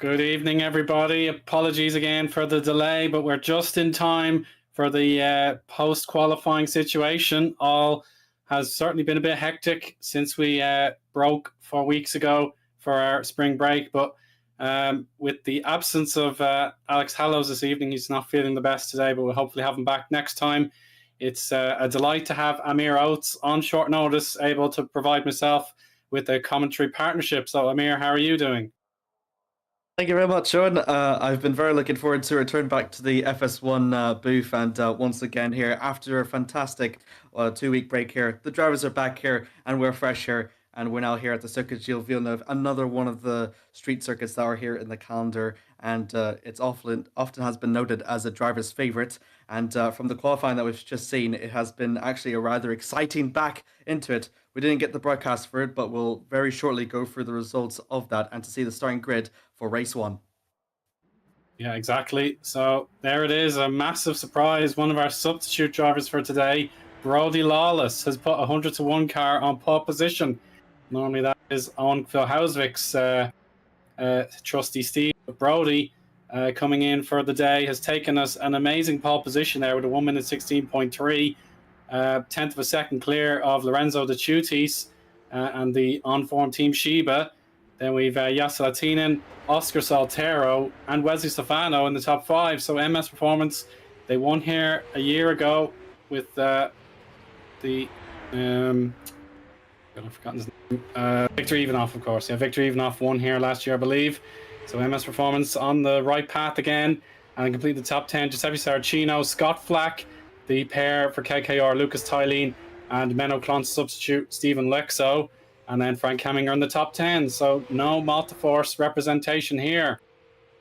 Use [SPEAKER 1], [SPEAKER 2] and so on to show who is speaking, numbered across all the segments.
[SPEAKER 1] Good evening, everybody. Apologies again for the delay, but we're just in time for the post-qualifying situation. All has certainly been a bit hectic since we broke 4 weeks ago for our spring break, but with the absence of Alex Hallows this evening, he's not feeling the best today, but we'll hopefully have him back next time. It's a delight to have Amir Oates on short notice, able to provide myself with a commentary partnership. So, Amir, how are you doing?
[SPEAKER 2] Thank you very much, Eoin. I've been very looking forward to return back to the FS1 booth, and once again here after a fantastic 2 week break here. The drivers are back here, and we're fresh here, and we're now here at the Circuit Gilles Villeneuve, another one of the street circuits that are here in the calendar, and it's often has been noted as a driver's favourite. And from the qualifying that we've just seen, it has been actually a rather exciting back into it. We didn't get the broadcast for it, but we'll very shortly go through the results of that and to see the starting grid for race 1.
[SPEAKER 1] Yeah, exactly. So there it is, a massive surprise. One of our substitute drivers for today, Brody Lawless, has put a 100-to-1 car on pole position. Normally that is on Phil Hauswick's trusty Steve. But Brody, coming in for the day, has taken us an amazing pole position there with a 1 minute 16.3. Tenth of a second clear of Lorenzo De Ciutis and the on-form team Sheba. Then we've Yasser Latinen, Oscar Saltero, and Wesley Stefano in the top 5. So MS Performance, they won here a year ago with I've forgotten his name. Victor Ivanov, of course. Yeah, Victor Ivanov won here last year, I believe. So MS Performance on the right path again and complete the top 10. Giuseppe Saracino, Scott Flack, the pair for KKR, Lucas Tylene, and Menno Klont substitute Stephen Lexo, and then Frank Heminger in the top 10. So no Multiforce representation here.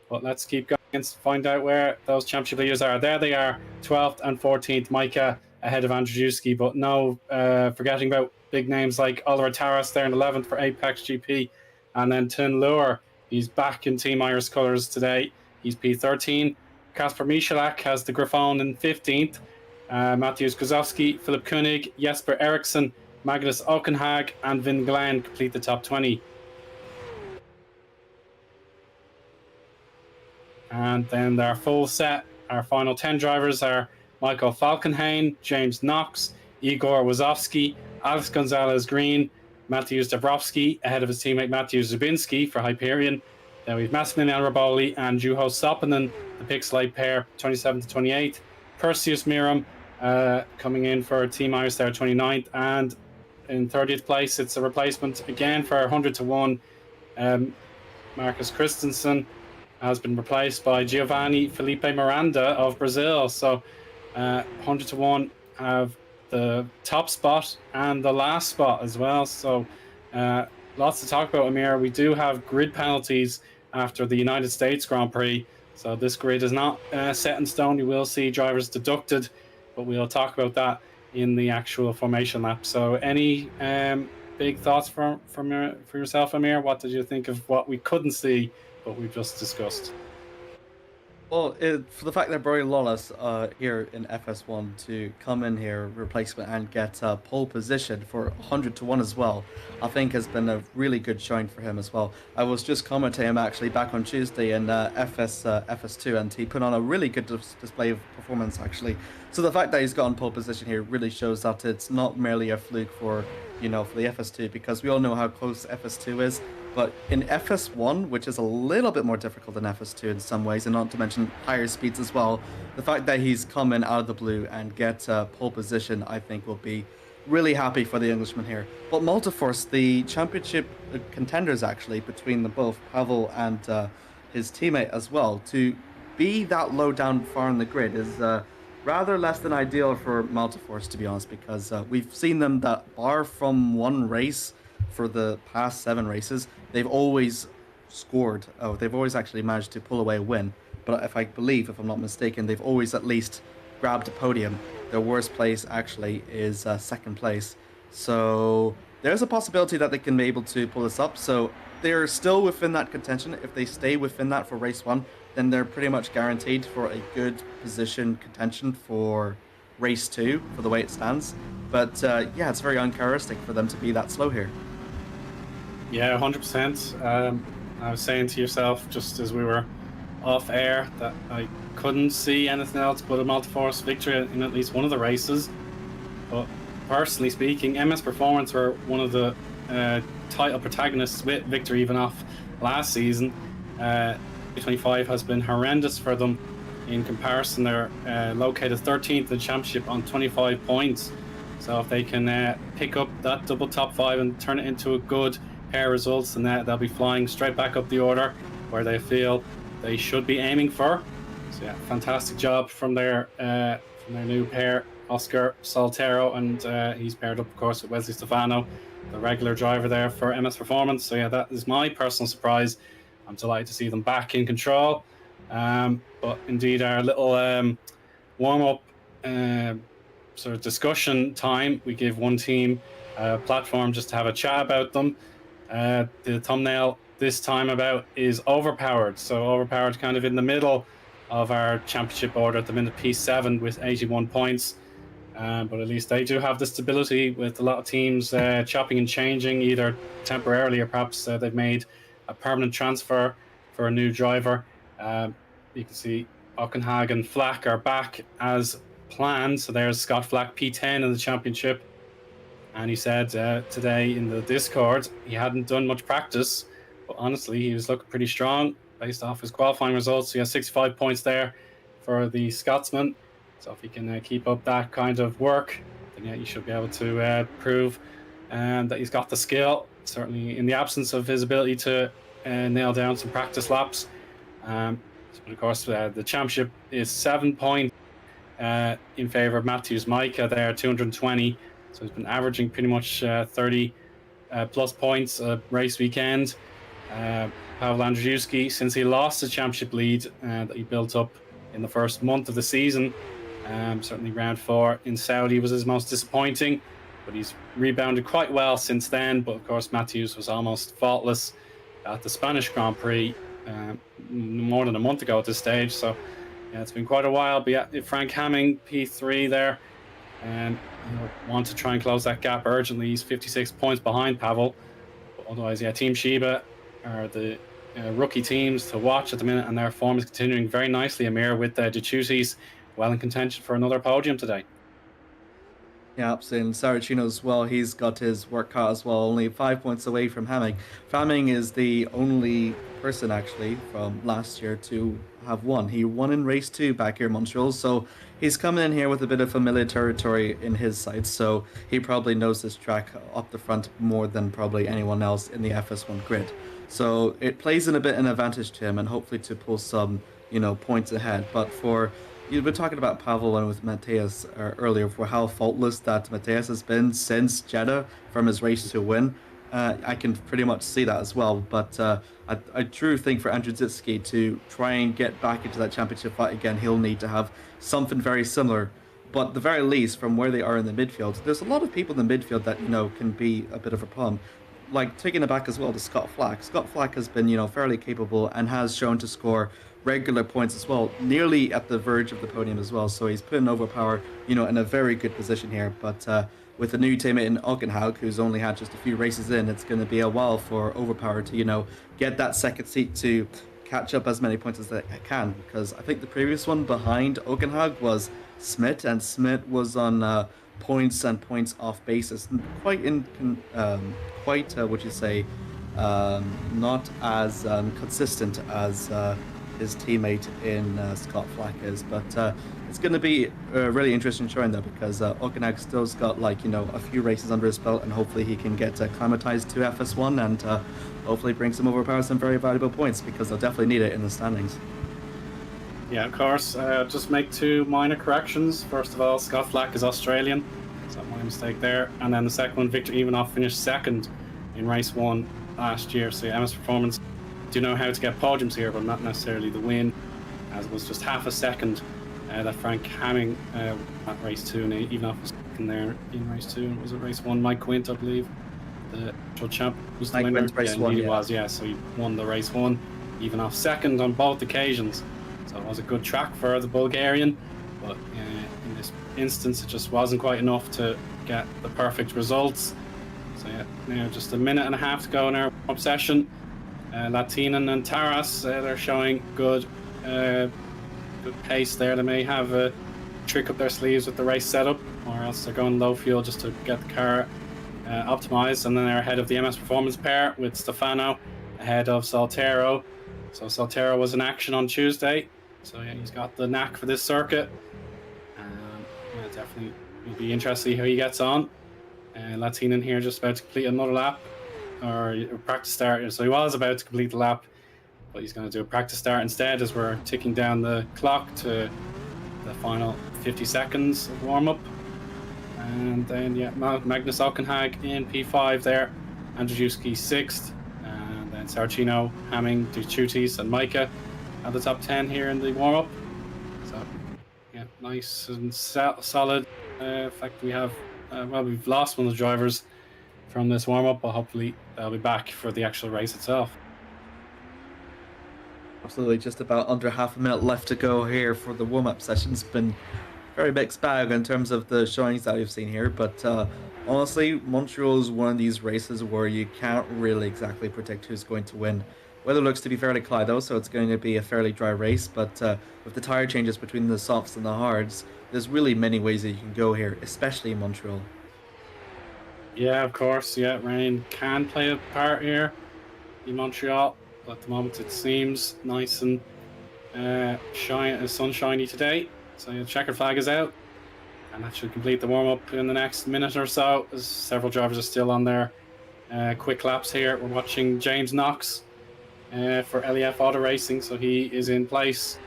[SPEAKER 1] But let's keep going and find out where those championship leaders are. There they are, 12th and 14th, Micah ahead of Andrzejewski, but no forgetting about big names like Oliver Taras there in 11th for Apex GP, and then Tin Lure, he's back in Team Iris colours today. He's P13. Kasper Michalak has the Griffon in 15th. Matthias Kozowski, Philip Koenig, Jesper Eriksson, Magnus Okenhag, and Vin Glenn complete the top 20. And then our full set, our final 10 drivers are Michael Falkenhayn, James Knox, Igor Wazowski, Alex Gonzalez-Green, Mateusz Dabrowski, ahead of his teammate Mateusz Zubinski for Hyperion. Then we have Massimilian Raboli and Juho Soppinen, the Pixelite pair, 27 to 28. Perseus Miram coming in for Team Iris there, 29th. And in 30th place, it's a replacement again for 100 to 1. Marcus Christensen has been replaced by Giovanni Felipe Miranda of Brazil. So 100 to 1 have the top spot and the last spot as well. So lots to talk about, Amir. We do have grid penalties after the United States Grand Prix. So this grid is not set in stone. You will see drivers deducted, but we'll talk about that in the actual formation lap. So any big thoughts for yourself, Amir? What did you think of what we couldn't see, but we've just discussed?
[SPEAKER 2] Well, for the fact that Brody Lawless here in FS1 to come in here, replacement, and get pole position for 100 to 1 as well, I think has been a really good showing for him as well. I was just commenting him actually back on Tuesday in FS2, and he put on a really good display of performance actually. So the fact that he's gotten pole position here really shows that it's not merely a fluke for the FS2, because we all know how close FS2 is. But in FS1, which is a little bit more difficult than FS2 in some ways, and not to mention higher speeds as well, the fact that he's come in out of the blue and get pole position, I think will be really happy for the Englishman here. But Multiforce, the championship contenders actually, between them both, Pavel and his teammate as well, to be that low down far in the grid is rather less than ideal for Multiforce, to be honest, because we've seen them that bar from one race for the past 7 races, they've always scored. They've always actually managed to pull away a win. But if I'm not mistaken, they've always at least grabbed a podium. Their worst place actually is second place. So there's a possibility that they can be able to pull this up. So they're still within that contention. If they stay within that for race 1, then they're pretty much guaranteed for a good position contention for race 2, for the way it stands. But yeah, it's very uncharacteristic for them to be that slow here.
[SPEAKER 1] Yeah, 100%. I was saying to yourself just as we were off air that I couldn't see anything else but a Multiforce victory in at least one of the races. But personally speaking, MS Performance were one of the title protagonists with Victor Ivanov last season. 2025 has been horrendous for them in comparison. They're located 13th in the championship on 25 points. So if they can pick up that double top 5 and turn it into a good pair of results, and they'll be flying straight back up the order where they feel they should be aiming for. So yeah, fantastic job from their new pair, Oscar Saltero, and he's paired up, of course, with Wesley Stefano, the regular driver there for MS Performance. So yeah, that is my personal surprise. I'm delighted to see them back in control. But indeed, our little warm-up sort of discussion time, we give one team a platform just to have a chat about them. The thumbnail this time about is Overpowered. So Overpowered kind of in the middle of our championship order at the minute, P7 with 81 points. But at least they do have the stability with a lot of teams chopping and changing, either temporarily or perhaps they've made a permanent transfer for a new driver. You can see Ockenhag and Flack are back as planned. So there's Scott Flack, P10 in the championship. And he said today in the Discord he hadn't done much practice, but honestly he was looking pretty strong based off his qualifying results. He has 65 points there for the Scotsman. So if he can keep up that kind of work, then yeah, you should be able to prove that he's got the skill, certainly in the absence of his ability to nail down some practice laps. But of course, the championship is 7 points in favour of Matthews Micah there, 220. So he's been averaging pretty much 30 plus points a race weekend. Pavel Andrzejewski, since he lost the championship lead that he built up in the first month of the season, certainly round 4 in Saudi was his most disappointing, but he's rebounded quite well since then. But of course, Matthews was almost faultless at the Spanish Grand Prix more than a month ago at this stage. So yeah, it's been quite a while. But yeah, Frank Hamming, P3 there, and want to try and close that gap urgently. He's 56 points behind Pavel. But otherwise, yeah, Team Sheba are the rookie teams to watch at the minute, and their form is continuing very nicely, Amir, with the Duchutis well in contention for another podium today.
[SPEAKER 2] Yeah, absolutely. And Saracino as well, he's got his work cut as well, only 5 points away from Hamming. Hamming is the only person actually from last year to have won. He won in race 2 back here in Montreal, so he's coming in here with a bit of familiar territory in his sights, so he probably knows this track up the front more than probably anyone else in the FS1 grid. So it plays in a bit an advantage to him and hopefully to pull some, points ahead. But for you've been talking about Pavel and with Matthias earlier for how faultless that Matthias has been since Jeddah from his race to win. I can pretty much see that as well. But I truly think for Andrew Zitsky to try and get back into that championship fight again, he'll need to have something very similar. But at the very least, from where they are in the midfield, there's a lot of people in the midfield that, can be a bit of a problem. Like taking it back as well to Scott Flack. Scott Flack has been, fairly capable and has shown to score regular points as well, nearly at the verge of the podium as well. So he's putting Overpower, in a very good position here. But with a new teammate in Oggenhaug, who's only had just a few races in, it's going to be a while for Overpower to, get that second seat to catch up as many points as they can. Because I think the previous one behind Oggenhaug was Smith, and Smith was on points and points off basis, quite would you say, not as consistent as his teammate in Scott Flack is. But it's going to be a really interesting showing though, because Oggenhaug still's got a few races under his belt, and hopefully he can get acclimatized to FS1 and hopefully bring some Overpower some very valuable points, because they'll definitely need it in the standings.
[SPEAKER 1] Yeah, of course. Just make 2 minor corrections. First of all, Scott Flack is Australian, so my mistake there. And then the second one, Victor Ivanov finished second in race 1 last year. So yeah, MS Performance do know how to get podiums here, but not necessarily the win, as it was just half a second that Frank Hamming at race 2, and Ivanov was second there in race 2. Was it race 1? Mike Quint, I believe, the world champ, was the winner.
[SPEAKER 2] Race 1,
[SPEAKER 1] he was, yeah. So he won the race 1. Ivanov second on both occasions. So it was a good track for the Bulgarian, but in this instance it just wasn't quite enough to get the perfect results. So yeah, now just a minute and a half to go in our up session. Latinen and Taras, they're showing good pace there. They may have a trick up their sleeves with the race setup, or else they're going low fuel just to get the car optimized. And then they're ahead of the MS Performance pair with Stefano ahead of Saltero. So Saltero was in action on Tuesday, so yeah, he's got the knack for this circuit. Yeah, definitely will be interesting to see how he gets on. Latinen here just about to complete another lap, or a practice start. So he was about to complete the lap, but he's going to do a practice start instead, as we're ticking down the clock to the final 50 seconds of warm-up. And then yeah, Magnus Ockenhag in P5 there, Andrzejewski 6th, and then Saracino, Hamming, Duchutis and Micah at the top 10 here in the warm-up. So yeah, nice and solid. In fact, we have we've lost one of the drivers from this warm-up, but hopefully they'll be back for the actual race itself.
[SPEAKER 2] Absolutely, just about under half a minute left to go here for the warm-up session. It's been very mixed bag in terms of the showings that we've seen here, but honestly, Montreal is one of these races where you can't really exactly predict who's going to win. Weather looks to be fairly cloudy though, so it's going to be a fairly dry race, but with the tire changes between the softs and the hards, there's really many ways that you can go here, especially in Montreal.
[SPEAKER 1] Yeah, of course. Yeah, rain can play a part here in Montreal. But at the moment, it seems nice and sunshiny today. So the checkered flag is out, and that should complete the warm-up in the next minute or so, as several drivers are still on their quick laps here. We're watching James Knox for LEF Auto Racing, so he is in place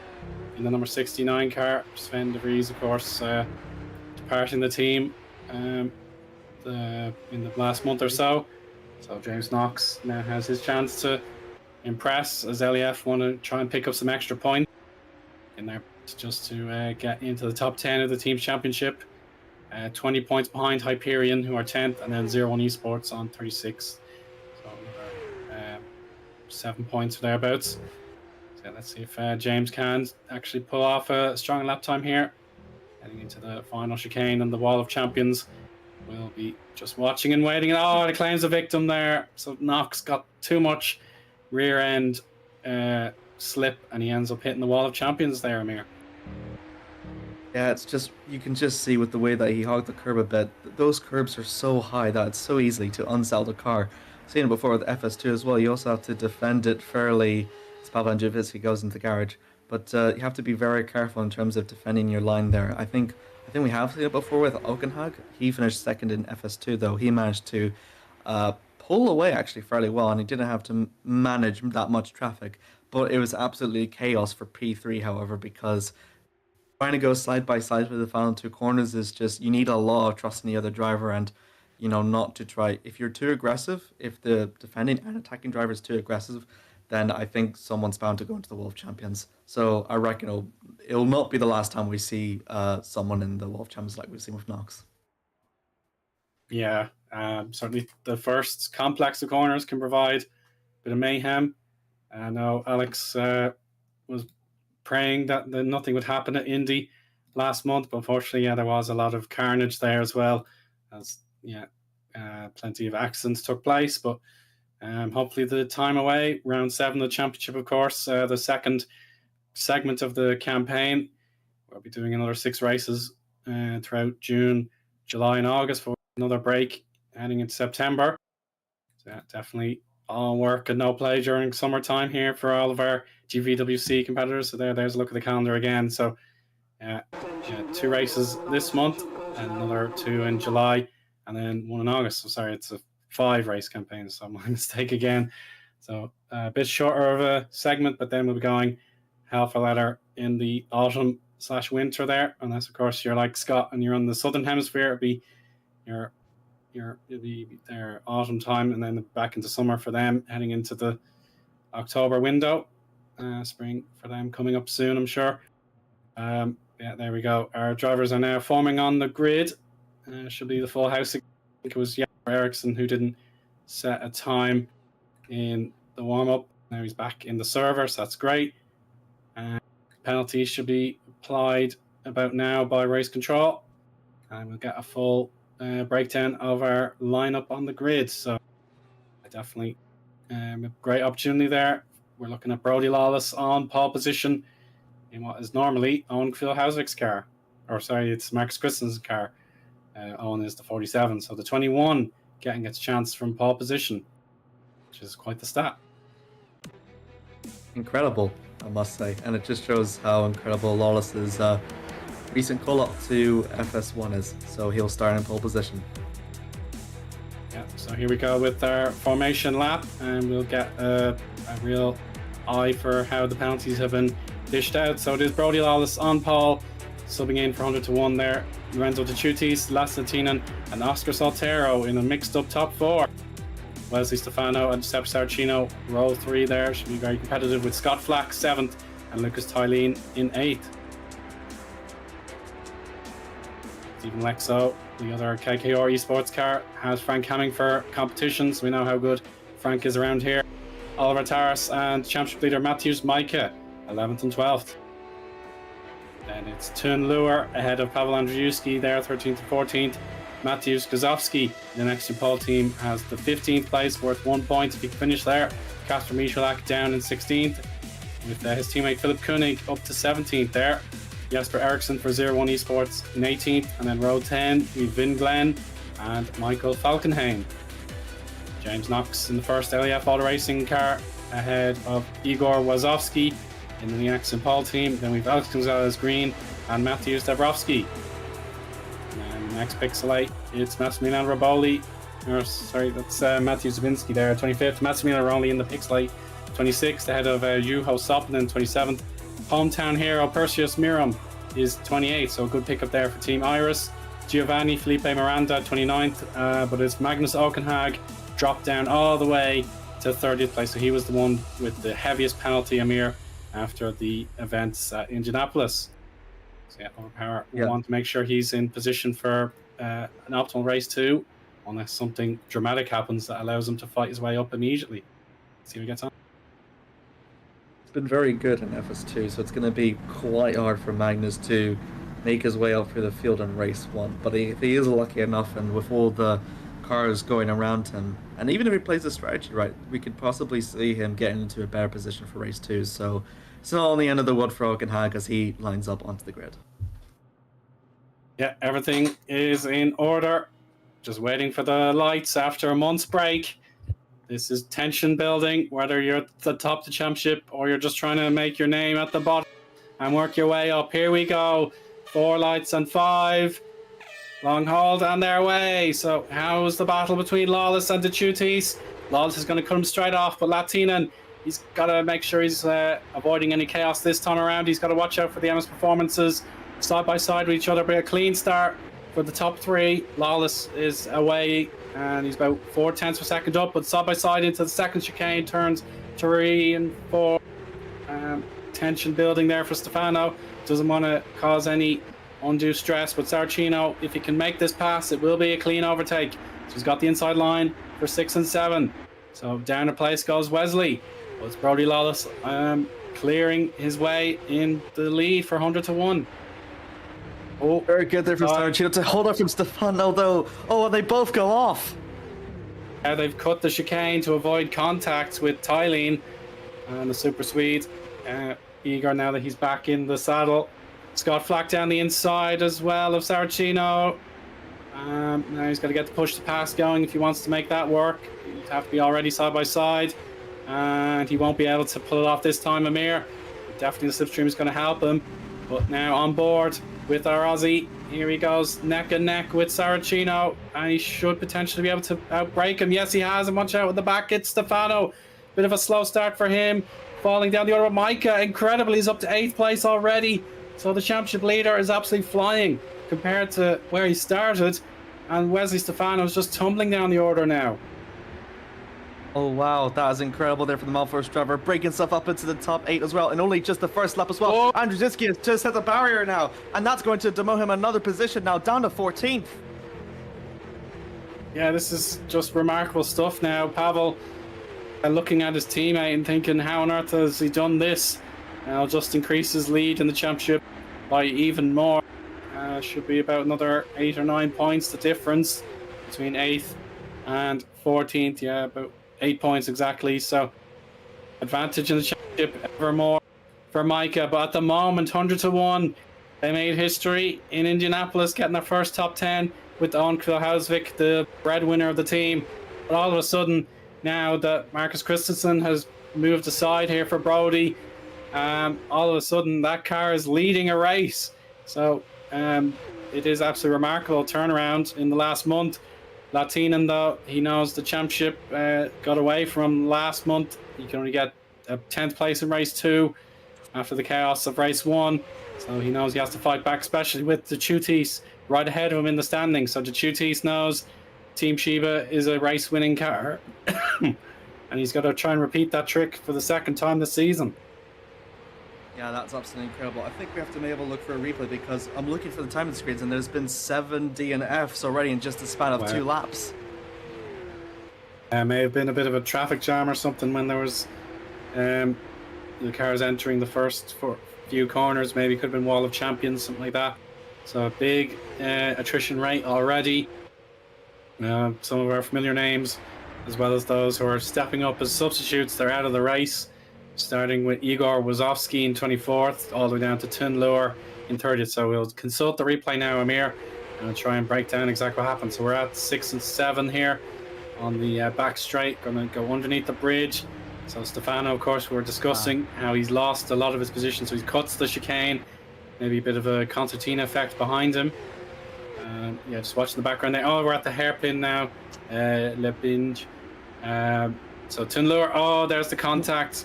[SPEAKER 1] in the number 69 car. Sven de Vries, of course, departing the team in the last month or so. So James Knox now has his chance to impress, as LEF want to try and pick up some extra points in there just to get into the top 10 of the team's championship. 20 points behind Hyperion, who are 10th, and then 01 Esports on 36th. So 7 points or thereabouts. So let's see if James can actually pull off a strong lap time here. Heading into the final chicane and the Wall of Champions. We'll be just watching and waiting. Oh, it claims a victim there. So Knox got too much rear end slip, and he ends up hitting the Wall of Champions there, Amir.
[SPEAKER 2] Yeah, it's just you can just see with the way that he hogged the curb a bit. Those curbs are so high that it's so easy to unsell the car. Seen it before with the FS2 as well. You also have to defend it fairly. As Pavel Andrzejewski goes into the garage, but you have to be very careful in terms of defending your line there. I think we have seen it before with Okenhag. He finished second in FS2 though. He managed to pull away actually fairly well, and he didn't have to manage that much traffic. But it was absolutely chaos for P3, however, because trying to go side by side with the final two corners is just you need a lot of trust in the other driver and not to try if you're too aggressive, if the defending and attacking driver is too aggressive, then I think someone's bound to go into the Wolf Champions. So I reckon it'll not be the last time we see someone in the Wolf Champions like we've seen with Knox.
[SPEAKER 1] Yeah, certainly the first complex of corners can provide a bit of mayhem. I know Alex was praying that nothing would happen at Indy last month, but unfortunately, yeah, there was a lot of carnage there as well, as plenty of accidents took place. But hopefully, the time away, round 7 of the championship, of course, the second segment of the campaign, we'll be doing another 6 races throughout June, July, and August for another break heading into September. So yeah, definitely all work and no play during summertime here for all of our GPVWC competitors. So there's a look at the calendar again. So 2 races this month and another 2 in July and then 1 in August. So sorry, it's a 5 race campaign. So my mistake again. So a bit shorter of a segment, but then we'll be going hell for leather in the autumn/winter there. Unless of course you're like Scott and you're on the southern hemisphere, it'll be it'll be their autumn time and then back into summer for them, heading into the October window. Spring for them coming up soon, I'm sure. There we go. Our drivers are now forming on the grid. Should be the full house. I think it was Ericsson who didn't set a time in the warm-up. Now he's back in the server, so that's great. Penalties should be applied about now by race control, and we'll get a full breakdown of our lineup on the grid. So definitely a great opportunity there. We're looking at Brody Lawless on pole position in what is normally Owen Philhauswick's car. Or sorry, it's Marcus Christensen's car. Owen is the 47. So the 21 getting its chance from pole position, which is quite the stat.
[SPEAKER 2] Incredible, I must say. And it just shows how incredible Lawless's recent call-up to FS1 is. So he'll start in pole position.
[SPEAKER 1] Yeah, so here we go with our formation lap, and we'll get a real eye for how the penalties have been dished out. So it is Brody Lawless on pole, subbing in for 100 to 1 there. Lorenzo De Chutis, Lasnatinen, and Oscar Soltero in a mixed-up top 4. Wesley Stefano and Sepp Sarcino, row 3 there. Should be very competitive with Scott Flack 7th and Lucas Tylene in 8th. Stephen Lexo, the other KKR esports car, has Frank Hamming for competitions. We know how good Frank is around here. Oliver Taras and championship leader Matthews Micah, 11th and 12th. Then it's Tun Luer ahead of Pavel Andrzejewski there, 13th and 14th. Matthews Gazowski, the next in pole team, has the 15th place, worth 1 point if he can finish there. Kasper Michalak down in 16th, with his teammate Philip Koenig up to 17th there. Jesper Eriksson for 01 Esports in 18th, and then row 10, we've Vin Glenn and Michael Falkenhayn. James Knox in the first LEF Auto Racing car ahead of Igor Wazowski in the next in pole team. Then we've Alex Gonzalez Green and Matthew Dabrowski. And next Pixel 8, it's Massimiliano Raboli. That's Matthew Zabinski there, 25th. Massimiliano Raboli in the Pixel 8, 26th, ahead of Juho Soppinen, 27th. Hometown hero Perseus Miram is 28th, so a good pickup there for Team Iris. Giovanni Felipe Miranda, 29th, but it's Magnus Okenhag dropped down all the way to 30th place, so he was the one with the heaviest penalty, Amir, after the events at Indianapolis. So yeah, Overpower will want to make sure he's in position for an optimal race too, unless something dramatic happens that allows him to fight his way up immediately. See how he gets on.
[SPEAKER 2] It's been very good in FS2, so it's going to be quite hard for Magnus to make his way up through the field in race 1. But if he is lucky enough, and with all the cars going around him, and even if he plays the strategy right, we could possibly see him getting into a better position for race 2. So it's not on the end of the wood for Okenhag as he lines up onto the grid.
[SPEAKER 1] Yeah, everything is in order. Just waiting for the lights after a month's break. This is tension building, whether you're at the top of the championship or you're just trying to make your name at the bottom and work your way up. Here we go. 4 lights and 5. Long hold and their way. So how's the battle between Lawless and Dechutis? Lawless is going to come straight off, but Latinen, he's got to make sure he's avoiding any chaos this time around. He's got to watch out for the MS performances side by side with each other. But a clean start for the top 3. Lawless is away and he's about 4/10 of a second up, but side by side into the second chicane, turns 3 and 4. Tension building there for Stefano. Doesn't want to cause any undue stress, but Saracino, if he can make this pass, it will be a clean overtake. So he's got the inside line for 6 and 7. So down the place goes Wesley. Well, it's Brody Lawless clearing his way in the lead for 100-1.
[SPEAKER 2] Oh, very good there from Saracino to hold up from Stefano, though. Oh, and they both go off.
[SPEAKER 1] Yeah, they've cut the chicane to avoid contact with Tylene and the Super Swede. Igor, now that he's back in the saddle. Scott Flack down the inside as well of Saracino. Now he's got to get the push to pass going if he wants to make that work. He'd have to be already side by side. And he won't be able to pull it off this time, Amir. Definitely the slipstream is going to help him. But now on board with our Aussie. Here he goes neck and neck with Saracino. And he should potentially be able to outbreak him. Yes, he has. And watch out with the back. It's Stefano. Bit of a slow start for him. Falling down the order of Micah. Incredibly, he's up to 8th place already. So the championship leader is absolutely flying compared to where he started. And Wesley Stefano is just tumbling down the order now.
[SPEAKER 2] Oh, wow. That is incredible there for the Malforce driver. Breaking stuff up into the top 8 as well. And only just the first lap as well.
[SPEAKER 1] Oh.
[SPEAKER 2] Andrew Ziski has just hit the barrier now. And that's going to demote him another position now, down to 14th.
[SPEAKER 1] Yeah, this is just remarkable stuff now. Pavel looking at his teammate and thinking, how on earth has he done this? I'll just increase his lead in the championship by even more. Should be about another 8 or 9 points, the difference between 8th and 14th. Yeah, about 8 points exactly. So advantage in the championship ever more for Micah. But at the moment, 100-1. They made history in Indianapolis, getting their first top 10 with Eoin Hausvik, the breadwinner of the team. But all of a sudden, now that Marcus Christensen has moved aside here for Brody, all of a sudden that car is leading a race. So it is absolutely remarkable turnaround in the last month. Latinen, though, he knows the championship got away from last month. He can only get a 10th place in race 2 after the chaos of race 1. So he knows he has to fight back, especially with the Dechutis right ahead of him in the standings. So the Dechutis knows Team Sheba is a race-winning car. And he's got to try and repeat that trick for the 2nd time this season.
[SPEAKER 2] Yeah, that's absolutely incredible. I think we have to maybe look for a replay because I'm looking for the timing screens and there's been 7 DNFs already in just a span of 2 laps.
[SPEAKER 1] May have been a bit of a traffic jam or something when there was the cars entering the first few corners. Maybe could have been Wall of Champions, something like that. So a big attrition rate already. Some of our familiar names, as well as those who are stepping up as substitutes, they're out of the race. Starting with Igor Wazowski in 24th, all the way down to Tin Lure in 30th. So we'll consult the replay now, Amir, and try and break down exactly what happened. So we're at 6 and 7 here on the back straight. Going to go underneath the bridge. So Stefano, of course, we were discussing how he's lost a lot of his position. So he cuts the chicane, maybe a bit of a concertina effect behind him. Yeah, just watching the background there. Oh, we're at the hairpin now. Le Binge. So Tin Lure, oh, there's the contact.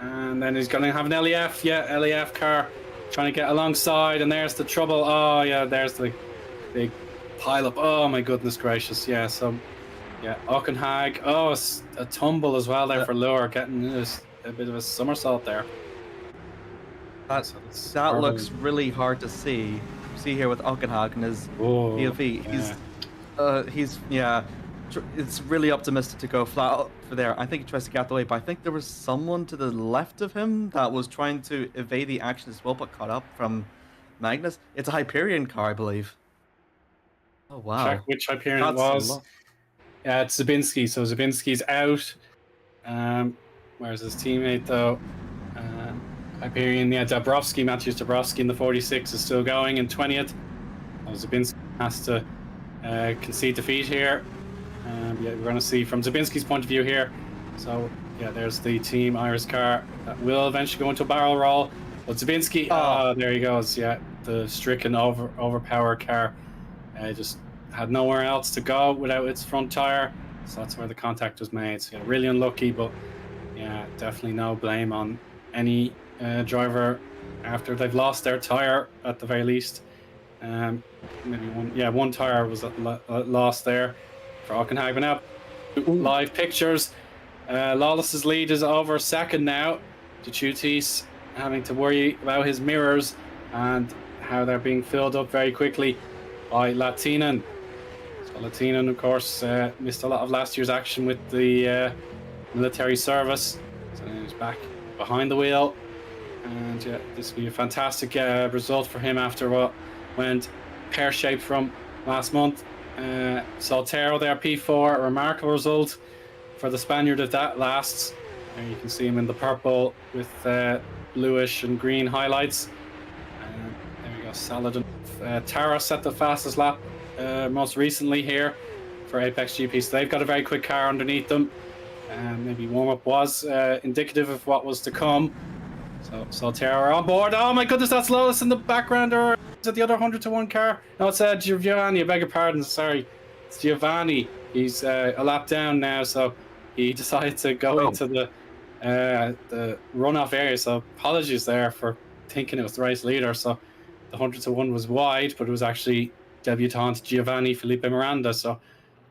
[SPEAKER 1] And then he's going to have an LEF. Yeah, LEF car trying to get alongside. And there's the trouble. Oh, yeah, there's the big pile up. Oh, my goodness gracious. Yeah, so, yeah, Auchenhag. Oh, a tumble as well there for Lure, getting a bit of a somersault there.
[SPEAKER 2] That looks really hard to see. See here with Auchenhag and his POV. He's it's really optimistic to go flat out for there. I think he tries to get out the way, but I think there was someone to the left of him that was trying to evade the action as well, but caught up from Magnus. It's a Hyperion car, I believe. Oh, wow.
[SPEAKER 1] Check which Hyperion it was. Yeah, it's Zabinski. So Zabinski's out. Where's his teammate, though? Hyperion, yeah, Matthews Dabrowski in the 46 is still going in 20th. Zabinski has to concede defeat here. Yeah, we're going to see from Zabinski's point of view here. So yeah, there's the Team Iris car that will eventually go into a barrel roll. But Zabinski, there he goes. Yeah, the stricken overpowered car just had nowhere else to go without its front tire. So that's where the contact was made. So yeah, really unlucky, but yeah, definitely no blame on any driver after they've lost their tire at the very least. Maybe one tire was lost there for Hockenheim. But now, live pictures. Lawless's lead is over second now. Dechutis having to worry about his mirrors and how they're being filled up very quickly by Latinen. So Latinen, of course, missed a lot of last year's action with the military service. So he's back behind the wheel. And yeah, this will be a fantastic result for him after what went pear-shaped from last month. Soltero there, P4, a remarkable result for the Spaniard if that lasts. And you can see him in the purple with bluish and green highlights. There we go, Saladin. Tara set the fastest lap most recently here for Apex GP. So they've got a very quick car underneath them. Maybe warm-up was indicative of what was to come. So Soltero are on board. Oh my goodness, that's Lotus in the background, or is it the other 100-to-1 car? No, it's Giovanni, I beg your pardon, sorry. It's Giovanni. He's a lap down now, so he decided to go into the runoff area. So apologies there for thinking it was the race leader. So the 100-to-1 was wide, but it was actually debutant Giovanni Felipe Miranda. So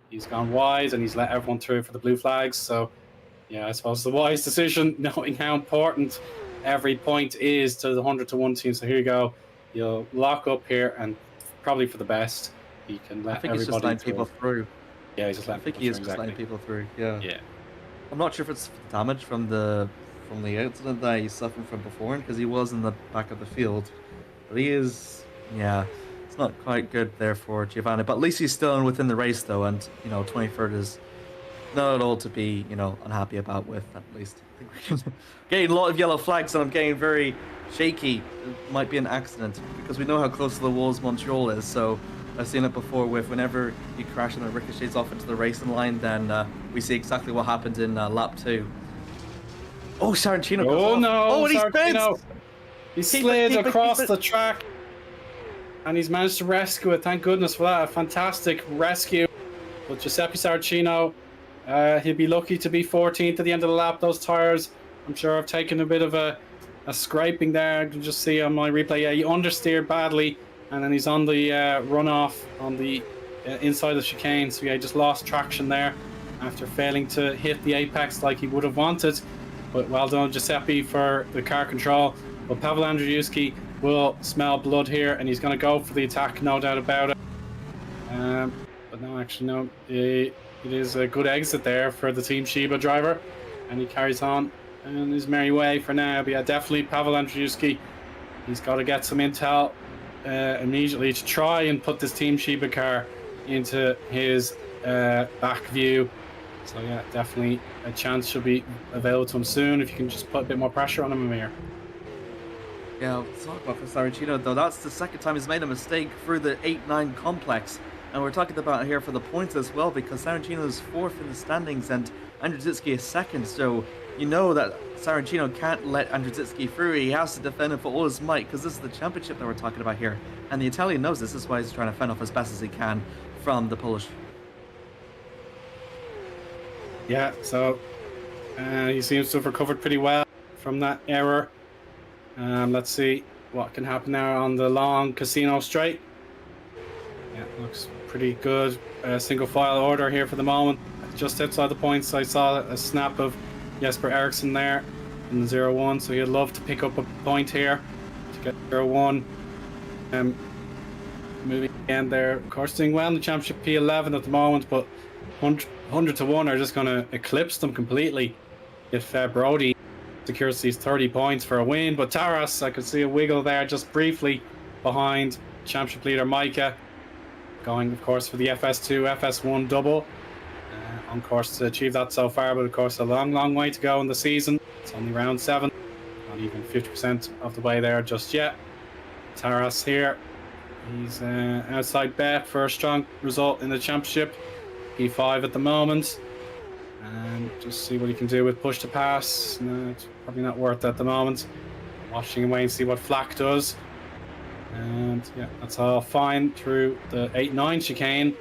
[SPEAKER 1] he's gone wide and he's let everyone through for the blue flags. So yeah, I suppose the wise decision, knowing how important every point is to the 100-to-1 team. So here you go. You'll lock up here, and probably for the best. He can let everybody
[SPEAKER 2] he's just letting people through.
[SPEAKER 1] Yeah, he's just letting people through.
[SPEAKER 2] Just letting people through. Yeah.
[SPEAKER 1] Yeah.
[SPEAKER 2] I'm not sure if it's damage from the incident that he's suffering from before, because he was in the back of the field. But he is, yeah, it's not quite good there for Giovanni. But at least he's still within the race, though, and 23rd is not at all to be unhappy about with, at least. I think we can getting a lot of yellow flags, and I'm getting very shaky. It might be an accident because we know how close to the walls Montreal is. So I've seen it before with whenever you crash and it ricochets off into the racing line, then we see exactly what happened in lap 2. Oh, Sarantino goes off.
[SPEAKER 1] No!
[SPEAKER 2] Oh, and
[SPEAKER 1] he slid across the track, and he's managed to rescue it. Thank goodness for that. A fantastic rescue. But Giuseppe Saracino, he'll be lucky to be 14th at the end of the lap. Those tires, I'm sure, have taken a bit of a scraping there. I can just see on my replay. Yeah, he understeered badly, and then he's on the runoff on the inside of the chicane. So yeah, he just lost traction there after failing to hit the apex like he would have wanted. But well done, Giuseppe, for the car control. But Pavel Andrzejewski will smell blood here, and he's going to go for the attack, no doubt about it. But no, actually, no. It is a good exit there for the Team Shiba driver, and he carries on in his merry way for now. But yeah, definitely Pavel Andrzejewski, he's got to get some intel immediately to try and put this Team Shiba car into his back view. So yeah, definitely a chance should be available to him soon if you can just put a bit more pressure on him, Amir.
[SPEAKER 2] Yeah, let's talk about for Saracino, though. That's the second time he's made a mistake through the 8-9 complex. And we're talking about here for the points as well, because Saracino is 4th in the standings and Andrzejewski is 2nd. So you know that Saracino can't let Andrzejewski through. He has to defend him for all his might, because this is the championship that we're talking about here. And the Italian knows this. This is why he's trying to fend off as best as he can from the Polish.
[SPEAKER 1] Yeah, so he seems to have recovered pretty well from that error. Let's see what can happen now on the long Casino straight. Yeah, looks pretty good. Single file order here for the moment. Just outside the points, I saw a snap of Jesper Eriksson there in the 0-1, so he'd love to pick up a point here to get 0-1. Moving again there, of course, doing well in the championship, P11 at the moment, but 100-to-1 are just going to eclipse them completely if Brody secures these 30 points for a win. But Taras, I could see a wiggle there just briefly behind championship leader Micah, going of course for the FS2 FS1 double, on course to achieve that so far, but of course a long way to go in the season. It's only round 7, not even 50% of the way there just yet. Taras here, He's outside bet for a strong result in the championship. P5 at the moment. And just see what he can do with push to pass. No, it's probably not worth it at the moment. Watching him wait and see what Flack does. And yeah, that's all fine through the 8-9 chicane.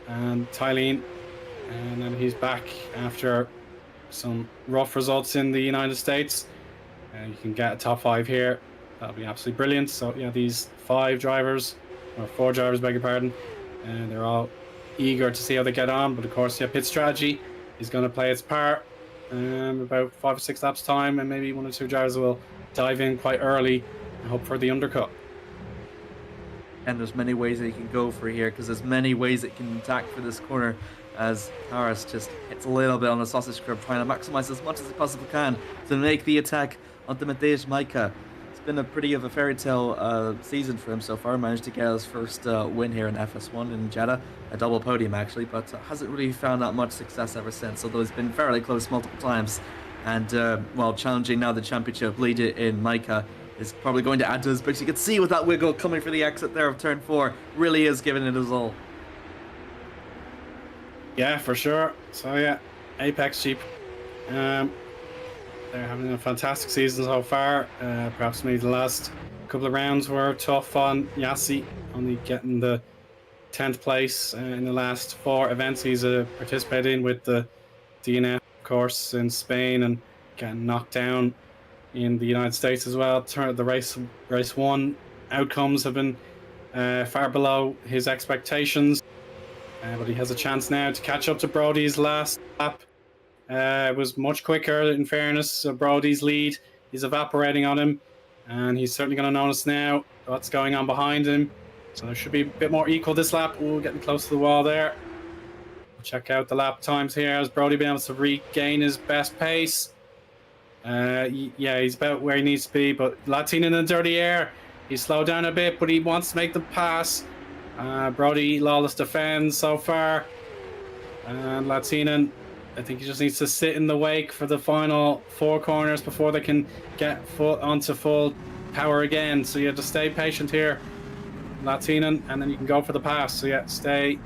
[SPEAKER 1] And Tylene. And then he's back after some rough results in the United States. And you can get a top 5 here. That'll be absolutely brilliant. So yeah, these 4 drivers, beg your pardon, and they're all eager to see how they get on. But of course, yeah, pit strategy is going to play its part. About 5 or 6 laps time, and maybe 1 or 2 drivers will dive in quite early and hope for the undercut.
[SPEAKER 2] And there's many ways that you can go for here, because there's many ways that you can attack for this corner, as Harris just hits a little bit on the sausage curve, trying to maximize as much as he possibly can to make the attack onto Mateusz Majka. It's been a pretty of a fairy tale season for him so far. Managed to get his first win here in FS1 in Jeddah, a double podium actually, but hasn't really found that much success ever since, although he's been fairly close multiple times. And while challenging now the championship lead in Majka is probably going to add to his books. You can see with that wiggle coming for the exit there of turn 4, really is giving it his all.
[SPEAKER 1] Yeah, for sure. So yeah, Apex Jeep. They're having a fantastic season so far. Perhaps maybe the last couple of rounds were tough on Yassi, only getting the 10th place in the last 4 events he's participated in with the DNF, of course, in Spain, and getting knocked down in the United States as well. The race 1 outcomes have been far below his expectations, but he has a chance now to catch up to Brody's last lap. It was much quicker, in fairness. So Brody's lead is evaporating on him, and he's certainly going to notice now what's going on behind him. So there should be a bit more equal this lap. Ooh, getting close to the wall there. Check out the lap times here. Has Brody been able to regain his best pace? Yeah, he's about where he needs to be, but Latinen in the dirty air. He's slowed down a bit, but he wants to make the pass. Brody Lawless defends so far. And Latinen, I think he just needs to sit in the wake for the final 4 corners before they can get onto full power again. So you have to stay patient here, Latinen, and then you can go for the pass. So yeah, stay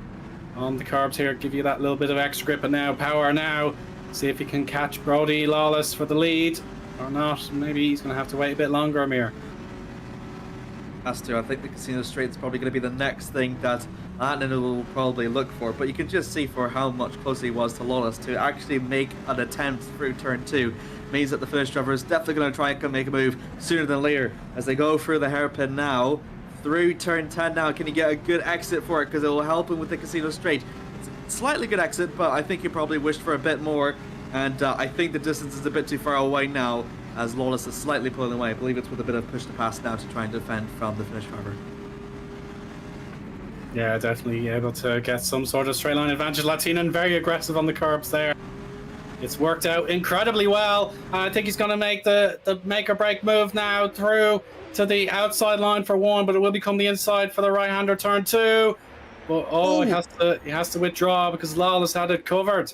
[SPEAKER 1] on the curbs here, give you that little bit of extra grip, and now power now. See if he can catch Brody Lawless for the lead or not. Maybe he's going to have to wait a bit longer, Amir.
[SPEAKER 2] Has to. I think the Casino Straight is probably going to be the next thing that Latinen will probably look for. But you can just see for how much closer he was to Lawless to actually make an attempt through turn 2. Means that the first driver is definitely going to try and make a move sooner than later as they go through the hairpin now. Through turn 10 now, can he get a good exit for it? Because it will help him with the Casino Straight. It's a slightly good exit, but I think he probably wished for a bit more. And I think the distance is a bit too far away now as Lawless is slightly pulling away. I believe it's with a bit of push to pass now to try and defend from the Finnish driver.
[SPEAKER 1] Yeah, definitely able to get some sort of straight line advantage. Latinen very aggressive on the curbs there. It's worked out incredibly well. I think he's going to make the make or break move now through to the outside line for 1, but it will become the inside for the right-hander turn 2. But he has to withdraw because Lawless had it covered.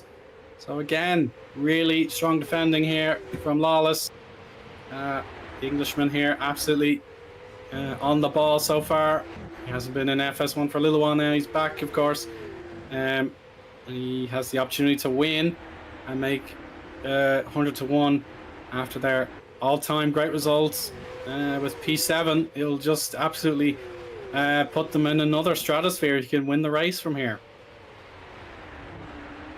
[SPEAKER 1] So again, really strong defending here from Lawless. The Englishman here absolutely on the ball so far. He hasn't been in FS1 for a little while now. He's back, of course. He has the opportunity to win and make 100-1 after their all-time great results with P7. It'll just absolutely put them in another stratosphere. He can win the race from here.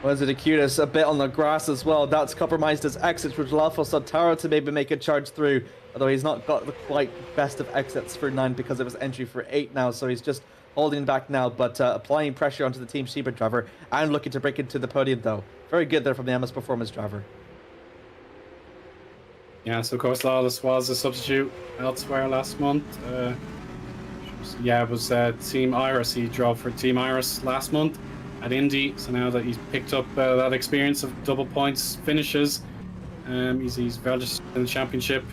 [SPEAKER 2] Was it Acutis a bit on the grass as well? That's compromised his exits, which will allow Santaro to maybe make a charge through. Although he's not got the quite best of exits for 9 because it was entry for 8 now. So he's just holding back now, but applying pressure onto the Team Sheba driver and looking to break into the podium though. Very good there from the MS Performance driver.
[SPEAKER 1] Yeah, so of course Lawless was a substitute elsewhere last month. It was Team Iris. He drove for Team Iris last month at Indy, so now that he's picked up that experience of double points finishes, he's registered in the championship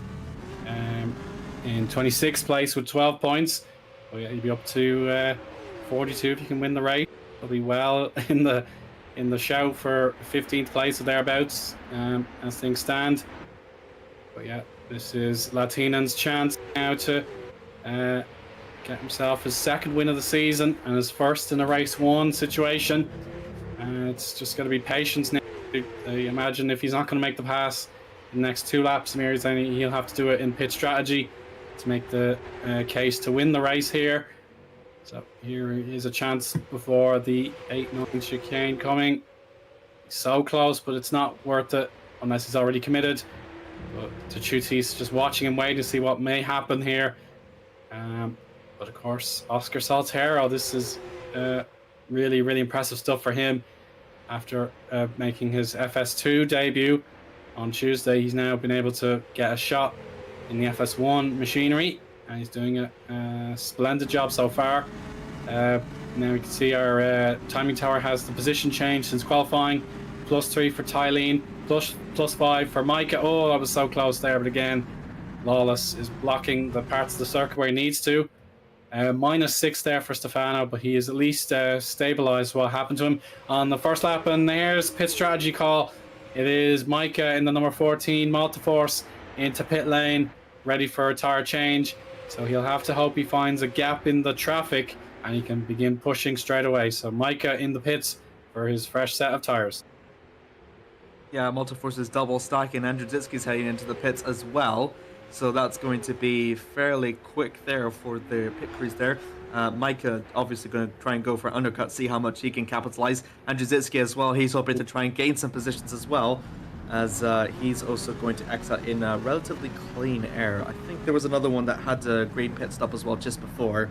[SPEAKER 1] in 26th place with 12 points. So yeah, he'll be up to 42 if he can win the race. He'll be well in the shout for 15th place or thereabouts as things stand. But yeah, this is Latinen's chance now to get himself his second win of the season and his first in a race 1 situation. It's just going to be patience now. I imagine if he's not going to make the pass in the next 2 laps, then he'll have to do it in pit strategy to make the case to win the race here. So here is a chance before the 8-9 chicane coming. So close, but it's not worth it unless he's already committed. But the truth, he's just watching and waiting to see what may happen here. But of course, Oscar Saltero, this is really, really impressive stuff for him. After making his FS2 debut on Tuesday, he's now been able to get a shot in the FS1 machinery, and he's doing a splendid job so far. Now we can see our timing tower has the position change since qualifying. +3 for Tylene, +5 for Micah. Oh, that was so close there, but again, Lawless is blocking the parts of the circuit where he needs to. -6 there for Stefano, but he is at least stabilized what happened to him on the first lap. And there's pit strategy call. It is Micah in the number 14 Multiforce into pit lane, ready for a tire change. So he'll have to hope he finds a gap in the traffic and he can begin pushing straight away. So Micah in the pits for his fresh set of tires.
[SPEAKER 2] Yeah, Multiforce is double stacking, and Andrzejczycki's heading into the pits as well. So that's going to be fairly quick there for the pit crews there. Micah obviously going to try and go for an undercut, see how much he can capitalize. And Andrzejczycki as well, he's hoping to try and gain some positions as well, as he's also going to exit in relatively clean air. I think there was another one that had a green pit stop as well just before.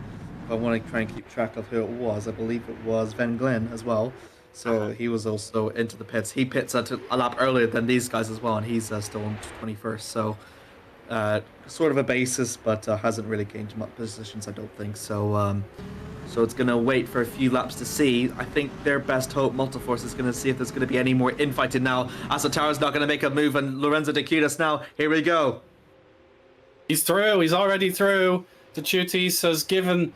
[SPEAKER 2] I want to try and keep track of who it was. I believe it was Van Glen as well. So he was also into the pits. He pits a lap earlier than these guys as well, and he's still on 21st. So sort of a basis, but hasn't really gained much positions, I don't think. So so it's going to wait for a few laps to see. I think their best hope, Multiforce, is going to see if there's going to be any more infighting now. Asataro's not going to make a move, and Lorenzo De Cudas now. Here we go.
[SPEAKER 1] He's through. He's already through. De Cutis has given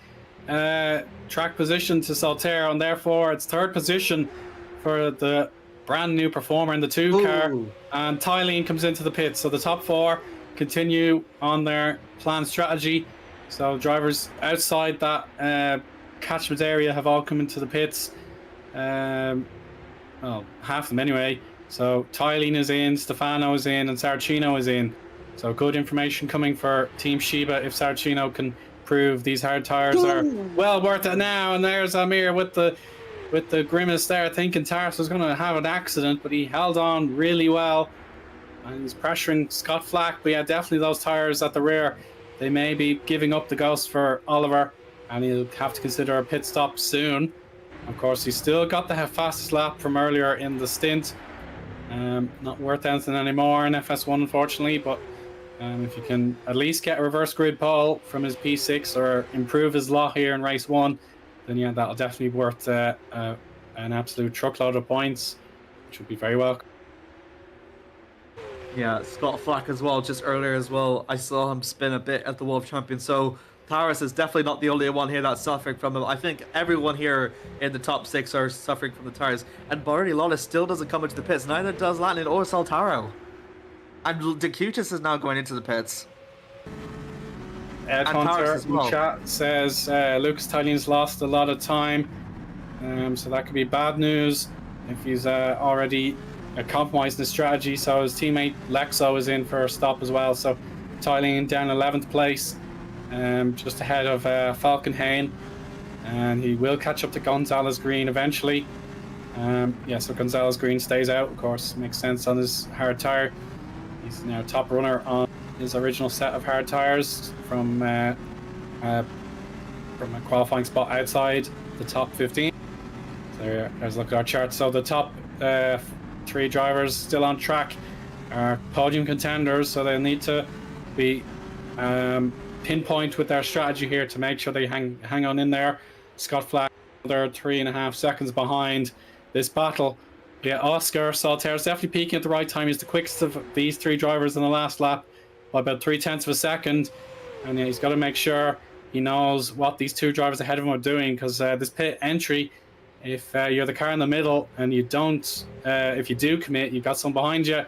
[SPEAKER 1] track position to Saltero, and therefore it's 3rd position for the brand new performer in the 2 car. And Tylene comes into the pits. So the top 4 continue on their planned strategy. So drivers outside that catchment area have all come into the pits. Well, half of them anyway. So Tylene is in, Stefano is in, and Saracino is in. So good information coming for Team Shiba if Saracino can prove these hard tires are well worth it now. And there's Amir with the grimace there, thinking Taras was going to have an accident, but he held on really well. And he's pressuring Scott Flack, but yeah, definitely those tires at the rear, they may be giving up the ghost for Oliver, and he'll have to consider a pit stop soon. Of course, he's still got the fastest lap from earlier in the stint. Not worth anything anymore in FS1, unfortunately, but if you can at least get a reverse grid pole from his P6 or improve his lot here in race 1, then yeah, that'll definitely be worth an absolute truckload of points, which would be very welcome.
[SPEAKER 2] Yeah, Scott Flack as well, just earlier as well. I saw him spin a bit at the World Champion. So Taras is definitely not the only one here that's suffering from him. I think everyone here in the top 6 are suffering from the tires. And Barney Lawless still doesn't come into the pits. Neither does Latin or Saltaro. And De Cutis is now going into the pits.
[SPEAKER 1] Ed Hunter in the chat says Lucas Tylene's lost a lot of time. So that could be bad news if he's already compromising his strategy. So his teammate Lexo is in for a stop as well. So Tylene down 11th place, just ahead of Falcon Hain. And he will catch up to Gonzalez Green eventually. Yeah, so Gonzalez Green stays out, of course. Makes sense on his hard tire. He's now top runner on his original set of hard tires from a qualifying spot outside the top 15. So there's a look at our chart. So the top 3 drivers still on track are podium contenders, so they'll need to be pinpoint with their strategy here to make sure they hang on in there. Scott Flack, they're 3.5 seconds behind this battle. Yeah, Oscar Saltero's definitely peaking at the right time. He's the quickest of these 3 drivers in the last lap by about 0.3 of a second. And yeah, he's got to make sure he knows what these 2 drivers ahead of him are doing, because this pit entry, if you're the car in the middle and you don't, if you do commit, you've got someone behind you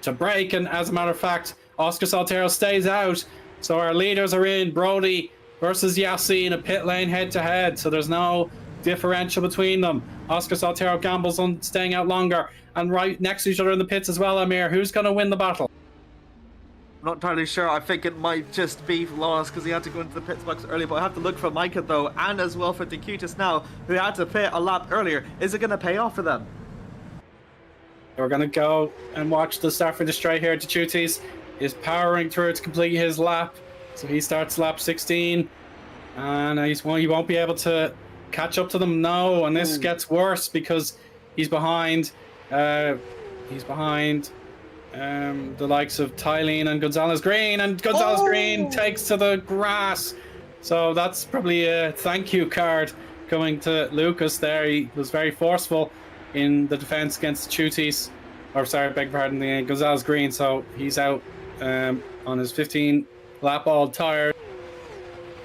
[SPEAKER 1] to brake. And as a matter of fact, Oscar Saltero stays out. So our leaders are in. Brody versus Yassi in a pit lane head-to-head, so there's no differential between them. Oscar Saltero gambles on staying out longer, and right next to each other in the pits as well, Amir. Who's going to win the battle?
[SPEAKER 2] I'm not entirely sure. I think it might just be Lawless because he had to go into the pit box early, but I have to look for Micah though, and as well for Decutus now, who had to pit a lap earlier. Is it going to pay off for them?
[SPEAKER 1] We're going to go and watch the start for the straight here. Decutis is powering through to complete his lap, so he starts lap 16, and he won't be able to catch up to them. No, and this gets worse because he's behind. He's behind the likes of Tylene and Gonzalez Green, and Gonzalez Green takes to the grass. So that's probably a thank you card going to Lucas there. He was very forceful in the defense against Chutis, or sorry, beg pardon, the Gonzalez Green. So he's out on his 15 lap all tired,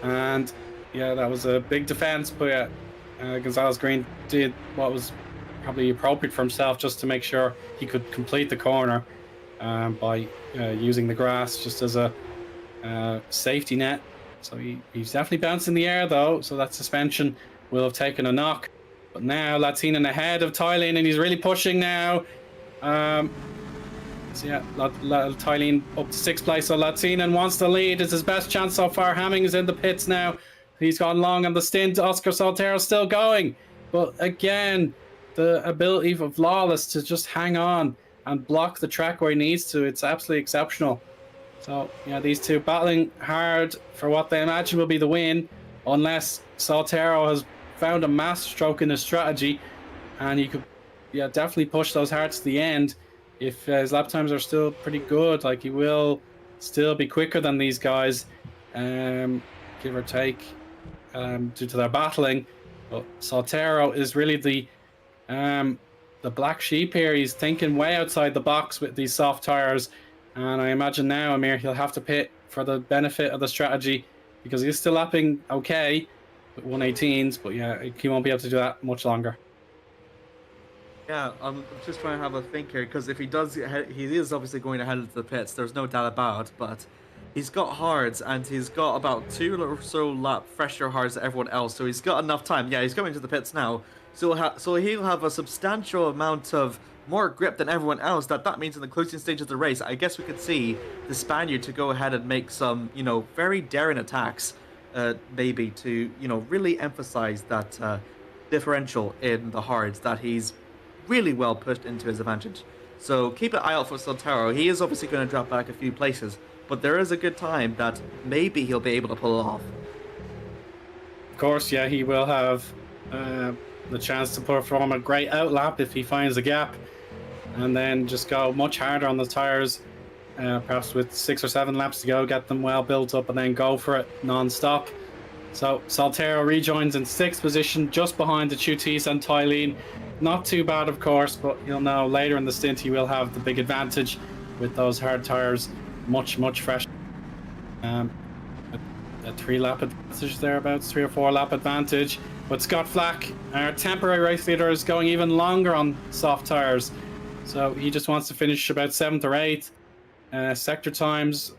[SPEAKER 1] and yeah, that was a big defense. But yeah, Gonzalez Green did what was probably appropriate for himself, just to make sure he could complete the corner by using the grass just as a safety net. So he's definitely bounced in the air though, so that suspension will have taken a knock. But now Latinen ahead of Tylene, and he's really pushing now. So yeah, Tylene up to 6th place, so Latinen wants the lead. It's his best chance so far. Hamming is in the pits now. He's gone long on the stint. Oscar Saltero still going. But again, the ability of Lawless to just hang on and block the track where he needs to, it's absolutely exceptional. So yeah, these two battling hard for what they imagine will be the win, unless Saltero has found a master stroke in his strategy, and he could definitely push those hard to the end. If his lap times are still pretty good, like, he will still be quicker than these guys, give or take, due to their battling. But Saltero is really the black sheep here. He's thinking way outside the box with these soft tires, and I imagine now, Amir, he'll have to pit for the benefit of the strategy, because he's still lapping okay with 118s, but yeah, he won't be able to do that much longer.
[SPEAKER 2] Yeah, I'm just trying to have a think here, because if he does, he is obviously going ahead into the pits, there's no doubt about it, but he's got hards, and he's got about 2 or so lap fresher hards than everyone else, so he's got enough time. Yeah, he's going to the pits now, so he'll have a substantial amount of more grip than everyone else. That means in the closing stage of the race, I guess we could see the Spaniard to go ahead and make some, very daring attacks, maybe to, really emphasize that differential in the hards that he's really well pushed into his advantage. So keep an eye out for Saltero. He is obviously going to drop back a few places, but there is a good time that maybe he'll be able to pull it off.
[SPEAKER 1] Of course, yeah, he will have the chance to perform a great outlap if he finds a gap, and then just go much harder on the tires, perhaps with 6 or 7 laps to go, get them well built up, and then go for it non-stop. So Saltero rejoins in 6th position, just behind the Chutis and Tylene. Not too bad, of course, but you'll know later in the stint he will have the big advantage with those hard tires, much fresh. A 3-lap advantage thereabouts, 3 or 4 lap advantage. But Scott Flack, our temporary race leader, is going even longer on soft tires, so he just wants to finish about 7th or 8th. Sector times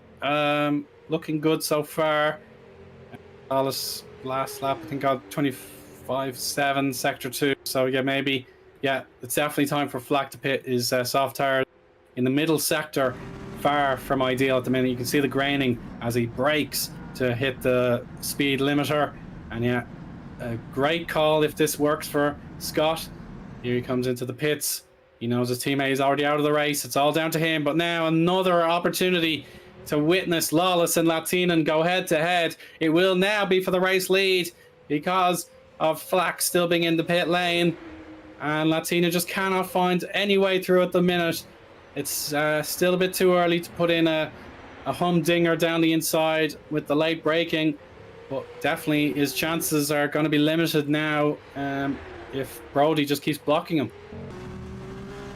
[SPEAKER 1] looking good so far. Alice last lap I think got 25.7 sector 2, so yeah, it's definitely time for Flack to pit his soft tires in the middle sector. Far from ideal at the minute. You can see the graining as he brakes to hit the speed limiter, and yeah, a great call if this works for Scott. Here he comes into the pits. He knows his teammate is already out of the race. It's all down to him, but now another opportunity to witness Lawless and Latinen go head to head. It will now be for the race lead because of Flack still being in the pit lane, and Latinen just cannot find any way through at the minute. It's still a bit too early to put in a humdinger down the inside with the late braking, but definitely his chances are going to be limited now if Brody just keeps blocking him.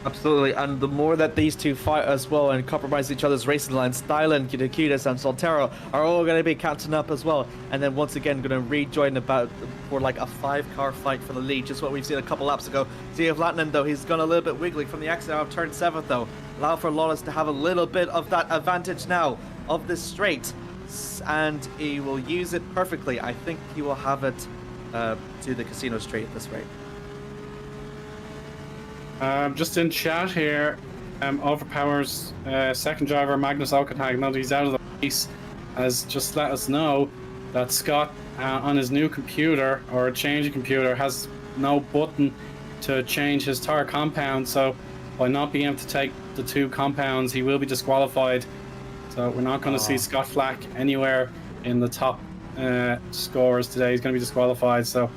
[SPEAKER 2] Absolutely, and the more that these two fight as well and compromise each other's racing lines, Stylen, Kitakidis and Saltero are all going to be catching up as well, and then once again going to rejoin about for like a 5-car fight for the lead, just what we've seen a couple laps ago. Zeeuw Latinen though, he's gone a little bit wiggly from the exit out of turn 7 though. Allow for Lawless to have a little bit of that advantage now of this straight. and he will use it perfectly. I think he will have it to the casino straight at this rate.
[SPEAKER 1] Just in chat here, Overpower's second driver, Magnus Okatag, now that he's out of the race, has just let us know that Scott on his new computer, or a changing computer, has no button to change his tire compound, so by not being able to take the 2 compounds, he will be disqualified. So we're not going to see Scott Flack anywhere in the top scorers today. He's going to be disqualified. So,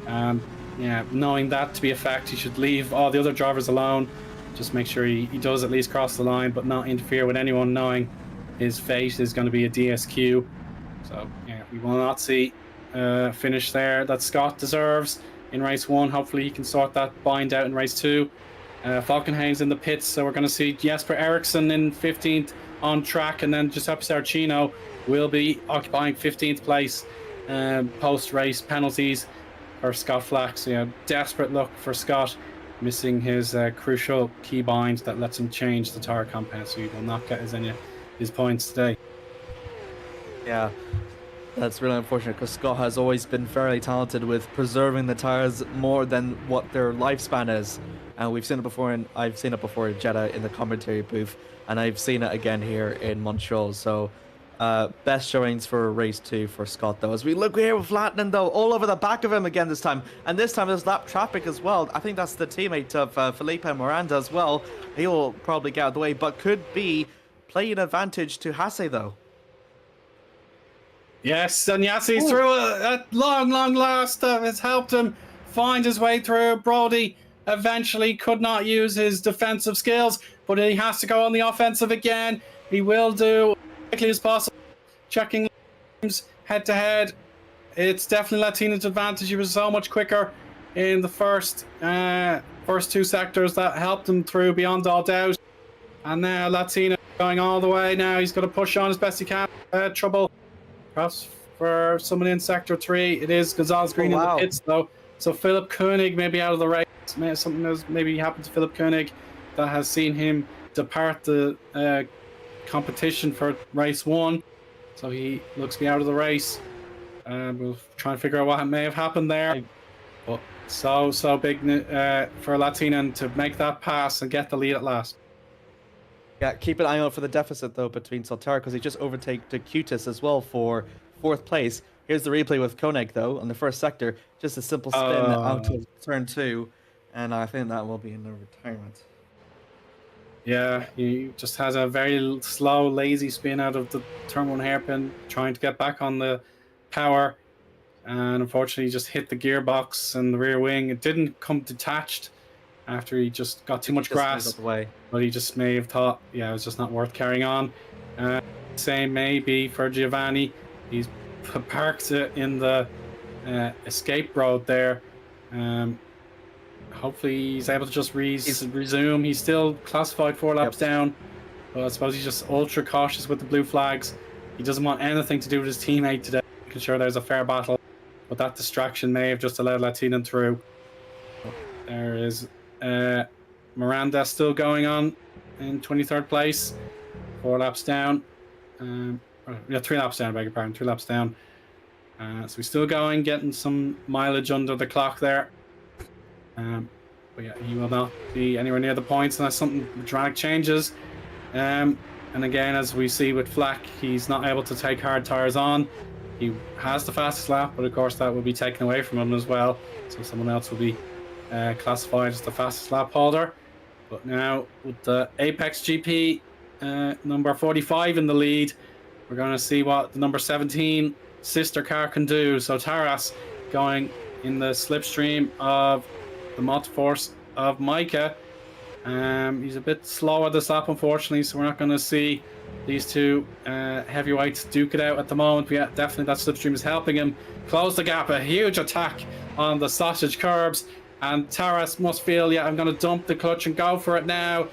[SPEAKER 1] yeah, knowing that to be a fact, he should leave all the other drivers alone. Just make sure he does at least cross the line, but not interfere with anyone, knowing his fate is going to be a DSQ. So, yeah, we will not see finish there that Scott deserves in race 1. Hopefully he can sort that bind out in race 2. Falkenhayn's in the pits, so we're going to see Jesper Eriksson in 15th on track, and then Giuseppe Saracino will be occupying 15th place post-race penalties for Scott Flack. So, yeah, desperate look for Scott, missing his crucial key bind that lets him change the tire compound, so he will not get any of his points today.
[SPEAKER 2] Yeah, that's really unfortunate, because Scott has always been very talented with preserving the tires more than what their lifespan is. And we've seen it before, and I've seen it before in Jeddah in the commentary booth, and I've seen it again here in Montreal. So, best showings for race 2 for Scott, though. As we look here with Flatnin, though, all over the back of him again this time. And this time there's lap traffic as well. I think that's the teammate of Felipe Miranda as well. He will probably get out of the way, but could be playing advantage to Hasse, though.
[SPEAKER 1] Yes, and Yassi's through at long last. Has helped him find his way through. Brody eventually could not use his defensive skills, but he has to go on the offensive again. He will do as quickly as possible. Checking head to head. It's definitely Latina's advantage. He was so much quicker in the first 2 sectors. That helped him through beyond all doubt. And now Latina going all the way. Now he's going to push on as best he can. Trouble perhaps for someone in sector 3. It is Gonzalez Green in the pits, though. So Philip Koenig may be out of the race. Something has maybe happened to Philip Koenig that has seen him depart the competition for race 1. So he looks to be out of the race. We'll try and figure out what may have happened there. But so big for Latina to make that pass and get the lead at last.
[SPEAKER 2] Yeah, keep an eye out for the deficit, though, between Solterra, because he just overtake Cutis as well for 4th place. Here's the replay with Koenig, though, on the first sector. Just a simple spin out of turn 2. And I think that will be in the retirement.
[SPEAKER 1] Yeah, he just has a very slow, lazy spin out of the turn 1 hairpin, trying to get back on the power. And unfortunately, he just hit the gearbox and the rear wing. It didn't come detached after he just got too much grass. But he just may have thought, yeah, it was just not worth carrying on. Same may be for Giovanni. He's parked it in the escape road there. Hopefully he's able to just resume. He's still classified 4 laps down, but I suppose he's just ultra cautious with the blue flags. He doesn't want anything to do with his teammate today, making sure there's a fair battle, but that distraction may have just allowed Latinan through. There is Miranda still going on in 23rd place, 4 laps down. 3 laps down, I beg your pardon, 3 laps down. So he's still going, getting some mileage under the clock there. But yeah, he will not be anywhere near the points unless something dramatic changes. And again, as we see with Flack, he's not able to take hard tires on. He has the fastest lap, but of course that will be taken away from him as well. So someone else will be classified as the fastest lap holder. But now with the Apex GP number 45 in the lead, we're going to see what the number 17 sister car can do. So Taras going in the slipstream of the Multiforce of Micah. He's a bit slower this lap, unfortunately, so we're not going to see these 2 heavyweights duke it out at the moment. But yeah, definitely that slipstream is helping him close the gap. A huge attack on the sausage curbs, and Taras must feel, yeah, I'm going to dump the clutch and go for it now.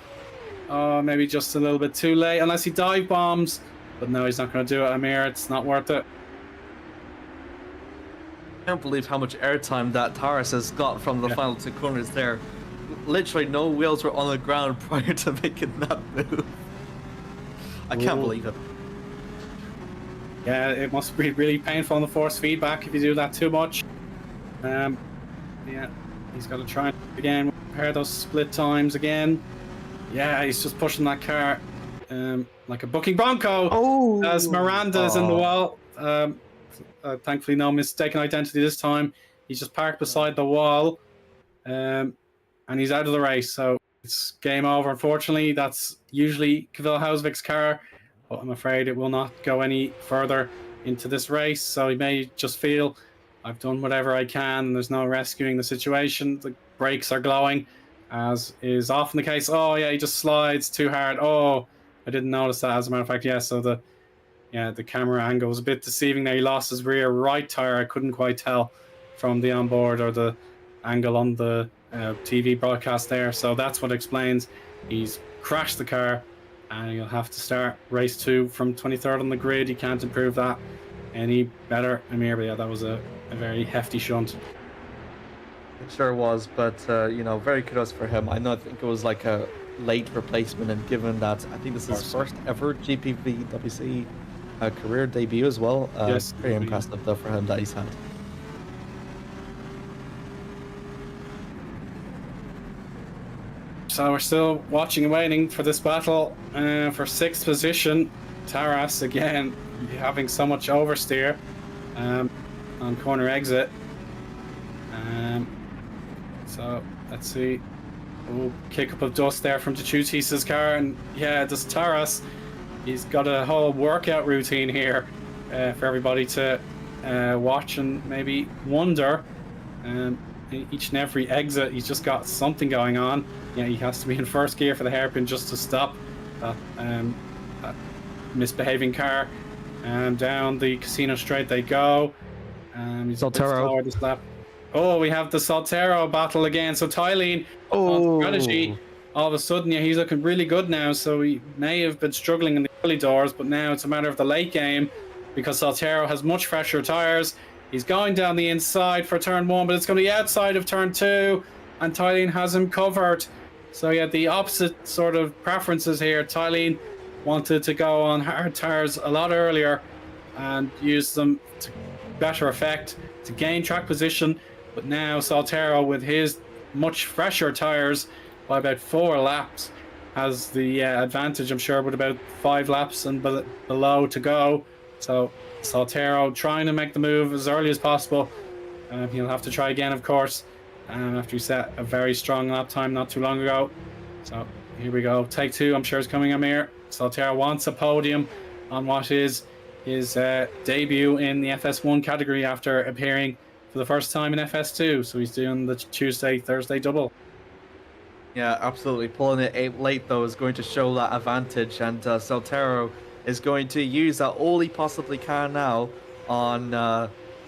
[SPEAKER 1] Maybe just a little bit too late, unless he dive bombs. But no, he's not going to do it, Amir. It's not worth it.
[SPEAKER 2] I can't believe how much airtime that Taras has got from the final 2 corners there. Literally no wheels were on the ground prior to making that move. I can't believe it.
[SPEAKER 1] Yeah, it must be really painful on the force feedback if you do that too much. Yeah, he's got to try again, repair those split times again. Yeah, he's just pushing that car like a bucking bronco as Miranda's in the wall. Thankfully, no mistaken identity this time. He's just parked beside the wall, and he's out of the race. So it's game over. Unfortunately, that's usually Kevil Hausvik's car, but I'm afraid it will not go any further into this race. So he may just feel I've done whatever I can, and there's no rescuing the situation. The brakes are glowing, as is often the case. Oh yeah, he just slides too hard. Oh, I didn't notice that. As a matter of fact, yeah. So the camera angle was a bit deceiving there. He lost his rear right tire. I couldn't quite tell from the onboard or the angle on the TV broadcast there. So that's what explains he's crashed the car, and he'll have to start race 2 from 23rd on the grid. He can't improve that any better. Amir, but yeah, that was a very hefty shunt.
[SPEAKER 2] It sure was, but very kudos for him. I think it was like a late replacement, and given that I think this is his first ever GPVWC career debut as well.
[SPEAKER 1] Yes,
[SPEAKER 2] very impressive though for him that he's had.
[SPEAKER 1] So we're still watching and waiting for this battle for 6th position. Taras again having so much oversteer on corner exit. So let's see. Oh, kick up of dust there from Tuchutis's car, and yeah, this Taras, he's got a whole workout routine here for everybody to watch and maybe wonder. Each and every exit, he's just got something going on. Yeah, he has to be in first gear for the hairpin just to stop that misbehaving car. Down the casino straight they go. He's a bit slower this lap. Oh, we have the Saltero battle again. So Tylene on strategy, all of a sudden, yeah, he's looking really good now. So he may have been struggling in the early doors, but now it's a matter of the late game because Saltero has much fresher tires. He's going down the inside for turn 1, but it's going to be outside of turn 2, and Tylene has him covered. So yeah, the opposite sort of preferences here. Tylene wanted to go on hard tires a lot earlier and use them to better effect to gain track position. But now Saltero, with his much fresher tires by about 4 laps, has the advantage, I'm sure, with about 5 laps and below to go. So Saltero trying to make the move as early as possible. He'll have to try again, of course, after he set a very strong lap time not too long ago. So here we go. Take 2, I'm sure, is coming on here. Saltero wants a podium on what is his debut in the FS1 category after appearing for the first time in FS2. So he's doing the Tuesday-Thursday double.
[SPEAKER 2] Yeah, absolutely. Pulling it late, though, is going to show that advantage, and Saltero is going to use that all he possibly can now on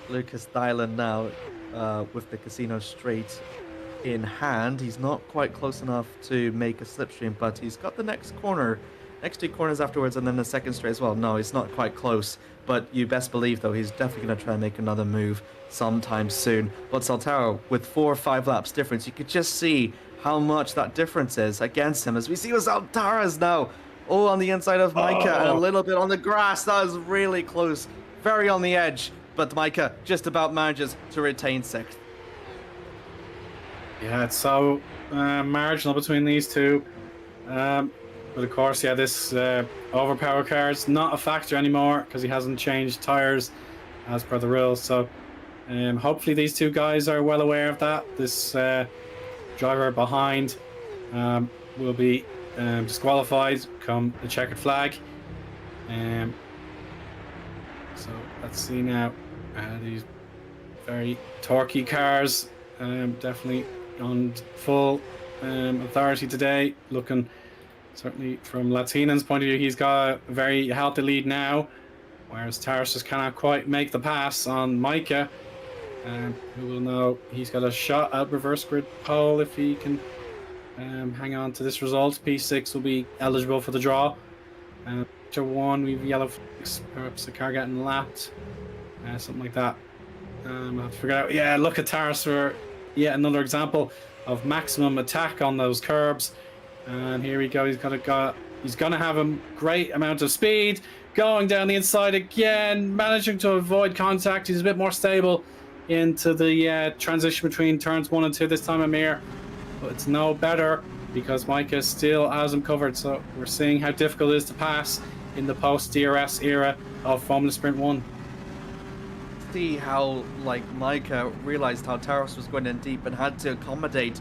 [SPEAKER 2] Lucas Dylan now with the casino straight in hand. He's not quite close enough to make a slipstream, but he's got the next 2 corners afterwards, and then the second straight as well. No, he's not quite close, but you best believe, though, he's definitely going to try and make another move sometime soon. But Saltero, with 4 or 5 laps difference, you could just see how much that difference is against him, as we see with Saltaras now. Oh, on the inside of Micah and a little bit on the grass. That was really close, very on the edge, but Micah just about manages to retain 6th.
[SPEAKER 1] Yeah, it's so marginal between these two. But of course, yeah, this overpower car is not a factor anymore because he hasn't changed tires as per the rules. So hopefully these two guys are well aware of that. This driver behind will be disqualified come the checkered flag. So let's see now. These very torquey cars, definitely on full authority today. Looking certainly from Latinan's point of view, he's got a very healthy lead now, whereas Taras just cannot quite make the pass on Micah. Who will know he's got a shot at reverse grid pole if he can hang on to this result. P6 will be eligible for the draw. Picture 1, we've yellow flags, perhaps the car getting lapped, something like that. I'll have to figure out. Yeah, look at Taras for yet another example of maximum attack on those curbs. And here we go. He's got He's going to have a great amount of speed. Going down the inside again, managing to avoid contact. He's a bit more stable into the transition between turns 1 and 2 this time, Amir. But it's no better because Micah still has him covered. So we're seeing how difficult it is to pass in the post-DRS era of Formula Sprint 1.
[SPEAKER 2] See how Micah realized how Taros was going in deep and had to accommodate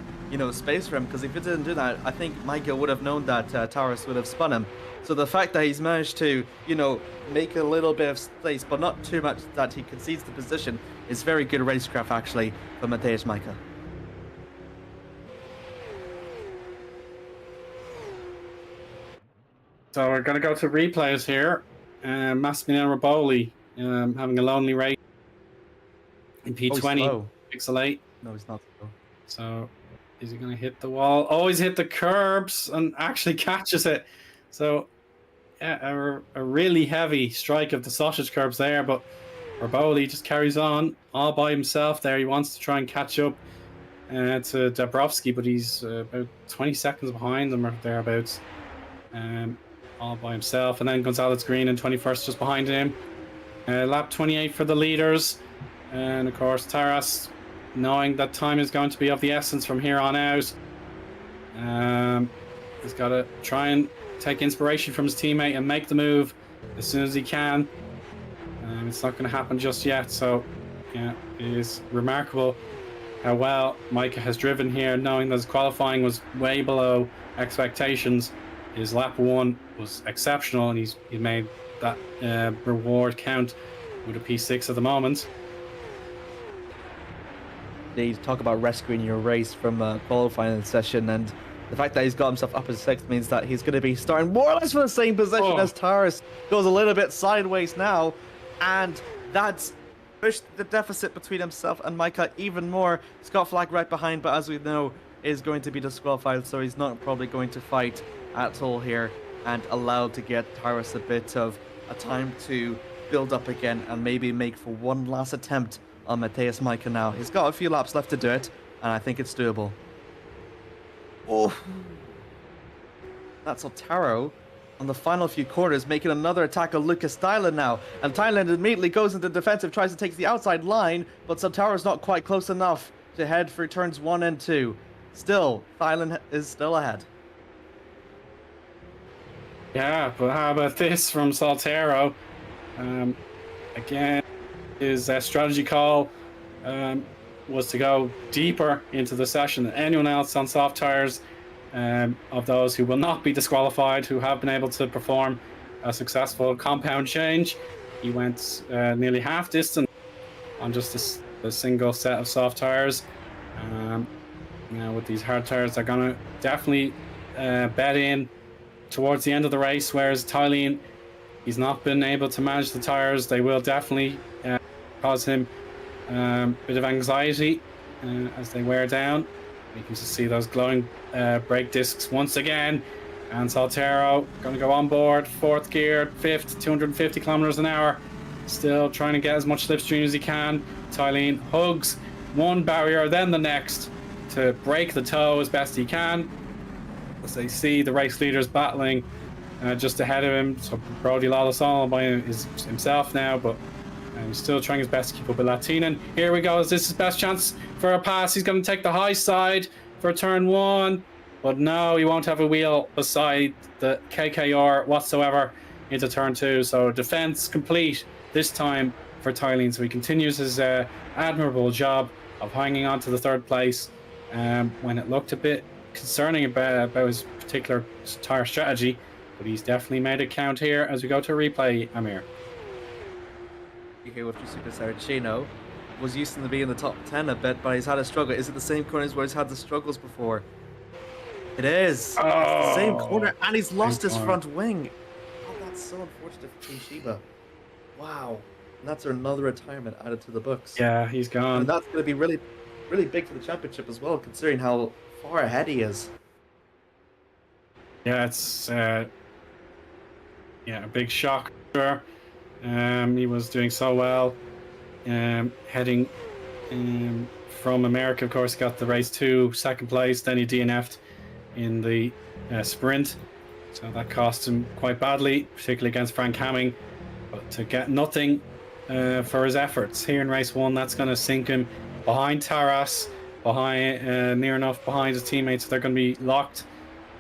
[SPEAKER 2] space for him, because if he didn't do that, I think Micah would have known that Taros would have spun him. So the fact that he's managed to make a little bit of space but not too much that he concedes the position is very good racecraft actually for Mateusz Micah.
[SPEAKER 1] So we're going to go to replays here. Massimiliano Raboli having a lonely race in P20, Pixel 8.
[SPEAKER 2] No, he's not.
[SPEAKER 1] So is he going to hit the wall? Oh, he's hit the curbs and actually catches it. So yeah, a really heavy strike of the sausage curbs there, but Raboli just carries on all by himself there. He wants to try and catch up to Dabrowski, but he's about 20 seconds behind them or thereabouts. All by himself, and then Gonzalez Green in 21st just behind him. Lap 28 for the leaders, and of course Taras, knowing that time is going to be of the essence from here on out, he's got to try and take inspiration from his teammate and make the move as soon as he can. It's not going to happen just yet, so yeah, it is remarkable how well Micah has driven here, knowing that his qualifying was way below expectations. His lap 1 was exceptional, and he made that reward count with a P6 at the moment.
[SPEAKER 2] They talk about rescuing your race from a qualifying session, and the fact that he's got himself up as 6th means that he's going to be starting more or less from the same position as Taras. Goes a little bit sideways now, and that's pushed the deficit between himself and Micah even more. Scott Flag right behind, but as we know, is going to be disqualified, so he's not probably going to fight at all here, and allowed to get Taras a bit of a time to build up again and maybe make for one last attempt on Mateusz Micah now. He's got a few laps left to do it, and I think it's doable. Oh, that's Otaro on the final few corners, making another attack on Lucas Thailand now, and Thailand immediately goes into defensive, tries to take the outside line, but Otaro's not quite close enough to head for turns 1 and 2. Still, Thailand is still ahead.
[SPEAKER 1] Yeah, but how about this from Saltero? Again, his strategy call was to go deeper into the session than anyone else on soft tires, of those who will not be disqualified, who have been able to perform a successful compound change. He went nearly half distance on just a single set of soft tires. With these hard tires, they're going to definitely bet in towards the end of the race, whereas Thailand, he's not been able to manage the tires. They will definitely cause him a bit of anxiety as they wear down. You can just see those glowing brake discs once again, and Saltero going to go on board, 4th gear, 5th, 250 kilometers an hour, still trying to get as much slipstream as he can. Thailand hugs one barrier then the next to break the toe as best he can, as they see the race leaders battling just ahead of him. So Brody Lawless by himself now, but he's still trying his best to keep up with Latinen. Here we go, is this his best chance for a pass? He's going to take the high side for turn 1, but no, he won't have a wheel beside the KKR whatsoever into turn 2. So defense complete this time for Thailand. So he continues his admirable job of hanging on to the 3rd place when it looked a bit concerning about his particular tire strategy, but he's definitely made it count here as we go to a replay, Amir.
[SPEAKER 2] Here with Super Saracino was used to be in the top 10 a bit, but he's had a struggle. Is it the same corners where he's had the struggles before? It is.
[SPEAKER 1] Oh,
[SPEAKER 2] it's the same corner, and he's lost his front wing. Oh, that's so unfortunate for Team Shiba. Wow. And that's another retirement added to the books.
[SPEAKER 1] Yeah, he's gone.
[SPEAKER 2] And that's going to be really, really big for the championship as well, considering how far ahead he is.
[SPEAKER 1] Yeah, it's a big shock. Sure. He was doing so well, heading from America. Of course, got the race 2 2nd place. Then he DNF'd in the sprint, So that cost him quite badly, particularly against Frank Hamming. But to get nothing for his efforts here in race 1, that's going to sink him behind Taras, behind near enough behind his teammates. They're going to be locked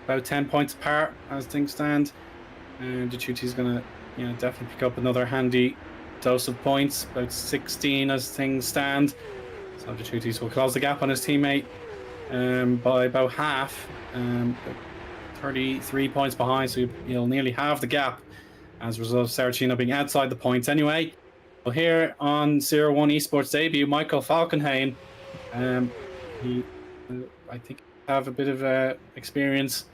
[SPEAKER 1] about 10 points apart as things stand. And Dechuti's going to definitely pick up another handy dose of points, about 16 as things stand. So Dechutis will close the gap on his teammate by about half, 33 points behind, so he'll nearly halve the gap as a result of Saracino being outside the points anyway. Well, here on 01 Esports debut, Michael Falkenhayn, he I think have a bit of experience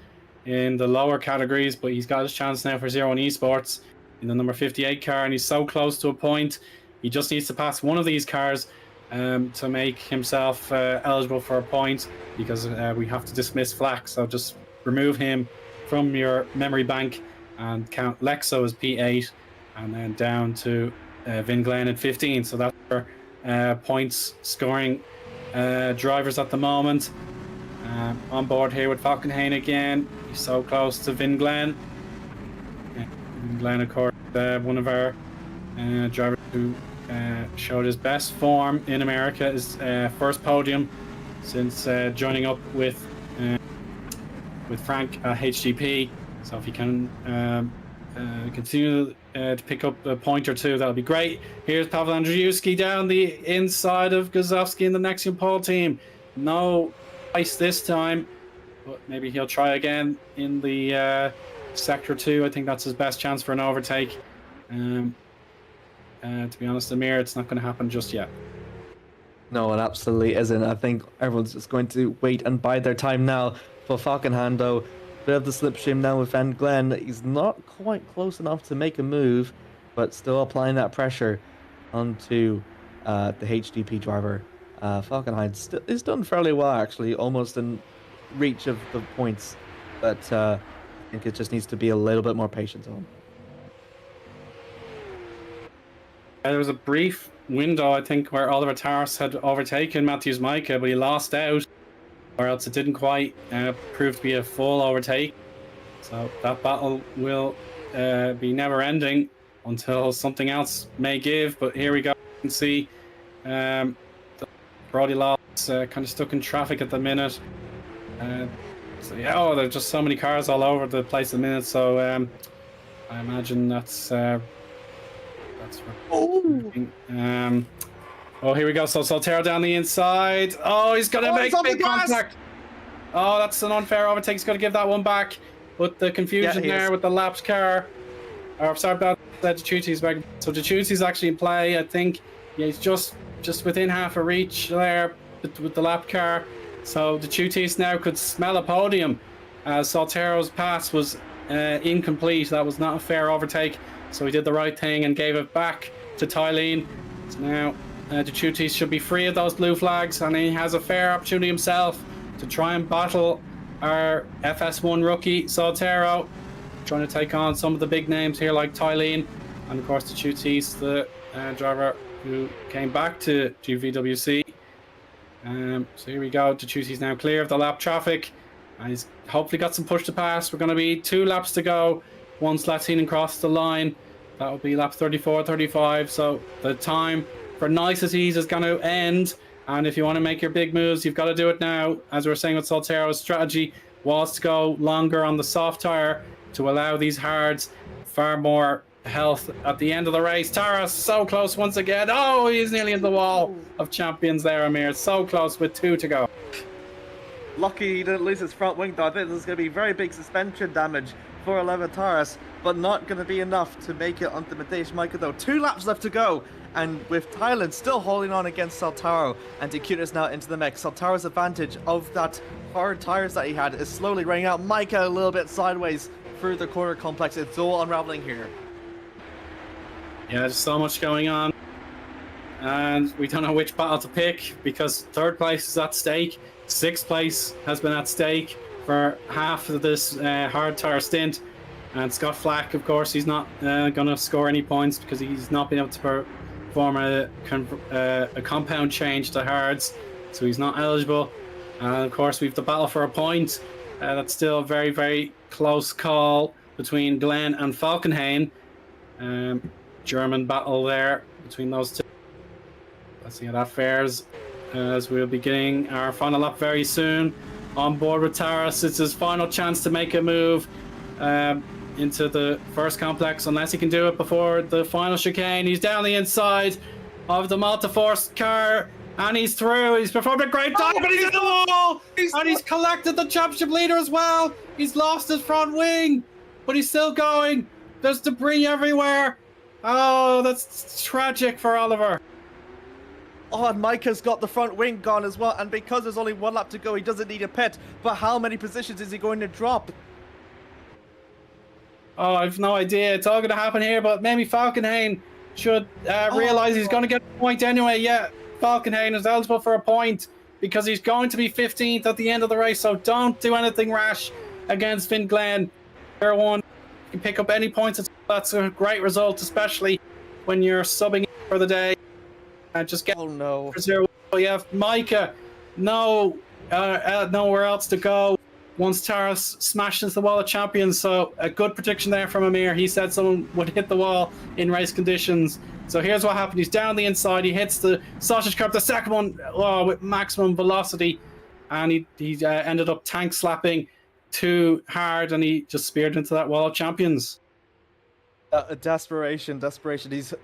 [SPEAKER 1] in the lower categories, but he's got his chance now for 01 Esports in the number 58 car, and he's so close to a point. He just needs to pass one of these cars to make himself eligible for a point, because we have to dismiss Flack. So just remove him from your memory bank and count Lexo as P8, and then down to Vin Glenn at 15. So that's our points scoring drivers at the moment. On board here with Falkenhayn again. He's so close to Vin Glenn. Vin Glenn, of course, one of our drivers who showed his best form in America, his first podium since joining up with Frank at HGP. So if he can continue to pick up a point or two, that'll be great. Here's Pavel Andrzejewski down the inside of Gazowski in the Nexium pole team. No ice this time, but maybe he'll try again in the sector 2. I think that's his best chance for an overtake. To be honest, Amir, it's not going to happen just yet.
[SPEAKER 2] No, it absolutely isn't. I think everyone's just going to wait and bide their time now. For Falkenhayn, though, bit of the slipstream now with Van Glen. He's not quite close enough to make a move, but still applying that pressure onto the HDP driver. Falkenhayn is done fairly well, actually, almost in reach of the points, but I think it just needs to be a little bit more patient on.
[SPEAKER 1] There was a brief window, I think, where Oliver Taras had overtaken Matthews Micah, but he lost out, or else it didn't quite prove to be a full overtake. So that battle will be never ending until something else may give. But here we go. You can see Brody Law's kind of stuck in traffic at the minute. So yeah, there's just so many cars all over the place at the minute. So I imagine that's oh, here we go. So Soltero down the inside. Oh, he's gonna make big contact. Oh, that's an unfair overtake. He's gonna give that one back. But the confusion there with the lapped car. Or sorry about that. Dechuti's back. So Dechuti's actually in play. I think he's just within half a reach there with the lap car. So Dechuti's now could smell a podium, as Soltero's pass was incomplete. That was not a fair overtake. So he did the right thing and gave it back to Tylene. So now Dechutis should be free of those blue flags, and he has a fair opportunity himself to try and battle our FS1 rookie Soltero, trying to take on some of the big names here like Tylene, and of course Dechutis, the driver who came back to GPVWC. So here we go. Dechutis now clear of the lap traffic, and he's hopefully got some push to pass. We're going to be 2 laps to go once Latinen crossed the line. That will be lap 34, 35. So the time for niceties is going to end. And if you want to make your big moves, you've got to do it now. As we were saying with Soltero's strategy was to go longer on the soft tire to allow these hards far more health at the end of the race. Taras so close once again. Oh, he's nearly in the wall of champions there, Amir. So close with 2 to go.
[SPEAKER 2] Lucky he didn't lose his front wing, though. I think there's going to be very big suspension damage for 11 Taras, but not going to be enough to make it onto Mateusz Micah, though. 2 laps left to go, and with Thailand still holding on against Soltero, and Decutis now into the mix. Soltero's advantage of that hard tires that he had is slowly running out. Micah a little bit sideways through the corner complex. It's all unraveling here.
[SPEAKER 1] Yeah, there's so much going on, and we don't know which battle to pick, because 3rd place is at stake. 6th place has been at stake for half of this hard tire stint, and Scott Flack, of course, he's not going to score any points because he's not been able to perform a compound change to hards, so he's not eligible. And of course we've the battle for a point. That's still very, very close call between Glenn and Falkenhayn. German battle there between those two. Let's see how that fares as we'll be getting our final lap very soon. On board with Taras, it's his final chance to make a move into the first complex, unless he can do it before the final chicane. He's down the inside of the Multiforce car, and he's through. He's performed a great dive, but he's in the wall! And he's collected the championship leader as well. He's lost his front wing, but he's still going. There's debris everywhere. Oh, that's tragic for Oliver.
[SPEAKER 2] Oh, and Micah's got the front wing gone as well, and because there's only one lap to go, he doesn't need a pit. But how many positions is he going to drop?
[SPEAKER 1] Oh, I've no idea. It's all going to happen here, but maybe Falkenhayn should realise he's going to get a point anyway. Yeah, Falkenhayn is eligible for a point because he's going to be 15th at the end of the race, so don't do anything rash against Finn Glenn. Tier 1, you can pick up any points. That's a great result, especially when you're subbing for the day. Just get
[SPEAKER 2] no.
[SPEAKER 1] for 0. You have Micah, nowhere else to go once Taras smashed into the wall of champions. So a good prediction there from Amir. He said someone would hit the wall in race conditions. So here's what happened. He's down the inside. He hits the sausage curb, the second one, with maximum velocity, and he ended up tank slapping too hard, and he just speared into that wall of champions.
[SPEAKER 2] Desperation.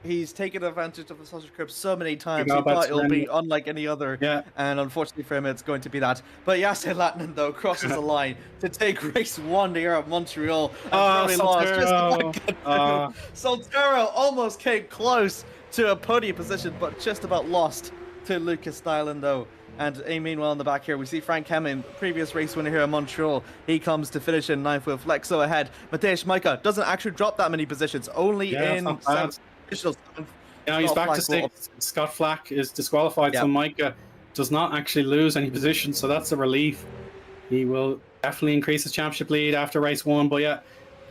[SPEAKER 2] He's taken advantage of the sausage curb so many times. He thought it'll be unlike any other, and unfortunately for him, it's going to be that. But Yasser Latinen, though, crosses the line to take race 1 here at Montreal. And Soltero almost came close to a podium position, but just about lost to Lucas Stylen, though. And meanwhile, in the back here, we see Frank Hemming, previous race winner here in Montreal. He comes to finish in 9th with Flexo ahead. Mateusz Micah doesn't actually drop that many positions, only in 7th.
[SPEAKER 1] Yeah, he's back to 6th. Scott Flack is disqualified, so Micah does not actually lose any positions, so that's a relief. He will definitely increase his championship lead after race 1, but yeah,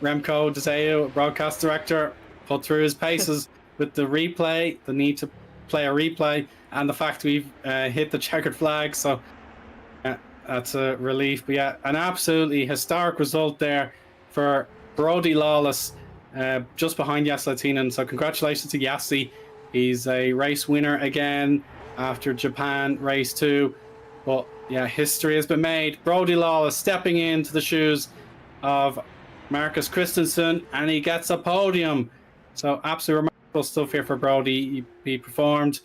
[SPEAKER 1] Remco Zeeuw, broadcast director, put through his paces with the replay, the need to play a replay, and the fact we've hit the checkered flag, so that's a relief. But yeah, an absolutely historic result there for Brody Lawless, just behind Yas Latinen. So congratulations to Yassi. He's a race winner again after Japan race 2. But yeah, history has been made. Brody Lawless stepping into the shoes of Marcus Christensen, and he gets a podium. So absolutely remarkable stuff here for Brody. He performed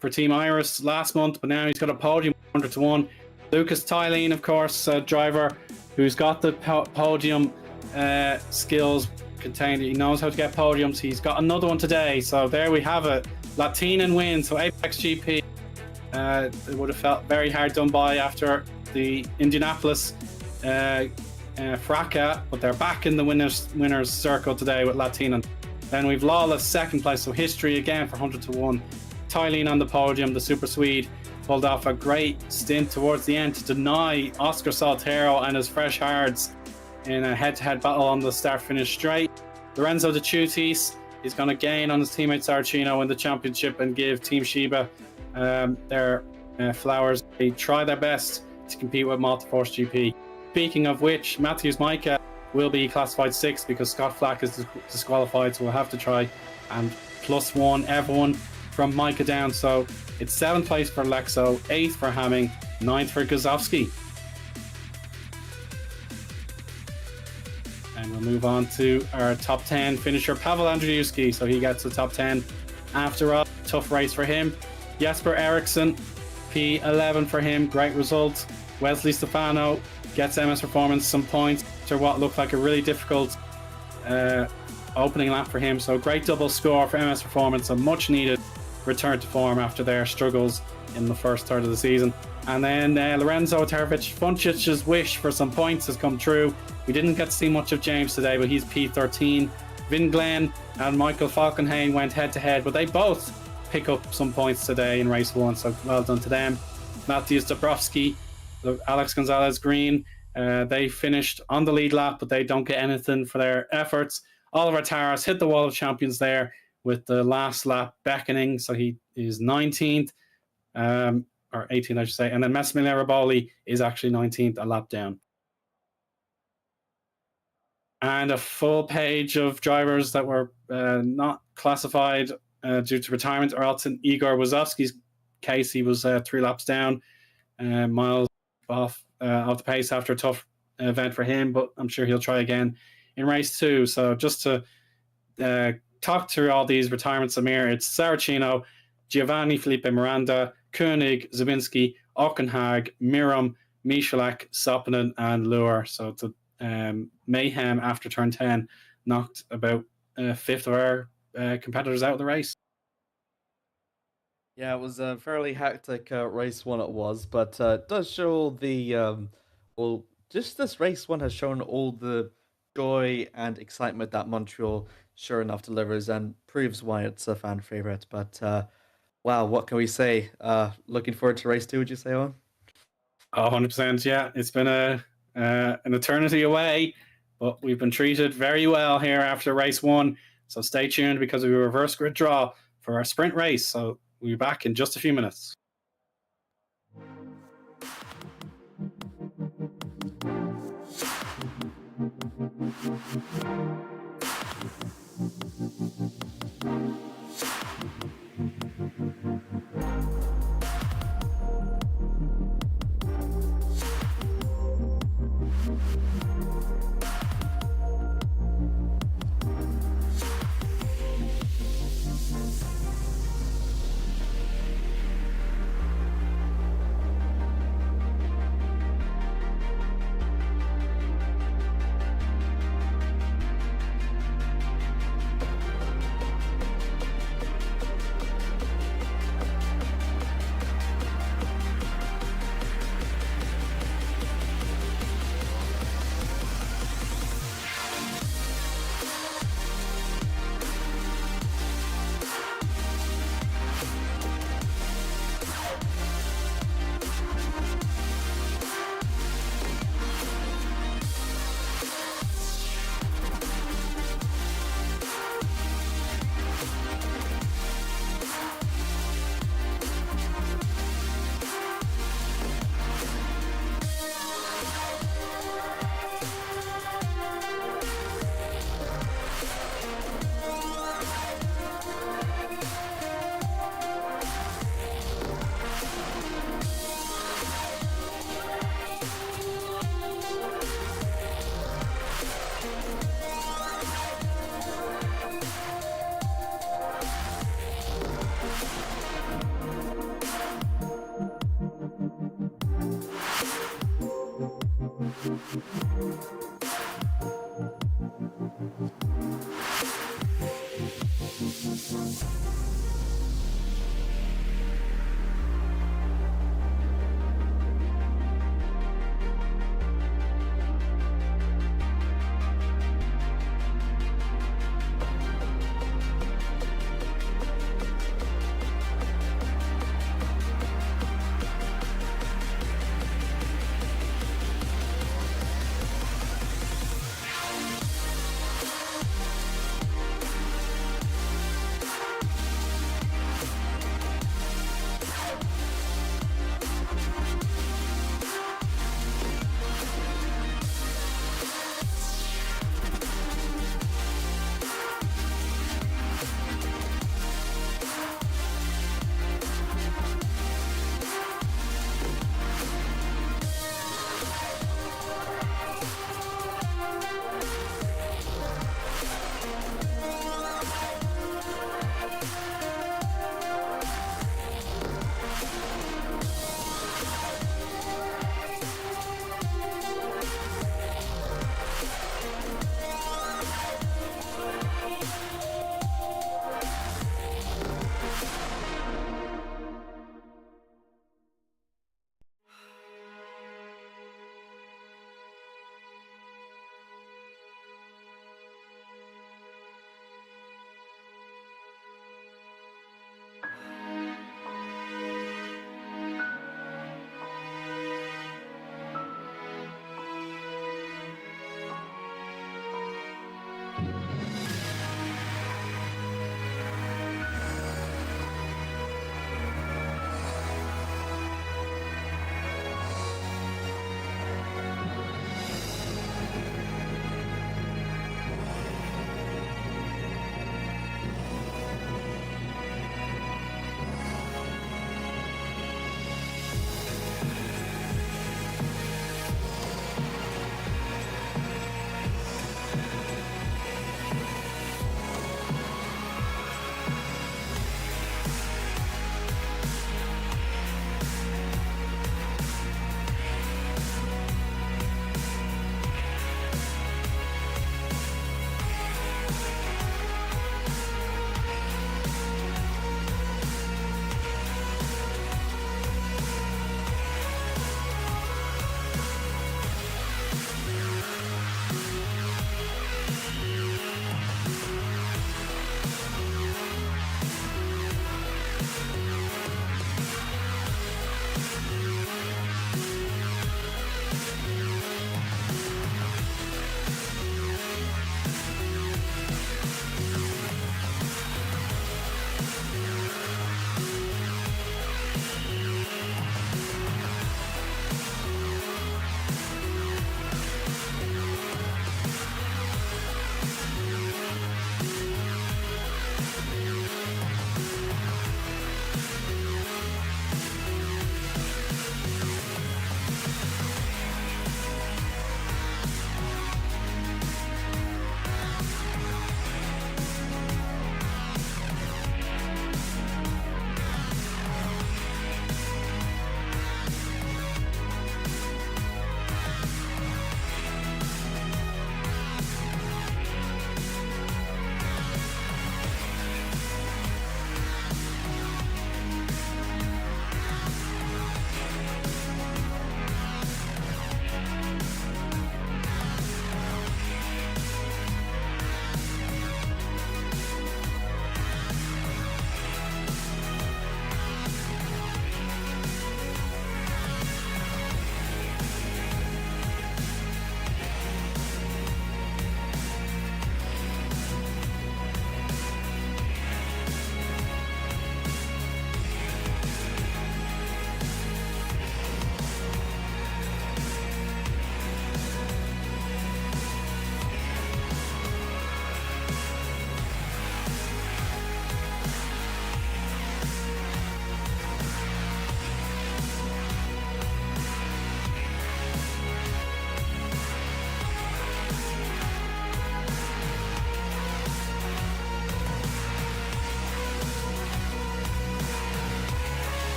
[SPEAKER 1] for Team Iris last month, but now he's got a podium 100-1. Lucas Tylene, of course, a driver who's got the podium skills contained. He knows how to get podiums. He's got another one today. So there we have it. Latinen win. So Apex GP, it would have felt very hard done by after the Indianapolis fracas, but they're back in the winners circle today with Latinen. Then we've Lawless second place, so history again for 100-1. Tylene on the podium, the Super Swede, pulled off a great stint towards the end to deny Oscar Saltero and his fresh hards in a head-to-head battle on the start-finish straight. Lorenzo De Ciutis is going to gain on his teammate Saracino in the championship and give Team Sheba their flowers. They try their best to compete with Multiforce GP. Speaking of which, Matthews Micah will be classified 6th because Scott Flack is disqualified, so we'll have to try and +1 everyone from Micah down. So it's 7th place for Lexo, 8th for Hamming, 9th for Gazowski. And we'll move on to our top 10 finisher, Pavel Andrzejewski. So he gets the top 10 after all. Tough race for him. Jesper Eriksson, P11 for him, great result. Wesley Stefano gets MS Performance some points after what looked like a really difficult opening lap for him. So great double score for MS Performance, a much needed return to form after their struggles in the first third of the season. And then Lorenzo Tervich-Funcic's wish for some points has come true. We didn't get to see much of James today, but he's P13. Vin Glenn and Michael Falkenhayn went head to head, but they both pick up some points today in race 1, so well done to them. Matthews Dabrowski, Alex Gonzalez Green, they finished on the lead lap, but they don't get anything for their efforts. Oliver Taras hit the wall of champions there with the last lap beckoning, so he is 19th, or 18th, I should say. And then Massimiliano Raboli is actually 19th, a lap down. and a full page of drivers that were not classified due to retirement, or else in Igor Wazowski's case, he was 3 laps down, miles off the pace after a tough event for him, but I'm sure he'll try again in race 2. So just to talk through all these retirements, Amir, it's Saracino, Giovanni Felipe Miranda, Koenig, Zabinski, Ockenhag, Miram, Michalak, Soppinen, and Luhr. So it's a mayhem after turn 10, knocked about a fifth of our competitors out of the race.
[SPEAKER 2] Yeah, it was a fairly hectic race one it was, but it does show the well, just this race one has shown all the joy and excitement that Montreal sure enough delivers and proves why it's a fan favorite. But wow, what can we say? Looking forward to race 2, would you say, Eoin?
[SPEAKER 1] 100%, yeah. It's been an eternity away, but we've been treated very well here after race 1. So stay tuned, because we reverse grid draw for our sprint race. So we'll be back in just a few minutes.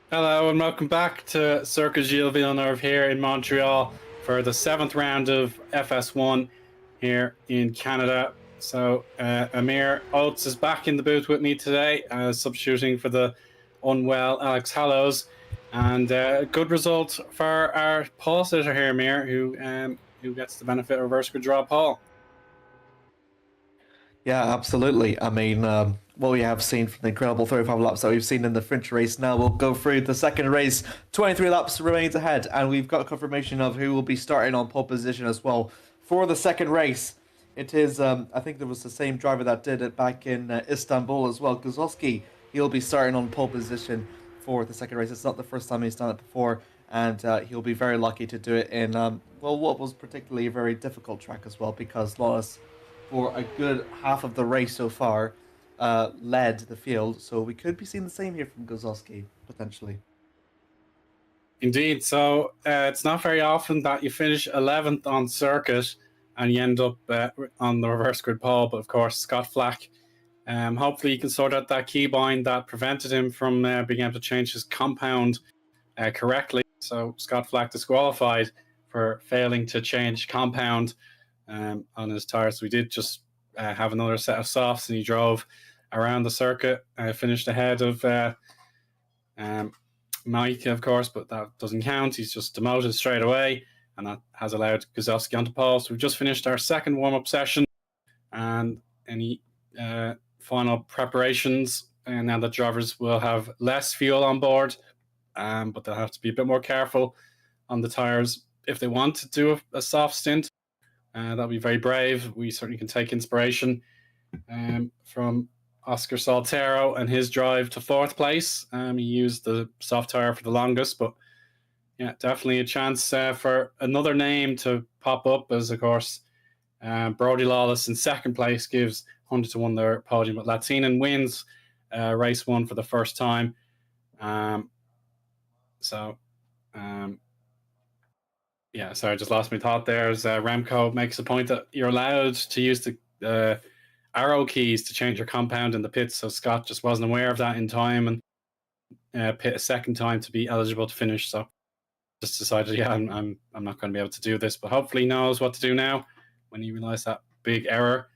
[SPEAKER 1] Hello and welcome back to Circuit Gilles Villeneuve here in Montreal for the 7th round of FS1 here in Canada. So Amir Oates is back in the booth with me today, substituting for the unwell Alex Hallows, and a good result for our pole sitter here, Amir, who gets the benefit of reverse grid draw pole.
[SPEAKER 2] Yeah, absolutely. I mean, what we have seen from the incredible 35 laps that we've seen in the French race, now we'll go through the second race. 23 laps remains ahead, and we've got confirmation of who will be starting on pole position as well for the second race. It is, I think there was the same driver that did it back in Istanbul as well. Guzowski, he'll be starting on pole position for the second race. It's not the first time he's done it before, and he'll be very lucky to do it in, well, what was particularly a very difficult track as well, because Lawless, for a good half of the race so far, led the field. So we could be seeing the same here from Guzowski, potentially.
[SPEAKER 1] Indeed. So it's not very often that you finish 11th on circuit and you end up on the reverse grid pole. But of course, Scott Flack, hopefully he can sort out that keybind that prevented him from being able to change his compound correctly. So Scott Flack disqualified for failing to change compound on his tires. So we did just have another set of softs, and he drove around the circuit, finished ahead of Mike, of course, but that doesn't count. He's just demoted straight away, and that has allowed Guzowski onto pole. So we've just finished our second warm-up session, and any final preparations, and now that drivers will have less fuel on board, but they'll have to be a bit more careful on the tires if they want to do a soft stint. That'll be very brave. We certainly can take inspiration from Oscar Saltero and his drive to 4th place. He used the soft tire for the longest, but yeah, definitely a chance for another name to pop up, as of course Brodie Lawless in 2nd place gives 100 to 1 their podium, but Latinen wins race 1 for the first time. Yeah, sorry, I just lost my thought there. As Remco makes a point that you're allowed to use the arrow keys to change your compound in the pits. So Scott just wasn't aware of that in time and pit a second time to be eligible to finish. So just decided, yeah, I'm not going to be able to do this, but hopefully he knows what to do now when he realised that big error.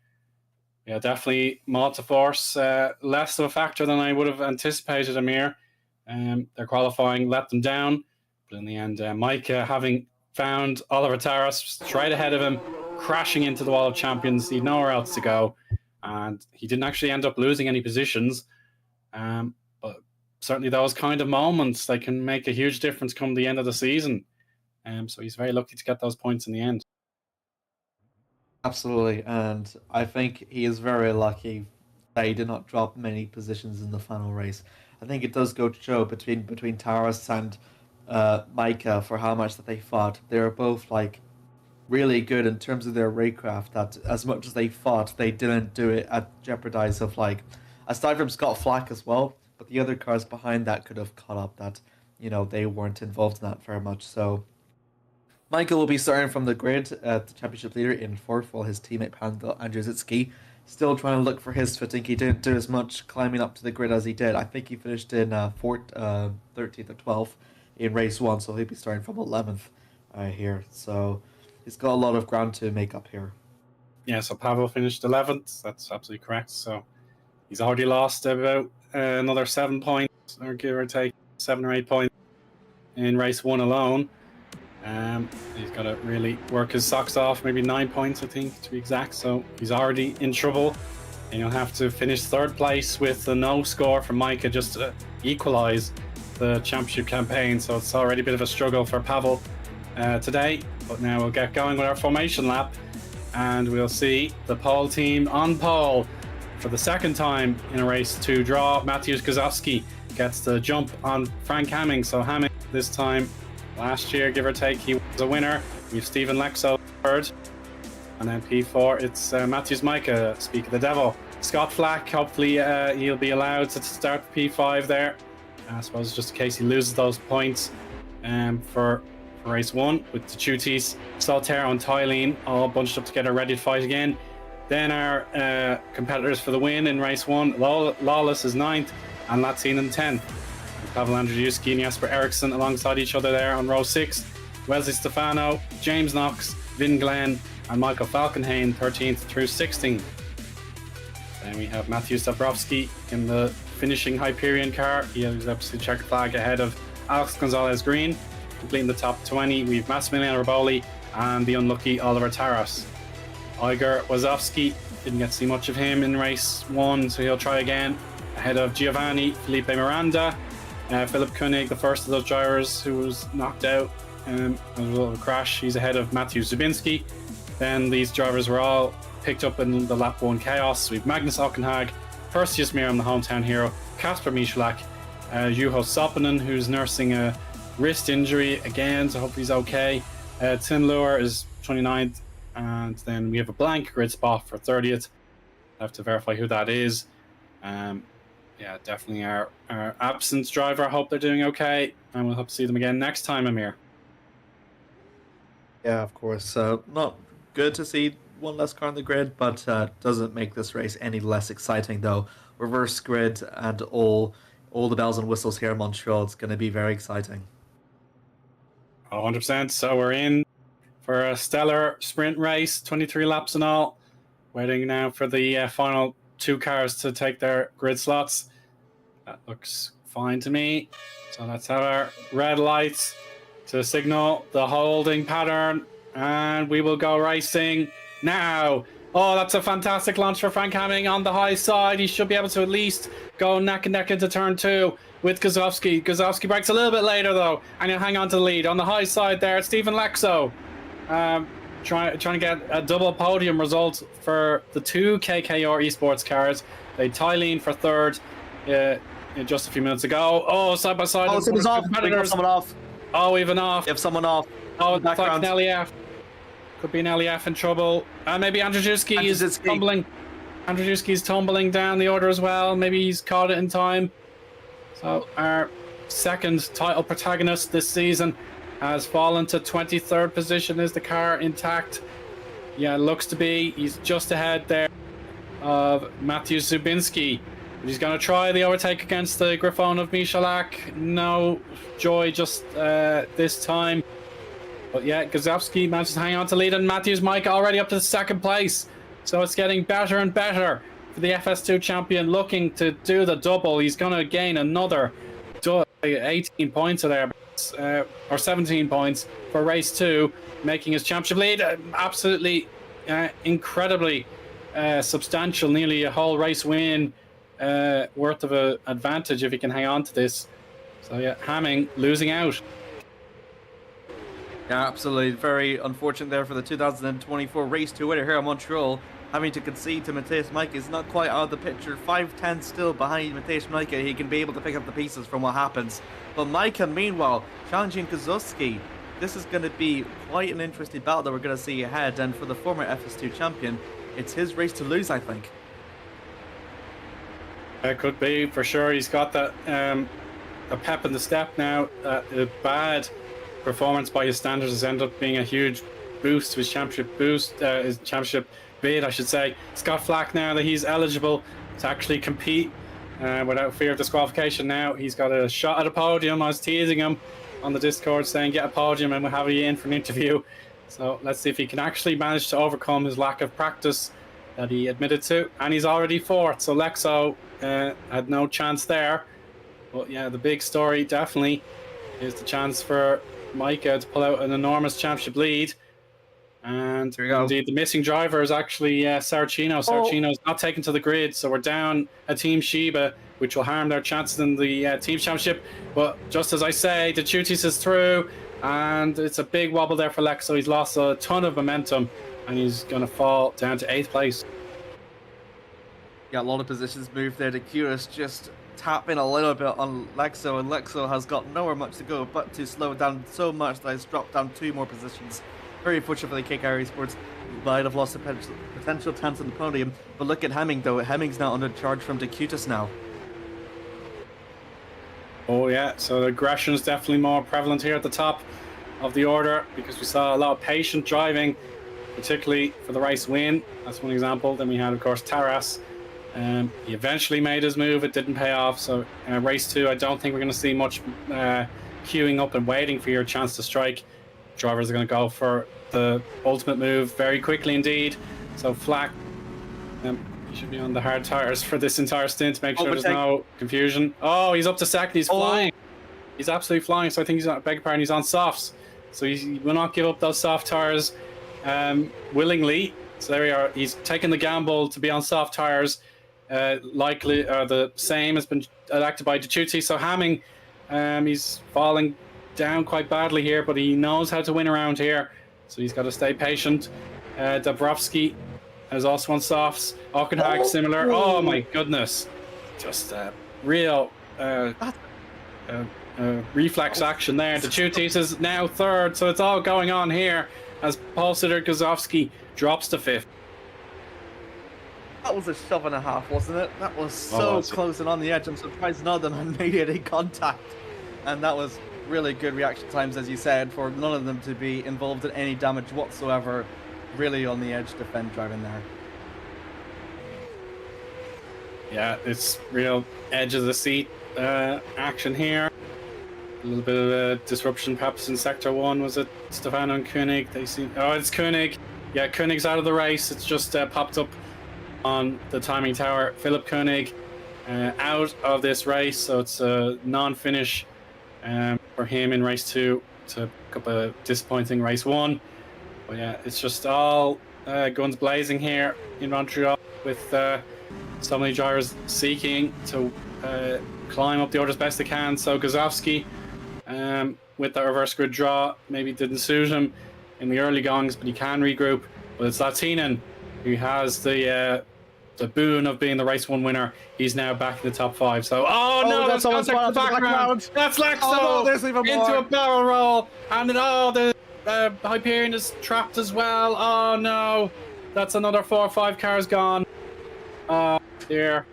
[SPEAKER 1] Yeah, definitely multi-force, less of a factor than I would have anticipated, Amir. Their qualifying let them down, but in the end, Mike having found Oliver Taras straight ahead of him, crashing into the wall of champions. He had nowhere else to go, and he didn't actually end up losing any positions. But certainly those kind of moments, they can make a huge difference come the end of the season. So he's very lucky to get those points in the end.
[SPEAKER 2] Absolutely, and I think he is very lucky that he did not drop many positions in the final race. I think it does go to show between Taras and Micah for how much that they fought. They were both like really good in terms of their raycraft, that as much as they fought, they didn't do it at jeopardize of, like, aside from Scott Flack as well, but the other cars behind that could have caught up that, you know, they weren't involved in that very much. So Michael will be starting from the grid, the championship leader in 4th, while his teammate Andrzejczyk still trying to look for his footing. He didn't do as much climbing up to the grid as he did. I think he finished in 13th or 12th in race 1, so he'll be starting from 11th here. So he's got a lot of ground to make up here.
[SPEAKER 1] Yeah, so Pavel finished 11th. That's absolutely correct. So he's already lost about another 7 points, or give or take 7 or 8 points in race 1 alone. He's got to really work his socks off, maybe 9 points, I think, to be exact. So he's already in trouble, and he'll have to finish 3rd place with a no score from Micah just to equalise the championship campaign. So it's already a bit of a struggle for Pavel today, but now we'll get going with our formation lap, and we'll see the pole team on pole for the 2nd time in a race 2 draw. Mateusz Guzowski gets the jump on Frank Hamming. So Hamming this time last year, give or take, he was a winner. We have Stephen Lexo third. And then P4, it's Matthews Micah, speak of the devil. Scott Flack, hopefully he'll be allowed to start P5 there. I suppose just in case he loses those points for race 1 with the Tutis, Saltero and Tylene all bunched up together ready to fight again. Then our competitors for the win in race 1, Lawless is 9th and Latsinen 10th. Pavel Andrzejewski and Jesper Eriksson alongside each other there on row 6. Wesley Stefano, James Knox, Vin Glenn and Michael Falkenhayn 13th through 16th. Then we have Matthew Zabrowski in the finishing Hyperion car. He has obviously checked flag ahead of Alex Gonzalez Green, completing the top 20. We have Massimiliano Raboli and the unlucky Oliver Taras. Igor Wazowski, didn't get to see much of him in race 1, so he'll try again. Ahead of Giovanni Felipe Miranda, Philip Koenig, the first of those drivers who was knocked out as a result of a crash. He's ahead of Matthew Zubinski. Then these drivers were all picked up in the lap 1 chaos. We've Magnus Ockenhag, Perseus Miram, the hometown hero, Kasper Michalak, Juho Soppinen, who's nursing a wrist injury again, so hopefully he's okay. Tim Luer is 29th, and then we have a blank grid spot for 30th. I have to verify who that is. Yeah, definitely our absence driver. I hope they're doing okay, and we'll hope to see them again next time, Amir.
[SPEAKER 2] Yeah, of course. Not good to see one less car on the grid, but doesn't make this race any less exciting, though. Reverse grid and all the bells and whistles here in Montreal. It's going to be very exciting.
[SPEAKER 1] 100%. So we're in for a stellar sprint race, 23 laps in all. Waiting now for the final 2 cars to take their grid slots. That looks fine to me. So let's have our red lights to signal the holding pattern, and we will go racing now. Oh, that's a fantastic launch for Frank Hamming on the high side. He should be able to at least go neck and neck into turn 2 with Gazowski. Gazowski breaks a little bit later though, and he'll hang on to the lead. On the high side there, Stephen Lexo trying to get a double podium result for the 2 KKR esports cars. They Tylene for 3rd just a few minutes ago. Oh, side by side.
[SPEAKER 2] Oh, someone's off. We have someone off.
[SPEAKER 1] Oh, we have an off.
[SPEAKER 2] You have someone off.
[SPEAKER 1] Oh, it's like an LEF. Could be an LEF in trouble. Maybe Andrzejewski is tumbling. Andrzejewski's tumbling down the order as well. Maybe he's caught it in time. So our second title protagonist this season has fallen to 23rd position. Is the car intact? Yeah, it looks to be. He's just ahead there of Matthew Zubinski. He's going to try the overtake against the Griffon of Michalak. No joy just this time. But yeah, Gazowski manages to hang on to lead, and Matthews Mike already up to 2nd place. So it's getting better and better for the FS2 champion, looking to do the double. He's going to gain another 18 points there, or 17 points for race 2, making his championship lead absolutely incredibly substantial, nearly a whole race win worth of an advantage if he can hang on to this. So yeah, Hamming losing out.
[SPEAKER 2] Yeah, absolutely. Very unfortunate there for the 2024 Race 2 winner here in Montreal. Having to concede to Mateusz Micah is not quite out of the picture. 5 tenths still behind Mateusz Micah. He can be able to pick up the pieces from what happens. But Micah, meanwhile, challenging Kozowski. This is going to be quite an interesting battle that we're going to see ahead. And for the former FS2 champion, it's his race to lose, I think.
[SPEAKER 1] It could be, for sure. He's got that a pep in the step now. A bad performance by his standards has ended up being a huge boost to his championship bid, I should say. Scott Flack, now that he's eligible to actually compete without fear of disqualification now, he's got a shot at a podium. I was teasing him on the Discord saying get a podium and we'll have you in for an interview. So let's see if he can actually manage to overcome his lack of practice that he admitted to. And he's already 4th, so Lexo had no chance there. But yeah, the big story definitely is the chance for Micah to pull out an enormous championship lead. And indeed, the missing driver is actually Saracino. Saracino's not taken to the grid, so we're down a Team Sheba, which will harm their chances in the team championship. But just as I say, the Chutis is through, and it's a big wobble there for Lex, so he's lost a ton of momentum, and he's going to fall down to 8th place.
[SPEAKER 2] Yeah, a lot of positions moved there. The Curious just tapping a little bit on Lexo, and Lexo has got nowhere much to go but to slow down so much that he's dropped down 2 more positions. Very fortunate for the KKR Esports. Might have lost a potential chance on the podium, but look at Hemming though. Hemming's now under charge from Decutus now.
[SPEAKER 1] Oh yeah, so the aggression is definitely more prevalent here at the top of the order, because we saw a lot of patient driving, particularly for the race win. That's one example. Then we had, of course, Taras. He eventually made his move. It didn't pay off. So race 2, I don't think we're going to see much queuing up and waiting for your chance to strike. Drivers are going to go for the ultimate move very quickly indeed. So Flack, he should be on the hard tires for this entire stint. Make sure there's no confusion. Oh, he's up to second. He's flying. He's absolutely flying. So I think he's on, beg your pardon, he's on softs. So he will not give up those soft tires willingly. So there we are. He's taken the gamble to be on soft tires. Likely the same has been elected by Decutis. So Hamming, he's falling down quite badly here, but he knows how to win around here. So he's got to stay patient. Dabrowski is also on softs. Ockenhag similar. Oh my goodness. Just real reflex action there. Decutis is now third. So it's all going on here as Paul Sider-Gazowski drops to 5th.
[SPEAKER 2] That was a shove and a half, wasn't it? That was so close and on the edge. I'm surprised none of them made any contact. And that was really good reaction times, as you said, for none of them to be involved in any damage whatsoever. Really on the edge defend driving there.
[SPEAKER 1] Yeah, it's real edge of the seat action here. A little bit of a disruption perhaps in Sector 1. Was it Stefano and Koenig? They seem... Oh, it's Koenig. Yeah, Koenig's out of the race. It's just popped up on the timing tower. Philip Koenig out of this race, so it's a non-finish for him in race 2. It's a couple of disappointing race 1. But yeah, it's just all guns blazing here in Montreal, with so many drivers seeking to climb up the order as best they can. So Gazowski, with that reverse grid draw, maybe didn't suit him in the early gongs, but he can regroup. But it's Latinen who has the boon of being the race 1 winner. He's now back in the top 5. So no, that's contact in the background. That's Lexo.
[SPEAKER 2] Oh, no, there's even more.
[SPEAKER 1] Into a barrel roll, and then the Hyperion is trapped as well. Oh no, that's another 4 or 5 cars gone. Oh dear,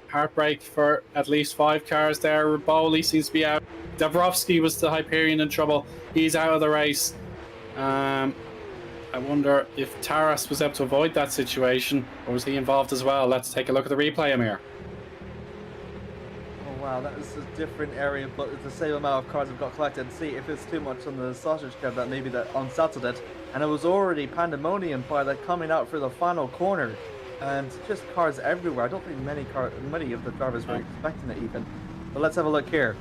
[SPEAKER 1] heartbreak for at least 5 cars there. Raboli seems to be out. Dabrowski was the Hyperion in trouble. He's out of the race. I wonder if Taras was able to avoid that situation, or was he involved as well? Let's take a look at the replay, Amir.
[SPEAKER 2] Oh wow, that is a different area, but it's the same amount of cars have got collected. See if it's too much on the sausage card that maybe that unsettled it. And it was already pandemonium by the coming out for the final corner. And just cars everywhere. I don't think many of the drivers were expecting it even. But let's have a look here.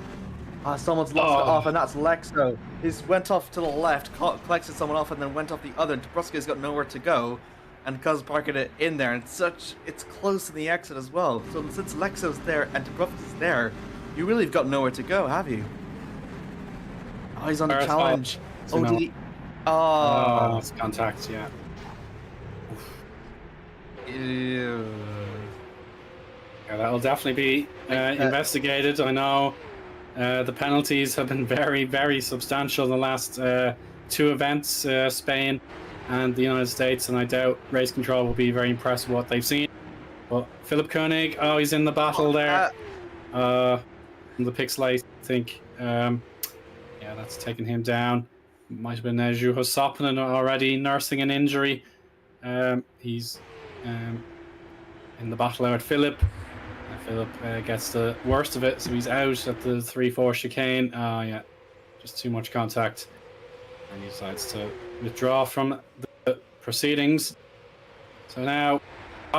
[SPEAKER 2] Someone's lost it off, and that's Lexo. He's went off to the left, collected someone off, and then went off the other. Dabrowski's got nowhere to go, and Cuz parking it in there. And it's close to the exit as well. So since Lexo's there and Dabrowski's there, you really have got nowhere to go, have you? Oh, he's on the challenge. Oh, did he? Oh,
[SPEAKER 1] it's contact, yeah.
[SPEAKER 2] Ew.
[SPEAKER 1] Yeah, that'll definitely be investigated. I know the penalties have been very, very substantial in the last 2 events, Spain and the United States, and I doubt Race Control will be very impressed with what they've seen. But Philip Koenig, he's in the battle there. In the pixelate, I think. Yeah, that's taken him down. Might have been Juho Soppinen already nursing an injury. He's in the battle there at Philip. Philip gets the worst of it, so he's out at the 3-4 chicane. Yeah, just too much contact. And he decides to withdraw from the proceedings. So now,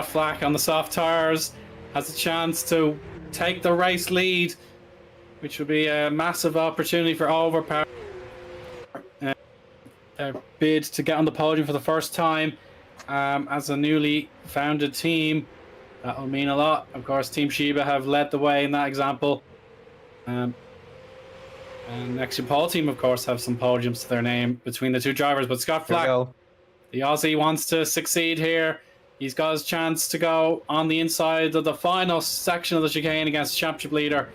[SPEAKER 1] Flack on the soft tires has a chance to take the race lead, which would be a massive opportunity for Overpower. Their bid to get on the podium for the first time as a newly founded team. That will mean a lot. Of course, Team Shiba have led the way in that example. And Next Paul team, of course, have some podiums to their name between the 2 drivers. But Scott Flack, the Aussie, wants to succeed here. He's got his chance to go on the inside of the final section of the chicane against the championship leader.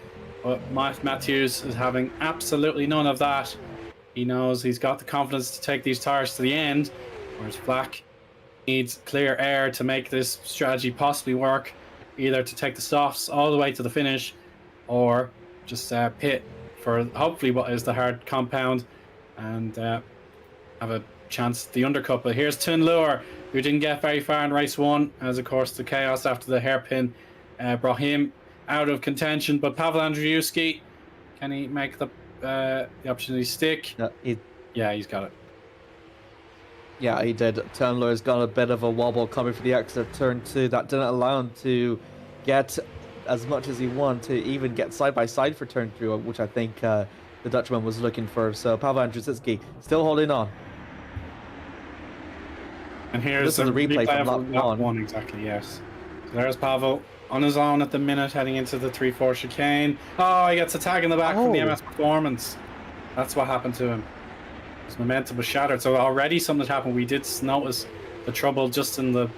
[SPEAKER 1] But Matthews is having absolutely none of that. He knows he's got the confidence to take these tires to the end, whereas Flack needs clear air to make this strategy possibly work, either to take the softs all the way to the finish or just pit for hopefully what is the hard compound and have a chance at the undercut. But here's Tin Lure, who didn't get very far in race 1, as of course the chaos after the hairpin brought him out of contention. But Pavel Andrzejewski, can he make the opportunity stick? Yeah, he's got it.
[SPEAKER 2] Yeah, he did. Tin Lure's got a bit of a wobble coming for the exit turn 2. That didn't allow him to get as much as he wanted to even get side by side for turn 3, which I think the Dutchman was looking for. So Pavel Andrzejewski still holding on.
[SPEAKER 1] And here's
[SPEAKER 2] the replay from lap 1.
[SPEAKER 1] Exactly, yes. So there's Pavel on his own at the minute, heading into the 3-4 chicane. Oh, he gets a tag in the back from the MS Performance. That's what happened to him. His momentum was shattered. So already something had happened. We did notice the trouble just in the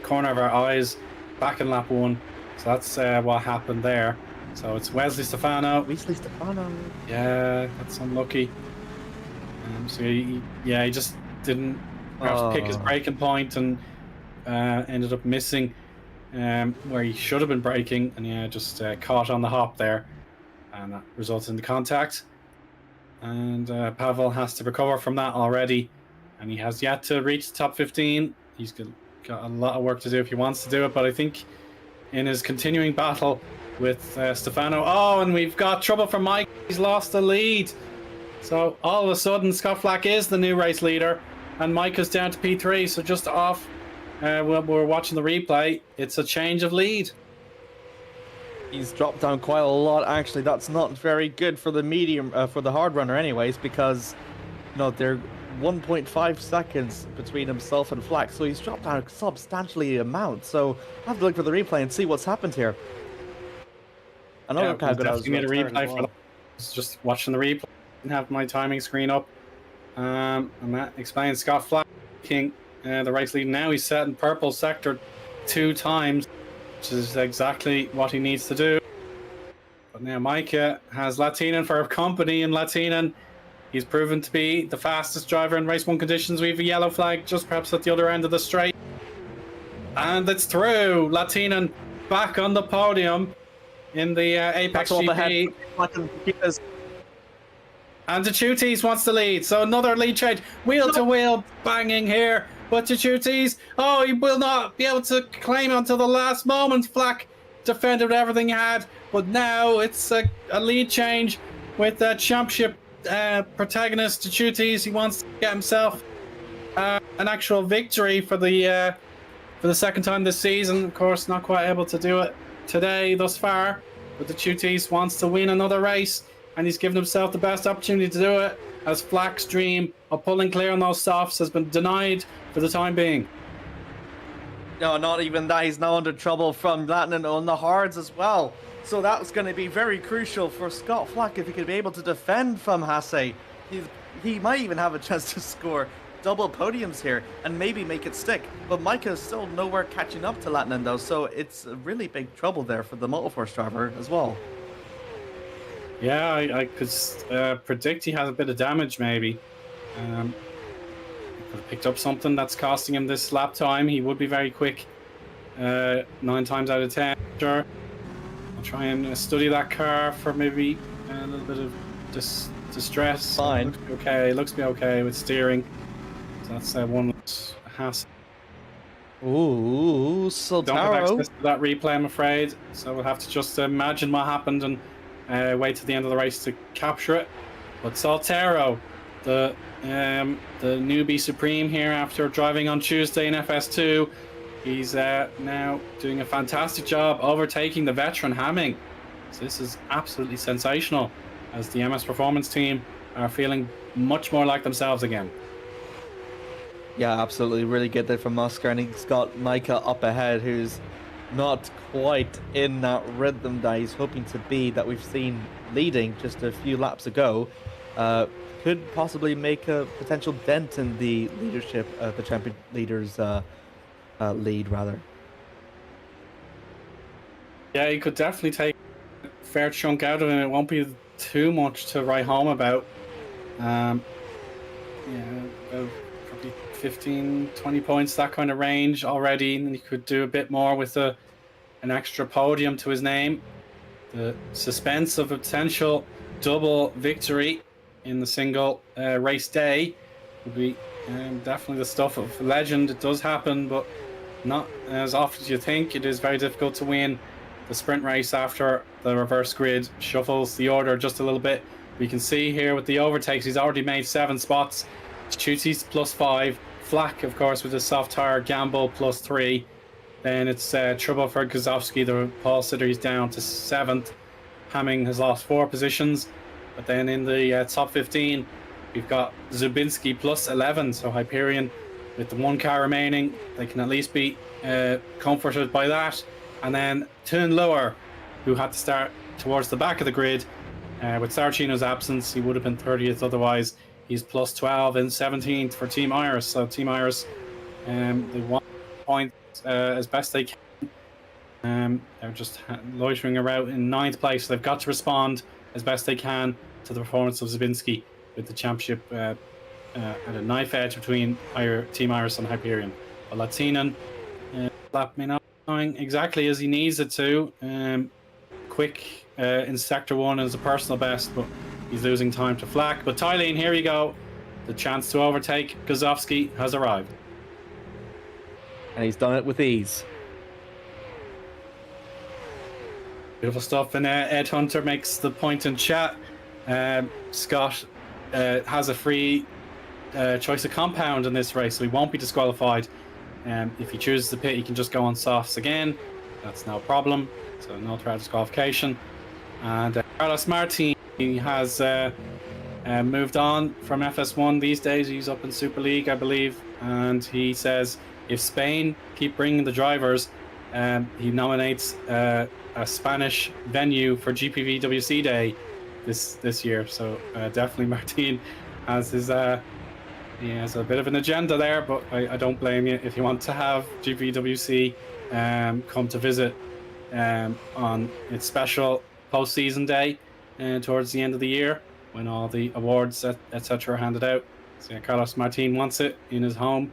[SPEAKER 1] corner of our eyes back in lap 1. So that's what happened there. So it's Wesley Stefano. Yeah, that's unlucky. So he just didn't perhaps pick his braking point and ended up missing where he should have been braking, and just caught on the hop there, and that resulted in the contact. And Pavel has to recover from that already, and he has yet to reach the top 15. He's got a lot of work to do if he wants to do it, but I think in his continuing battle with Stefano. Oh, and we've got trouble for Mike. He's lost the lead. So all of a sudden, Scott Flack is the new race leader, and Mike is down to P3. So just off, we're watching the replay. It's a change of lead.
[SPEAKER 2] He's dropped down quite a lot, actually. That's not very good for the medium, for the hard runner, anyways, because they're 1.5 seconds between himself and Flack, so he's dropped down a substantially amount. So I have to look for the replay and see what's happened here. I know how good I was.
[SPEAKER 1] Need a replay for that. I was just watching the replay. Didn't have my timing screen up. And that explains Scott Flack taking the race lead. Now he's set in purple sector 2 times, which is exactly what he needs to do. But now Micah has Latinen for company, and Latinen, he's proven to be the fastest driver in race 1 conditions. We have a yellow flag just perhaps at the other end of the straight. And it's through. Latinen back on the podium in the Apex GP. And Dechutis wants the lead. So another lead change. Wheel to wheel banging here. But Dechutis, he will not be able to claim until the last moment. Flack defended everything he had. But now it's a lead change with the championship protagonist Dechutis. He wants to get himself an actual victory for the second time this season. Of course, not quite able to do it today thus far. But Dechutis wants to win another race, and he's given himself the best opportunity to do it, as Flack's dream of pulling clear on those softs has been denied for the time being.
[SPEAKER 2] No, not even that. He's now under trouble from Latinen on the hards as well. So that's going to be very crucial for Scott Flack if he could be able to defend from Hasse. He might even have a chance to score double podiums here and maybe make it stick. But Micah is still nowhere catching up to Latinen though, so it's really big trouble there for the Motorforce driver as well.
[SPEAKER 1] Yeah, I could predict he has a bit of damage maybe. Could have picked up something that's costing him this lap time. He would be very quick 9 times out of 10. Sure. I'll try and study that car for maybe a little bit of distress.
[SPEAKER 2] Fine.
[SPEAKER 1] Looks to be okay with steering. So that's one hassle.
[SPEAKER 2] Ooh, Soltero.
[SPEAKER 1] Don't have access to that replay, I'm afraid. So we'll have to just imagine what happened and wait till the end of the race to capture it. But Soltero, the newbie supreme here after driving on Tuesday in FS2, he's now doing a fantastic job overtaking the veteran Hamming. So this is absolutely sensational, as the MS Performance team are feeling much more like themselves again.
[SPEAKER 2] Yeah, absolutely. Really good there from Oscar, and he's got Micah up ahead, who's not quite in that rhythm that he's hoping to be, that we've seen leading just a few laps ago. Could possibly make a potential dent in the leadership of the champion leaders lead rather.
[SPEAKER 1] Yeah, he could definitely take a fair chunk out of it. It won't be too much to write home about. Yeah, about probably 15, 20 points, that kind of range already. And he could do a bit more with an extra podium to his name. The suspense of a potential double victory in the single race day would be definitely the stuff of legend. It does happen, but not as often as you think. It is very difficult to win the sprint race after the reverse grid shuffles the order just a little bit. We can see here with the overtakes, he's already made 7 spots. Chuti's +5, Flack, of course, with the soft tire, Gamble +3. Then it's trouble for Gazowski, the pole sitter. He's down to 7th. Hamming has lost 4 positions. But then in the top 15, we've got Zubinski +11. So Hyperion, with the 1 car remaining, they can at least be comforted by that. And then Tun Lower, who had to start towards the back of the grid. With Saracino's absence, he would have been 30th otherwise. He's +12 and 17th for Team Iris. So Team Iris, they want points as best they can. They're just loitering around in 9th place. So they've got to respond as best they can to the performance of Zubinski with the championship at a knife edge between Team Iris and Hyperion. But Latinen, going exactly as he needs it to. Quick in Sector 1 as a personal best, but he's losing time to Flack. But Tylene, here you go. The chance to overtake Gazowski has arrived.
[SPEAKER 2] And he's done it with ease.
[SPEAKER 1] Beautiful stuff. And Ed Hunter makes the point in chat. Scott has a free choice of compound in this race, so he won't be disqualified. If he chooses to pit, he can just go on softs again. That's no problem. So no threat of disqualification. And Carlos Martin, he has moved on from FS1 these days. He's up in Super League, I believe. And he says if Spain keep bringing the drivers, he nominates a Spanish venue for GPVWC Day this year. So definitely Martin has his he has a bit of an agenda there, but I don't blame you if you want to have GPWC come to visit on its special postseason day towards the end of the year when all the awards etc. are handed out. So yeah, Carlos Martin wants it in his home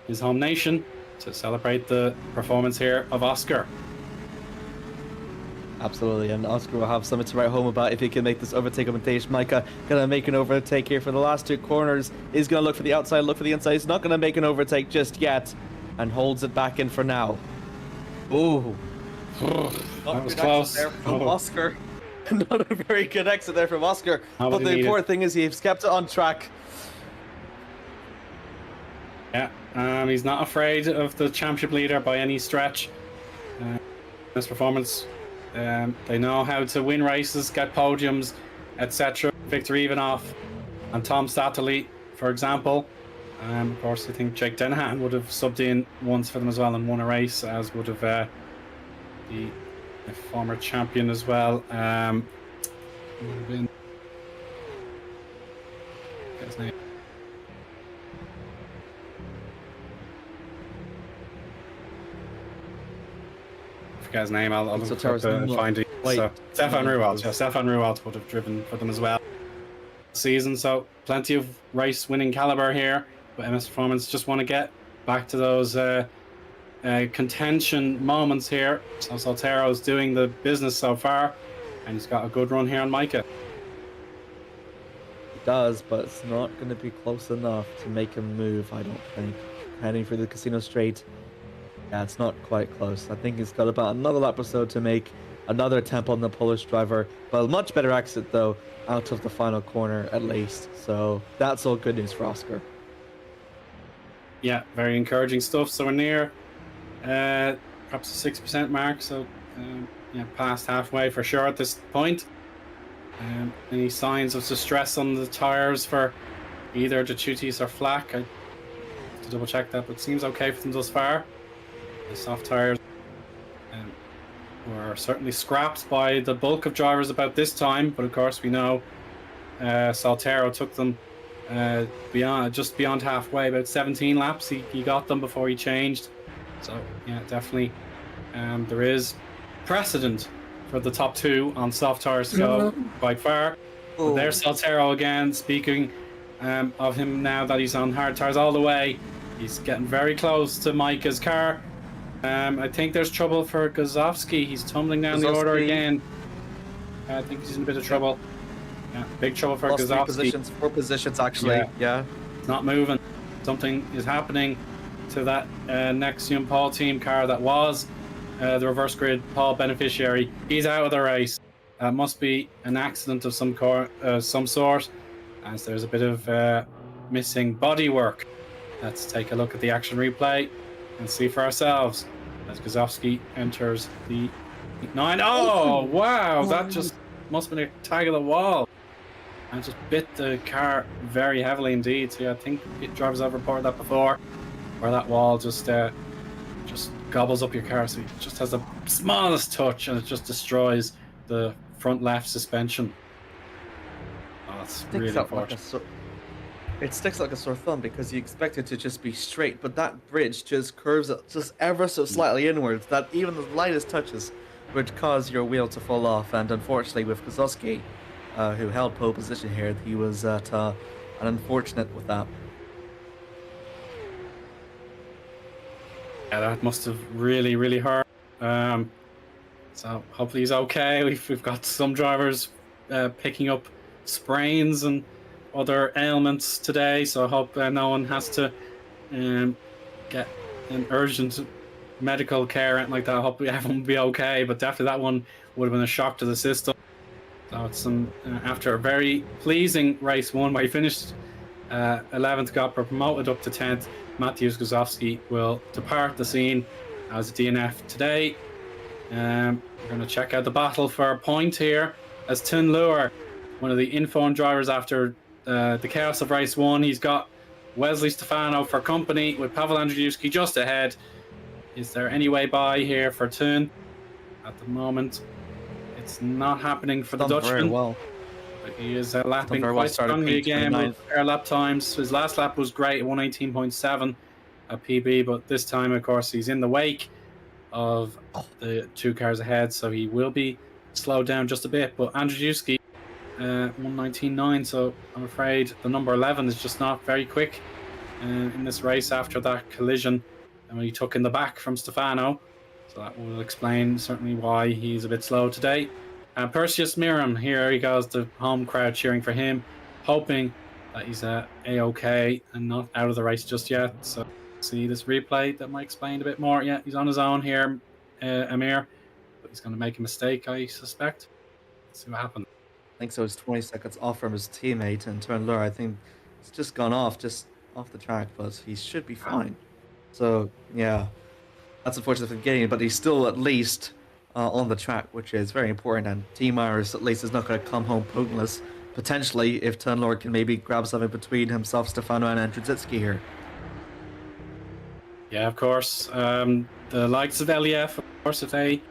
[SPEAKER 1] nation to celebrate the performance here of Oscar.
[SPEAKER 2] Absolutely, and Oscar will have something to write home about if he can make this overtake augmentation. Micah gonna make an overtake here for the last 2 corners. He's gonna look for the outside, look for the inside. He's not gonna make an overtake just yet, and holds it back in for now. Ooh,
[SPEAKER 1] that was close.
[SPEAKER 2] There from Oscar. Not a very good exit there from Oscar. But the important thing is he's kept it on track.
[SPEAKER 1] Yeah, he's not afraid of the championship leader by any stretch. This performance. They know how to win races, get podiums, etc. Victor Ivanov and Tom Statterly, for example. Of course, I think Jake Dennehan would have subbed in once for them as well and won a race, as would have the former champion as well. Would have been his name. Forget his name. I'll look up find it. So Stefan Ruwalt. Yeah, Stefan Ruwalt would have driven for them as well season. So plenty of race winning caliber here. But MS Performance just want to get back to those contention moments here. So Soltero's doing the business so far, and he's got a good run here on Micah.
[SPEAKER 2] He does, but it's not going to be close enough to make him move, I don't think. Heading for the Casino Straight. Yeah, it's not quite close. I think he's got about another lap or so to make another attempt on the Polish driver. But a much better exit, though, out of the final corner, at least. So that's all good news for Oscar.
[SPEAKER 1] Yeah, very encouraging stuff. So we're near perhaps the 6% mark. So yeah, past halfway for sure at this point. Any signs of distress on the tyres for either the Chutis or Flack? I have to double check that, but it seems okay for them thus far. The soft tyres were certainly scrapped by the bulk of drivers about this time, but of course we know Soltero took them just beyond halfway, about 17 laps he got them before he changed So yeah, definitely there is precedent for the top 2 on soft tires to go quite far. But there's Saltero again, speaking of him now that he's on hard tires all the way. He's getting very close to Micah's car. I think there's trouble for Gazowski. He's tumbling down the order again. I think he's in a bit of trouble. Yeah, big trouble for Gazowski.
[SPEAKER 2] 4 positions actually. Yeah.
[SPEAKER 1] It's not moving. Something is happening to that Nexium Paul team car that was the reverse grid Paul beneficiary. He's out of the race. Must be an accident of some sort, as there's a bit of missing bodywork. Let's take a look at the action replay and see for ourselves as Gazowski enters the 9. Oh, wow! That just must have been a tag of the wall. And just bit the car very heavily indeed. So yeah, I think drivers have reported that before, where that wall just gobbles up your car. So it just has the smallest touch and it just destroys the front left suspension. Oh, that's really unfortunate.
[SPEAKER 2] It sticks like a sore thumb because you expect it to just be straight, but that bridge just curves just ever so slightly inwards that even the lightest touches would cause your wheel to fall off. And unfortunately with Gazowski, who held pole position here, he was at an unfortunate with that.
[SPEAKER 1] Yeah, that must have really, really hurt. So hopefully he's okay. We've got some drivers picking up sprains and other ailments today, so I hope no one has to get an urgent medical care or anything like that. I hope everyone will be okay, but definitely that one would have been a shock to the system. So it's after a very pleasing race 1 where he finished 11th, got promoted up to 10th. Mateusz Gazowski will depart the scene as a DNF today. We're going to check out the battle for a point here as Tun Lure, one of the informed drivers after the chaos of race 1. He's got Wesley Stefano for company with Pavel Andrzejewski just ahead. Is there any way by here for Tun? At the moment, it's not happening for the Dutchman.
[SPEAKER 2] Very well.
[SPEAKER 1] But he is lapping quite strongly again with air lap times. His last lap was great, 118.7 at PB, but this time, of course, he's in the wake of the 2 cars ahead, so he will be slowed down just a bit. But Andrzejewski, 119.9, so I'm afraid the number 11 is just not very quick in this race after that collision and he took in the back from Stefano. So that will explain certainly why he's a bit slow today. Perseus Miram, here he goes, the home crowd cheering for him, hoping that he's A-OK and not out of the race just yet. So see this replay that might explain a bit more. Yeah, he's on his own here, Amir, but he's going to make a mistake, I suspect. Let's see what happens.
[SPEAKER 2] I think so. It's 20 seconds off from his teammate and Tun Lure. I think it's just gone off the track, but he should be fine. So yeah, that's unfortunate for the beginning, but he's still at least on the track, which is very important. And Team Iris at least is not going to come home pointless. Potentially, if Tun Lure can maybe grab something between himself, Stefano, and Andrzejewski here.
[SPEAKER 1] Yeah, of course. The likes of LEF, of course, if they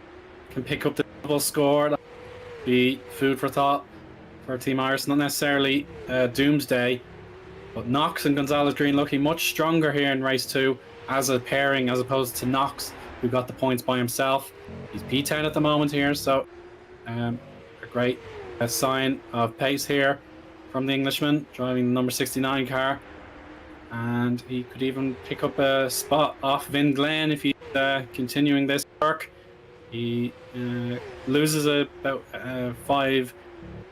[SPEAKER 1] can pick up the double score, that would be food for thought for Team Iris. Not necessarily doomsday, but Knox and Gonzalez Green looking much stronger here in race 2 as a pairing, as opposed to Knox, who got the points by himself. He's P10 at the moment here, so a great sign of pace here from the Englishman, driving the number 69 car. And he could even pick up a spot off Vin Glenn if he's continuing this work. He loses about 5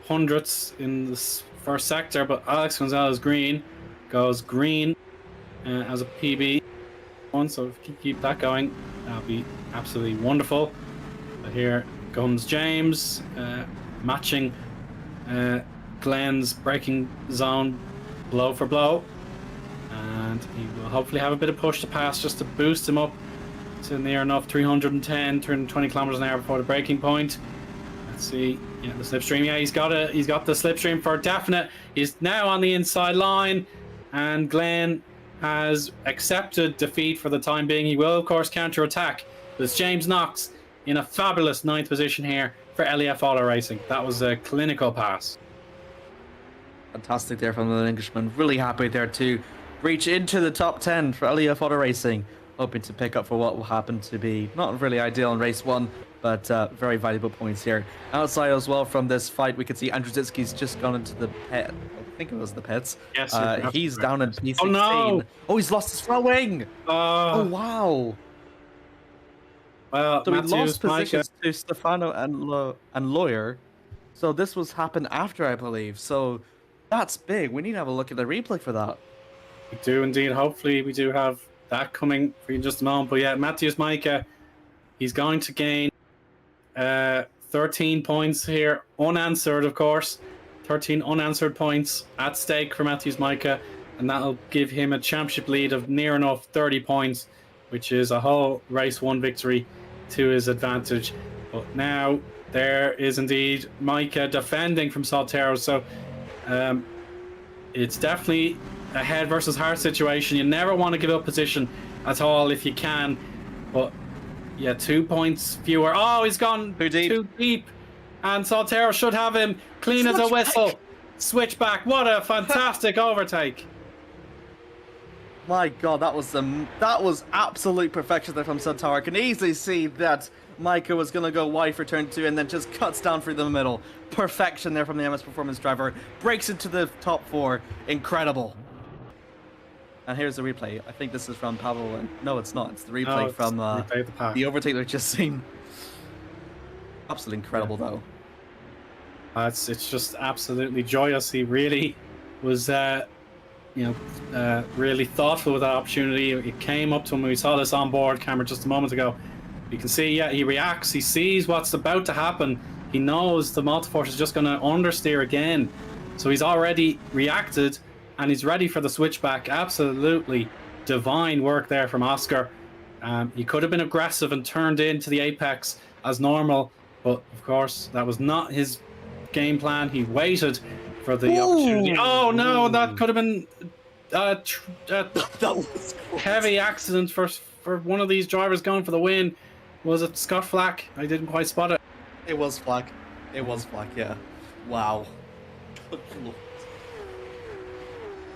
[SPEAKER 1] hundredths in this first sector, but Alex Gonzalez Green goes green as a PB one, so if you keep that going, that'll be absolutely wonderful. But here comes James, matching Glenn's braking zone blow for blow. And he will hopefully have a bit of push to pass just to boost him up to near enough 320 kilometers an hour before the braking point. Let's see. Yeah, the slipstream. Yeah, he's got the slipstream for definite. He's now on the inside line, and Glenn has accepted defeat for the time being. He will, of course, counter-attack. There's James Knox in a fabulous 9th position here for LEF Auto Racing. That was a clinical pass.
[SPEAKER 2] Fantastic there from the Englishman. Really happy there to reach into the top 10 for LEF Auto Racing hoping to pick up for what will happen to be not really ideal in race 1, but very valuable points here. Outside as well from this fight, we can see Andrzejewski's just gone into the pit. I think it was the pits.
[SPEAKER 1] Yes,
[SPEAKER 2] he's down in P16.
[SPEAKER 1] Oh no!
[SPEAKER 2] Oh, he's lost his front wing. Oh wow!
[SPEAKER 1] Well,
[SPEAKER 2] So he lost
[SPEAKER 1] Matthews,
[SPEAKER 2] positions to Stefano and Lawyer. So this was happened after, I believe. So that's big. We need to have a look at the replay for that.
[SPEAKER 1] We do indeed. Hopefully, we do have that coming for you in just a moment. But yeah, Matthews Micah, he's going to gain 13 points here, unanswered, of course. 13 unanswered points at stake for Matthews Micah, and that'll give him a championship lead of near enough 30 points, which is a whole race 1 victory to his advantage. But now there is indeed Micah defending from Saltero, so it's definitely a head versus heart situation. You never want to give up position at all if you can, but yeah, 2 points fewer. Oh, he's gone too deep, and Saltero should have him clean as a whistle. Switchback. What a fantastic overtake.
[SPEAKER 2] My God, that was absolute perfection there from Saltero. I can easily see that Micah was going to go wide for turn 2 and then just cuts down through the middle. Perfection there from the MS Performance driver. Breaks into the top 4. Incredible. And here's the replay. I think this is from Pavel. And no, it's not. It's the replay from the overtake we've just seen. Absolutely incredible, though.
[SPEAKER 1] It's just absolutely joyous. He really was, really thoughtful with that opportunity. It came up to him when we saw this on board camera just a moment ago. You can see, yeah, he reacts. He sees what's about to happen. He knows the multiforce is just going to understeer again. So he's already reacted, and he's ready for the switchback. Absolutely divine work there from Oscar. He could have been aggressive and turned into the apex as normal, but of course that was not his game plan. He waited for the opportunity. Oh no, that could have been
[SPEAKER 2] That was
[SPEAKER 1] heavy accident for one of these drivers going for the win. Was it Scott Flack? I didn't quite spot it.
[SPEAKER 2] It was Flack. It was Flack, yeah. Wow.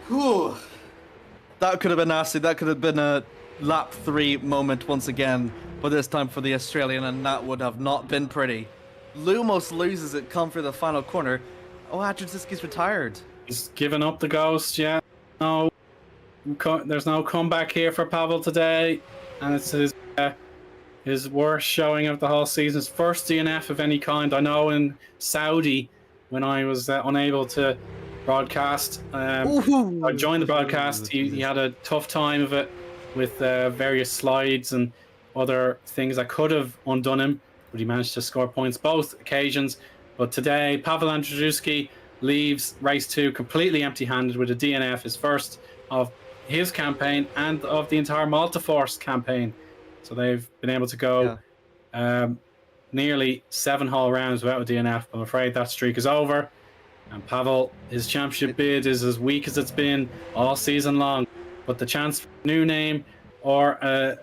[SPEAKER 2] Whew. That could have been nasty. That could have been a lap 3 moment once again, but this time for the Australian, and that would have not been pretty. Lumos loses it, come for the final corner. Oh, Andrzejewski's retired.
[SPEAKER 1] He's given up the ghost, yeah. No, there's no comeback here for Pavel today, and it's his worst showing of the whole season. His first DNF of any kind. I know in Saudi, when I was unable to broadcast, I joined the broadcast. He had a tough time of it with various slides and other things that could have undone him, but he managed to score points both occasions. But today, Pavel Andrzejewski leaves race 2 completely empty-handed with a DNF, his first of his campaign and of the entire Multiforce campaign. So they've been able to go nearly 7 whole rounds without a DNF. I'm afraid that streak is over. And Pavel, his championship bid is as weak as it's been all season long. But the chance for a new name or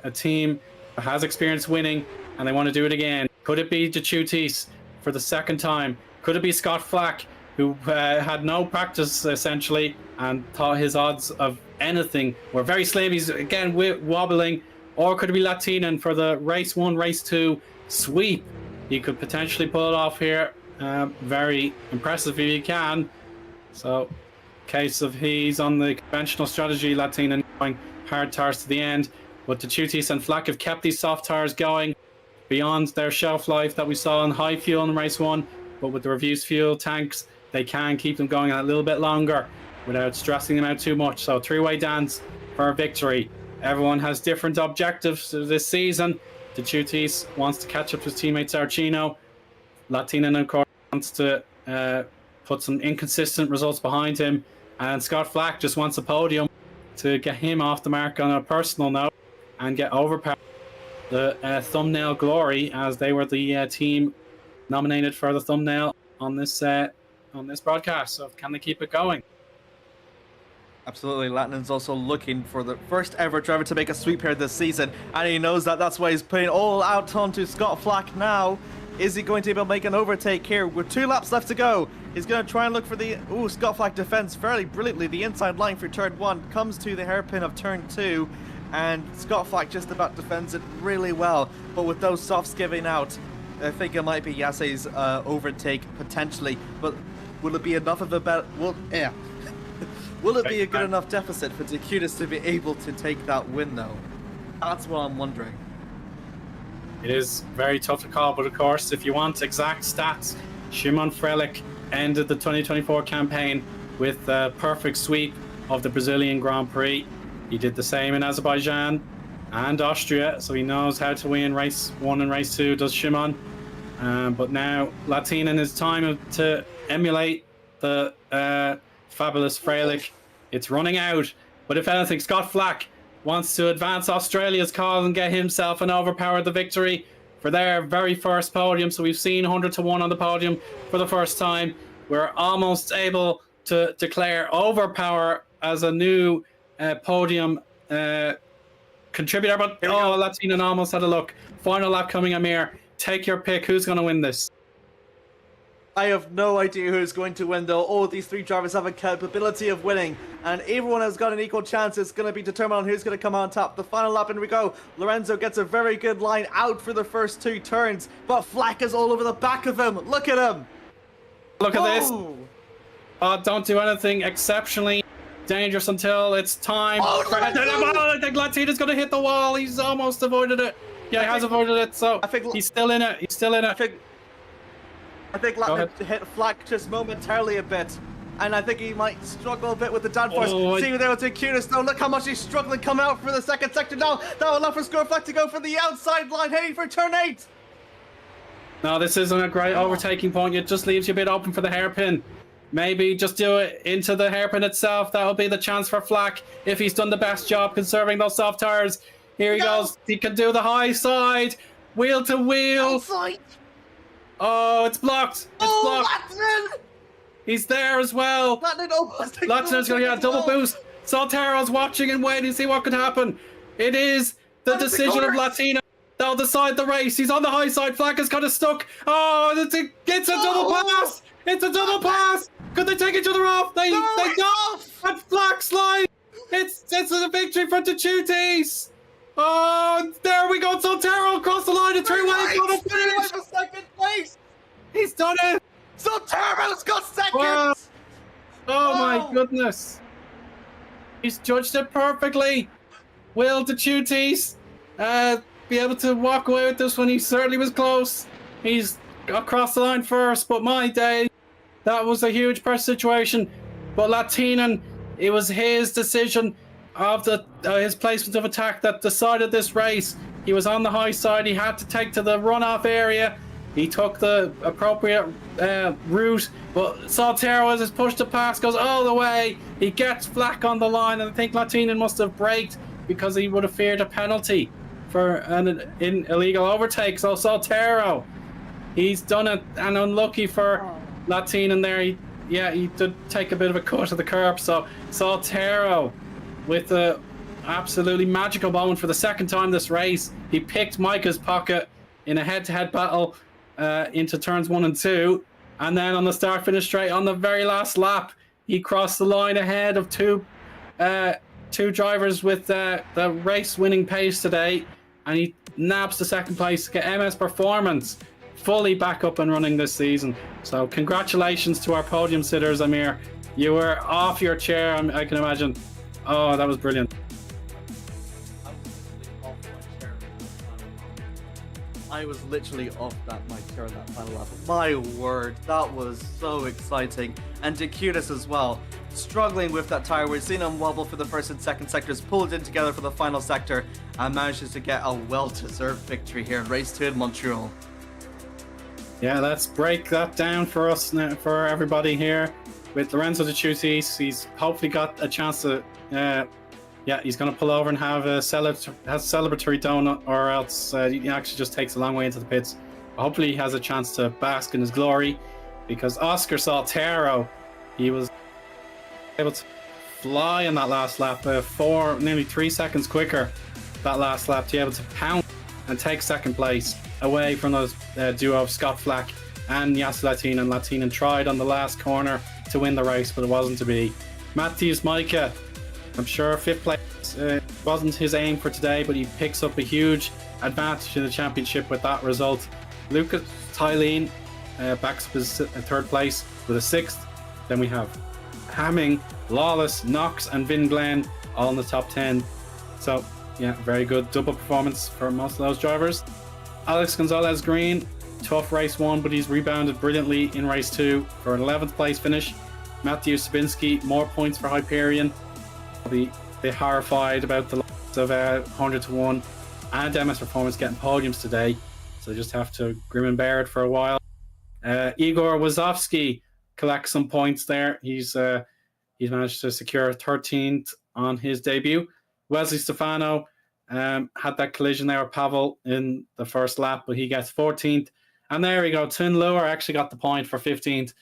[SPEAKER 1] a team that has experience winning and they want to do it again. Could it be Dechutis for the second time? Could it be Scott Flack, who had no practice essentially and thought his odds of anything were very slim? He's again wobbling. Or could it be Latinen for the race 1, race 2 sweep? He could potentially pull it off here. Very impressive if he can. So, case of he's on the conventional strategy, Latinen going hard tires to the end. But Dechutis and Flack have kept these soft tires going beyond their shelf life that we saw in high fuel in race 1. But with the reduced fuel tanks, they can keep them going a little bit longer without stressing them out too much. So 3-way dance for a victory. Everyone has different objectives this season. Dechutis wants to catch up to his teammate Saracino. Latinen, of course, wants to put some inconsistent results behind him. And Scott Flack just wants a podium to get him off the mark on a personal note and get overpowered the thumbnail glory, as they were the team nominated for the thumbnail on this broadcast. So can they keep it going?
[SPEAKER 2] Absolutely. Latinen's also looking for the first ever driver to make a sweep here this season, and he knows that. That's why he's putting all out onto Scott Flack now. Is he going to be able to make an overtake here with 2 laps left to go? He's going to try and look for the... Scott Flack defends fairly brilliantly the inside line for turn 1. Comes to the hairpin of turn 2. and Scott Flack just about defends it really well. But with those softs giving out, I think it might be Yase's overtake potentially. But will it be enough of a bet? Will it be a good enough deficit for Decutis to be able to take that win, though? That's what I'm wondering.
[SPEAKER 1] It is very tough to call, but of course, if you want exact stats, Szymon Frelick ended the 2024 campaign with a perfect sweep of the Brazilian Grand Prix. He did the same in Azerbaijan and Austria, so he knows how to win race 1 and race 2, does Szymon. But now Latinen is time to emulate the fabulous Frelick. It's running out, but if anything, Scott Flack wants to advance Australia's cause and get himself and overpower the victory for their very first podium. So we've seen 100-1 on the podium for the first time. We're almost able to declare overpower as a new podium contributor. But Latinen almost had a look. Final lap coming, Amir. Take your pick. Who's going to win this?
[SPEAKER 2] I have no idea who's going to win, though. All these three drivers have a capability of winning, and everyone has got an equal chance. It's going to be determined on who's going to come on top. The final lap, in we go. Lorenzo gets a very good line out for the first 2 turns, but Flack is all over the back of him. Look at him.
[SPEAKER 1] Look at this. Don't do anything exceptionally dangerous until it's time. I think Latina's going to hit the wall. He's almost avoided it. Yeah, he has avoided it, so he's still in it. He's still in it.
[SPEAKER 2] I think Latin hit Flack just momentarily a bit, and I think he might struggle a bit with the downforce. See there with Decutis though. Look how much he's struggling coming out for the second sector now. That will allow for Flack to go for the outside line, heading for turn 8.
[SPEAKER 1] No, this isn't a great overtaking point. It just leaves you a bit open for the hairpin. Maybe just do it into the hairpin itself. That'll be the chance for Flack if he's done the best job conserving those soft tires. Here he goes. He can do the high side, wheel to wheel.
[SPEAKER 2] Outside.
[SPEAKER 1] Oh, it's blocked. It's blocked.
[SPEAKER 2] Latinen!
[SPEAKER 1] He's there as well. Latinen's going to get a double boost. Saltero's watching and waiting to see what could happen. It is the decision of Latino. They'll decide the race. He's on the high side. Flack is kind of stuck. Oh, it's a double pass. It's a double pass. Could they take each other off? They don't. And Flack slide. It's a victory for Decutis. Oh, there we go. Saltero across the line in 3-way. He's finish.
[SPEAKER 2] Second place.
[SPEAKER 1] He's done it.
[SPEAKER 2] Saltero's got second.
[SPEAKER 1] Wow. Oh my goodness. He's judged it perfectly. Will Decutis be able to walk away with this one? He certainly was close. He's across the line first, but my day, that was a huge press situation. But Latinen, it was his decision of his placement of attack that decided this race. He was on the high side. He had to take to the runoff area. He took the appropriate route, but Saltero, as his push to pass, goes all the way. He gets Flack on the line, and I think Latinen must have braked because he would have feared a penalty for an illegal overtake. So Saltero, he's done it, and unlucky for Latinen there. He did take a bit of a cut of the curb. So Saltero, with a absolutely magical moment for the second time this race, he picked Micah's pocket in a head-to-head battle into turns 1 and 2, and then on the start-finish straight on the very last lap, he crossed the line ahead of two drivers with the race-winning pace today, and he nabs the second place to get MS Performance fully back up and running this season. So congratulations to our podium sitters, Amir. You were off your chair, I can imagine. Oh, that was brilliant.
[SPEAKER 2] I was literally off my chair in that final lap. My word, that was so exciting. And Decutis as well, struggling with that tire. We've seen him wobble for the first and second sectors, pulled in together for the final sector, and manages to get a well-deserved victory here in race 2 in Montreal.
[SPEAKER 1] Yeah, let's break that down for us now, for everybody here. With Lorenzo Decutis, he's hopefully got a chance to he's going to pull over and have a celebratory donut, or else he actually just takes a long way into the pits. But hopefully he has a chance to bask in his glory, because Oscar Saltero, he was able to fly in that last lap, nearly 3 seconds quicker that last lap, to be able to pound and take second place away from those duo of Scott Flack and Yas Latinen. And Latinen tried on the last corner to win the race, but it wasn't to be. Matthews Micah, I'm sure fifth place wasn't his aim for today, but he picks up a huge advantage in the championship with that result. Lucas Tylene backs up his third place with a sixth. Then we have Hamming, Lawless, Knox, and Vin Glenn all in the top 10. So, yeah, very good double performance for most of those drivers. Alex Gonzalez Green, tough race 1, but he's rebounded brilliantly in race 2 for an 11th place finish. Matthew Sabinski, more points for Hyperion. I'll be a bit horrified about the loss of 100 to 1 and MS Performance getting podiums today. So just have to grim and bear it for a while. Igor Wazowski collects some points there. He's managed to secure 13th on his debut. Wesley Stefano had that collision there with Pavel in the first lap, but he gets 14th. And there we go. Tin Lure actually got the point for 15th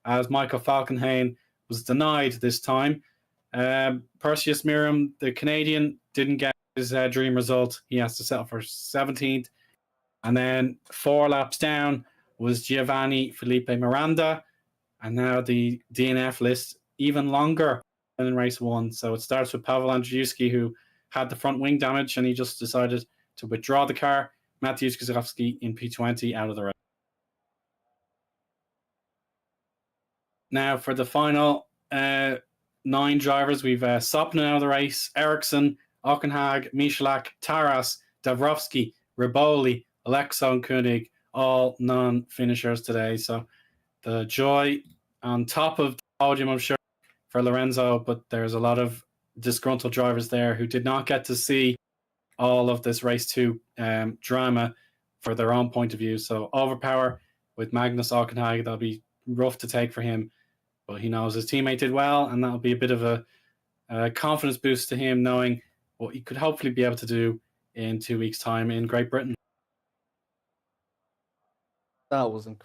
[SPEAKER 1] as Michael Falkenhayn was denied this time. Perseus Miriam, the Canadian, didn't get his dream result. He has to settle for 17th. And then 4 laps down was Giovanni Felipe Miranda. And now the DNF list even longer than in race 1. So it starts with Pavel Andrzejewski, who had the front wing damage, and he just decided to withdraw the car. Mateusz Kozłowski in P20 out of the race. Now for the final 9 drivers, we've Sopnin out of the race, Ericsson, Ockenhag, Michalak, Taras, Dabrowski, Riboli, Alexo, and Koenig, all non-finishers today. So the joy on top of the podium, I'm sure, for Lorenzo, but there's a lot of disgruntled drivers there who did not get to see all of this race 2 drama for their own point of view. So Overpower with Magnus Ockenhag, that'll be rough to take for him, but he knows his teammate did well, and that'll be a bit of a confidence boost to him, knowing what he could hopefully be able to do in 2 weeks' time in Great Britain.
[SPEAKER 2] That was an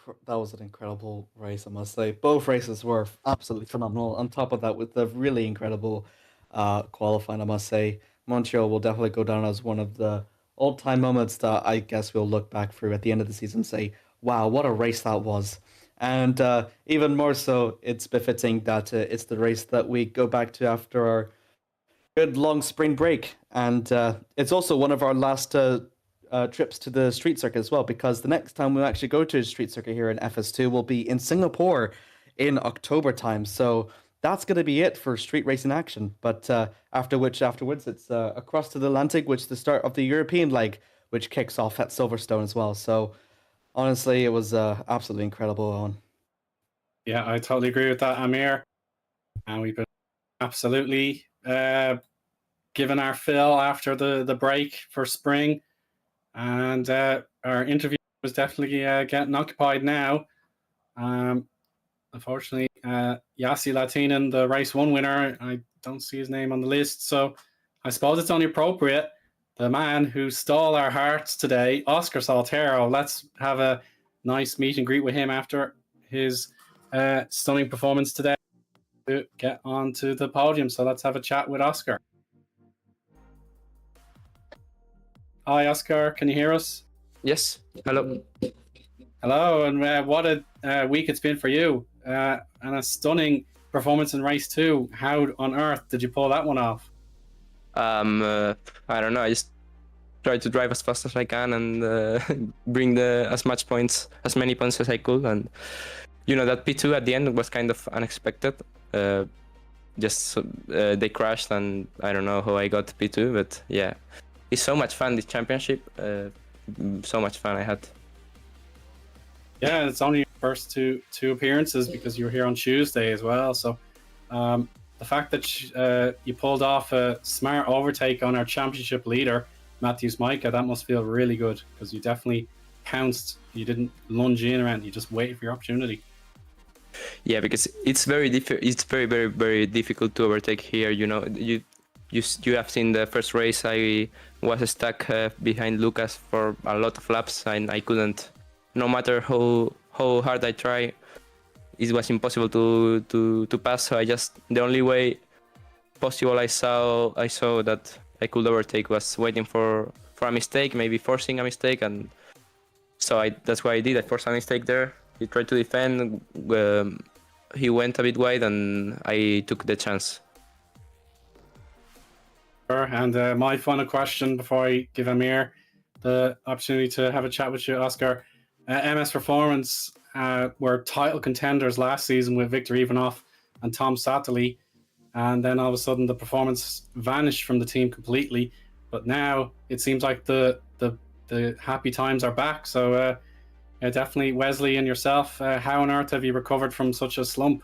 [SPEAKER 2] incredible race, I must say. Both races were absolutely phenomenal. On top of that, with the really incredible qualifying, I must say, Montreal will definitely go down as one of the all-time moments that I guess we'll look back through at the end of the season and say, wow, what a race that was. And even more so, it's befitting that it's the race that we go back to after our good long spring break. And it's also one of our last trips to the street circuit as well, because the next time we actually go to a street circuit here in FS2 will be in Singapore in October time. So that's going to be it for street racing action. But afterwards, it's across to the Atlantic, which is the start of the European leg, which kicks off at Silverstone as well. So honestly, it was absolutely incredible, Eoin.
[SPEAKER 1] Yeah, I totally agree with that, Amir. And we've been absolutely given our fill after the break for spring. And our interview was definitely getting occupied now. Unfortunately, Yassi Latinen, the race 1 winner, I don't see his name on the list. So I suppose it's only appropriate. The man who stole our hearts today, Oscar Saltero, let's have a nice meet and greet with him after his stunning performance today to get onto the podium. So let's have a chat with Oscar. Hi, Oscar. Can you hear us?
[SPEAKER 3] Yes. Hello.
[SPEAKER 1] Hello, and what a week it's been for you. And a stunning performance in race 2. How on earth did you pull that one off?
[SPEAKER 3] I don't know. I just tried to drive as fast as I can and bring as many points as I could. And that P2 at the end was kind of unexpected. They crashed, and I don't know how I got P2, but yeah. It's so much fun, this championship. So much fun I had.
[SPEAKER 1] Yeah, it's only your first two appearances because you were here on Tuesday as well. So the fact that you pulled off a smart overtake on our championship leader, Matthews Micah, that must feel really good because you definitely pounced. You didn't lunge in around. You just waited for your opportunity.
[SPEAKER 3] Yeah, because it's very very, very difficult to overtake here. You have seen the first race. I was stuck behind Lucas for a lot of laps, and I couldn't. No matter how hard I try, it was impossible to pass. So the only way possible I saw that I could overtake was waiting for a mistake, maybe forcing a mistake, and so that's what I did. I forced a mistake there. He tried to defend. He went a bit wide, and I took the chance.
[SPEAKER 1] Sure. And my final question before I give Amir the opportunity to have a chat with you, Oscar. MS Performance were title contenders last season with Victor Ivanov and Tom Satterley, and then all of a sudden the performance vanished from the team completely. But now it seems like the happy times are back. So definitely Wesley and yourself, how on earth have you recovered from such a slump?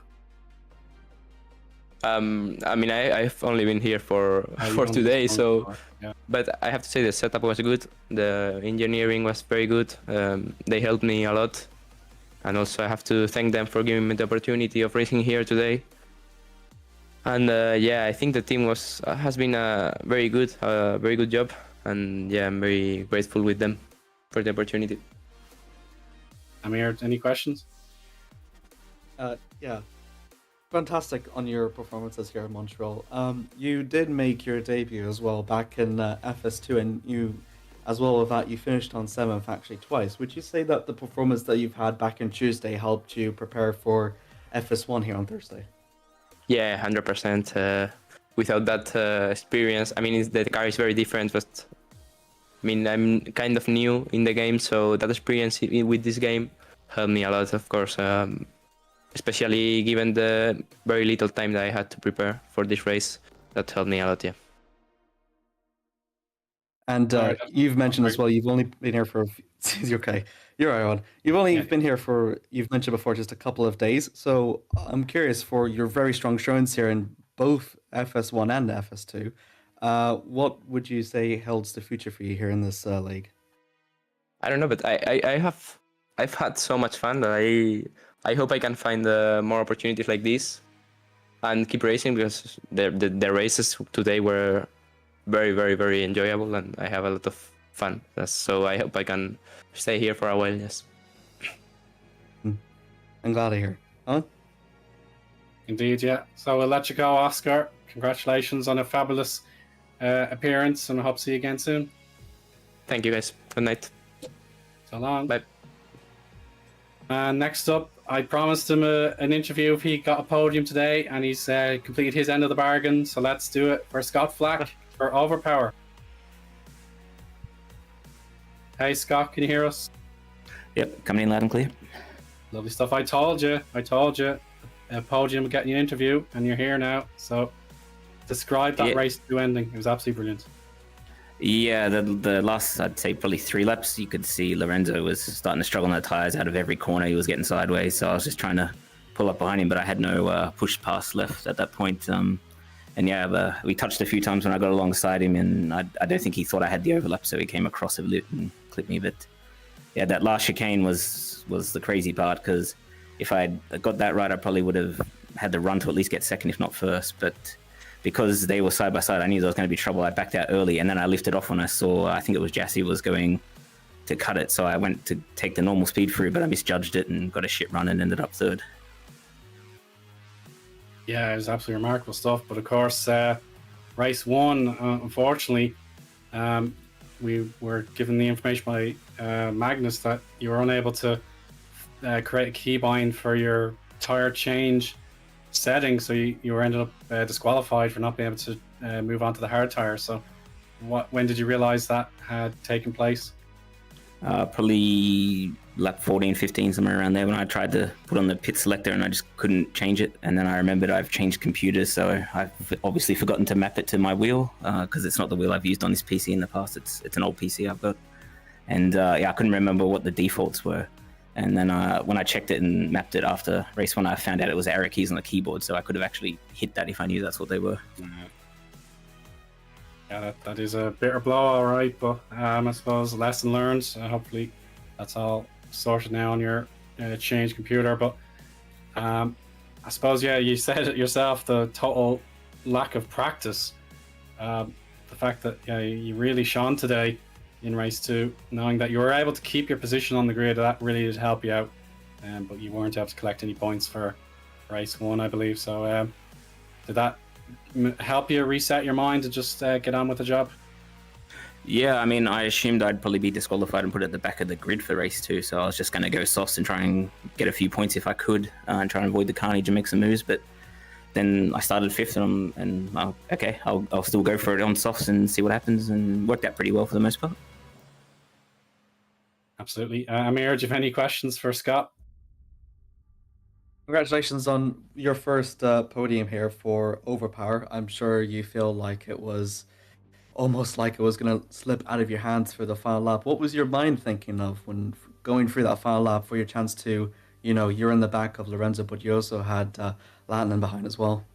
[SPEAKER 3] I mean, I've only been here for 2 days, so
[SPEAKER 1] yeah.
[SPEAKER 3] But I have to say the setup was good. The engineering was very good. They helped me a lot, and also I have to thank them for giving me the opportunity of racing here today. And yeah, I think the team has been a very good job, and yeah, I'm very grateful with them for the opportunity.
[SPEAKER 1] Amir, any questions?
[SPEAKER 2] Yeah. Fantastic on your performances here in Montreal. You did make your debut as well back in FS2, and you, as well with that, you finished on 7th actually twice. Would you say that the performance that you've had back in Tuesday helped you prepare for FS1 here on Thursday?
[SPEAKER 3] Yeah, 100%. Without that experience, I mean, the car is very different, but I mean, I'm kind of new in the game, so that experience with this game helped me a lot, of course. Especially given the very little time that I had to prepare for this race, that helped me a lot, yeah.
[SPEAKER 2] And you've mentioned as well, you've only been here for okay, you're right on. You've only been here for, you've mentioned before, just a couple of days. So I'm curious, for your very strong showings here in both FS1 and FS2, what would you say holds the future for you here in this league?
[SPEAKER 3] I don't know, but I've had so much fun that I hope I can find more opportunities like this and keep racing, because the races today were very, very, very enjoyable, and I have a lot of fun. So I hope I can stay here for a while, yes.
[SPEAKER 2] I'm glad to hear. Huh?
[SPEAKER 1] Indeed, yeah. So we'll let you go, Oscar. Congratulations on a fabulous appearance, and I hope to see you again soon.
[SPEAKER 3] Thank you, guys. Good night.
[SPEAKER 1] So long.
[SPEAKER 3] Bye.
[SPEAKER 1] Next up, I promised him an interview if he got a podium today, and he's completed his end of the bargain. So let's do it for Scott Flack for Overpower. Hey, Scott, can you hear us?
[SPEAKER 4] Yep, coming in loud and clear.
[SPEAKER 1] Lovely stuff. I told you. A podium would get you an interview, and you're here now. So describe that race to ending. It was absolutely brilliant.
[SPEAKER 4] Yeah, the last, I'd say probably 3 laps, you could see Lorenzo was starting to struggle on the tyres. Out of every corner he was getting sideways, so I was just trying to pull up behind him, but I had no push pass left at that point. And yeah, we touched a few times when I got alongside him, and I don't think he thought I had the overlap, so he came across a bit and clipped me. But yeah, that last chicane was the crazy part, because if I had got that right, I probably would have had the run to at least get second, if not first. But because they were side by side, I knew there was going to be trouble. I backed out early, and then I lifted off when I saw, I think it was Jassy was going to cut it. So I went to take the normal speed through, but I misjudged it and got a shit run and ended up third.
[SPEAKER 1] Yeah, it was absolutely remarkable stuff. But of course, race 1, unfortunately, we were given the information by Magnus that you were unable to create a keybind for your tire change setting, so you were ended up disqualified for not being able to move on to the hard tire. So when did you realize that had taken place?
[SPEAKER 4] Probably lap 14, 15, somewhere around there, when I tried to put on the pit selector and I just couldn't change it. And then I remembered I've changed computers, so I've obviously forgotten to map it to my wheel, because it's not the wheel I've used on this PC in the past. It's an old PC I've got. And yeah, I couldn't remember what the defaults were. And then when I checked it and mapped it after race 1, I found out it was arrow keys on the keyboard, so I could have actually hit that if I knew that's what they were.
[SPEAKER 1] Yeah, that is a bitter blow, all right, but I suppose lesson learned. Hopefully that's all sorted now on your change computer. But I suppose, yeah, you said it yourself, the total lack of practice. The fact that you really shone today in race 2, knowing that you were able to keep your position on the grid, that really did help you out. But you weren't able to collect any points for race 1, I believe. So did that help you reset your mind to just get on with the job?
[SPEAKER 4] Yeah, I mean, I assumed I'd probably be disqualified and put it at the back of the grid for race 2, so I was just going to go soft and try and get a few points if I could, and try and avoid the carnage and make some moves. But then I started fifth, okay, I'll still go for it on softs and see what happens, and worked out pretty well for the most part.
[SPEAKER 1] Absolutely. Amir, do you have any questions for Scott?
[SPEAKER 2] Congratulations on your first podium here for Overpower. I'm sure you feel like it was almost like it was going to slip out of your hands for the final lap. What was your mind thinking of when going through that final lap for your chance to, you're in the back of Lorenzo, but you also had Latin behind as well?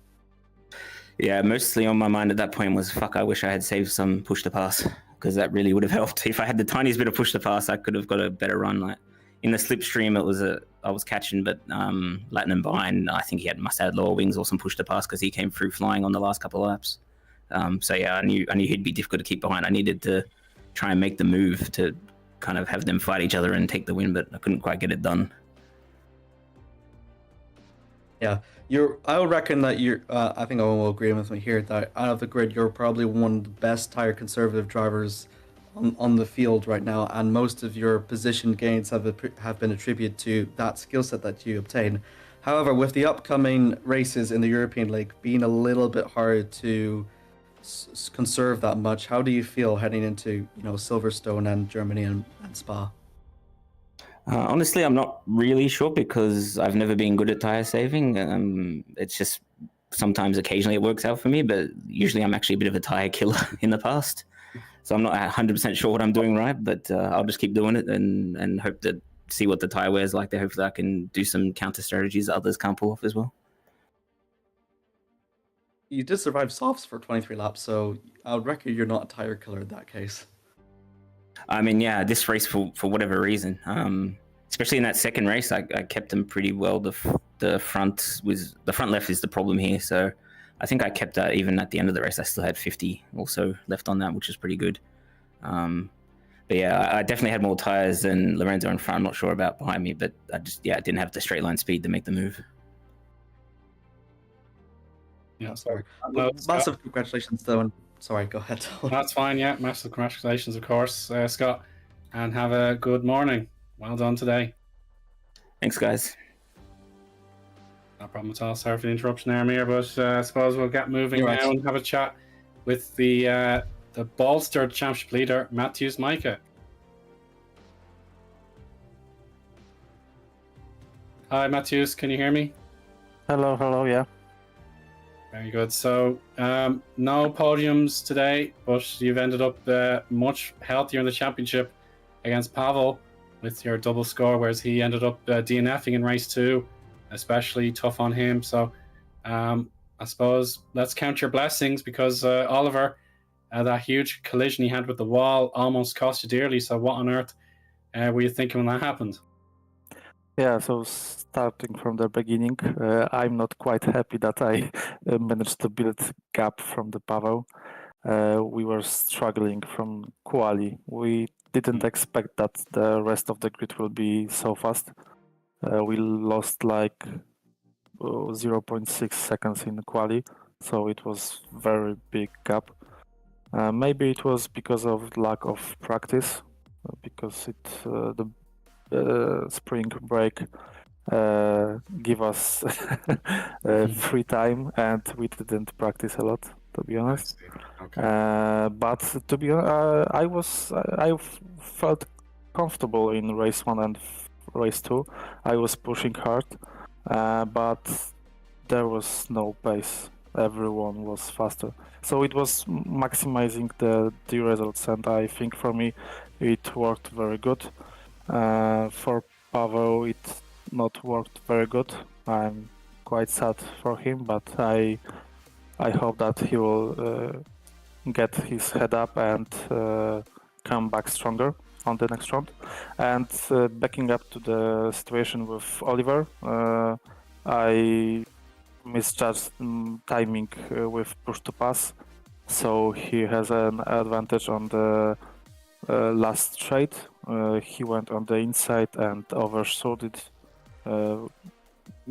[SPEAKER 4] Yeah, mostly on my mind at that point was, fuck, I wish I had saved some push to pass, because that really would have helped. If I had the tiniest bit of push to pass, I could have got a better run. Like in the slipstream, I was catching, but Latin behind, I think he must have had lower wings or some push to pass because he came through flying on the last couple of laps. So yeah, I knew he'd be difficult to keep behind. I needed to try and make the move to kind of have them fight each other and take the win, but I couldn't quite get it done.
[SPEAKER 2] Yeah, I would reckon that I think Eoin will agree with me here that out of the grid, you're probably one of the best tire conservative drivers on the field right now, and most of your position gains have been attributed to that skill set that you obtain. However, with the upcoming races in the European League being a little bit hard to conserve that much, how do you feel heading into Silverstone and Germany and Spa?
[SPEAKER 4] Honestly, I'm not really sure because I've never been good at tire saving. It's just sometimes occasionally it works out for me, but usually I'm actually a bit of a tire killer in the past. So I'm not 100% sure what I'm doing right, but I'll just keep doing it and hope to see what the tire wears like there. Hopefully I can do some counter strategies that others can't pull off as well.
[SPEAKER 2] You did survive softs for 23 laps, so I would reckon you're not a tire killer in that case.
[SPEAKER 4] I mean, yeah, this race for whatever reason, especially in that second race, I kept them pretty well. The front left is the problem here, so I think I kept that even at the end of the race. I still had 50 also left on that, which is pretty good. But yeah, I definitely had more tires than Lorenzo in front. I'm not sure about behind me, but I didn't have the straight line speed to make the move.
[SPEAKER 2] Yeah, sorry. Massive congratulations, though. And sorry, go ahead.
[SPEAKER 1] That's fine, yeah. Massive congratulations, of course, Scott. And have a good morning. Well done today.
[SPEAKER 4] Thanks, guys.
[SPEAKER 1] No problem at all. Sorry for the interruption there, Amir, but I suppose we'll get moving
[SPEAKER 2] You're
[SPEAKER 1] now
[SPEAKER 2] right.
[SPEAKER 1] and have a chat with the bolstered championship leader, Matthews Micah. Hi, Matthews. Can you hear me?
[SPEAKER 5] Hello, yeah.
[SPEAKER 1] Very good. So, no podiums today, but you've ended up much healthier in the championship against Pavel with your double score, whereas he ended up DNFing in race 2, especially tough on him. So, I suppose let's count your blessings because Oliver, that huge collision he had with the wall almost cost you dearly. So, what on earth were you thinking when that happened?
[SPEAKER 5] Yeah, so starting from the beginning, I'm not quite happy that I managed to build gap from the Pavel. We were struggling from quali. We didn't expect that the rest of the grid will be so fast. We lost like 0.6 seconds in quali, so it was very big gap. Maybe it was because of lack of practice, because the spring break give us free time and we didn't practice a lot, to be honest.
[SPEAKER 1] Okay.
[SPEAKER 5] But to be honest, I felt comfortable in race 1 and race 2. I was pushing hard, but there was no pace. Everyone was faster, so it was maximizing the results, and I think for me it worked very good. For Pavel, it not worked very good. I'm quite sad for him, but I hope that he will get his head up and come back stronger on the next round. And backing up to the situation with Oliver, I misjudged timing with push to pass, so he has an advantage on the last straight. He went on the inside and overshot it,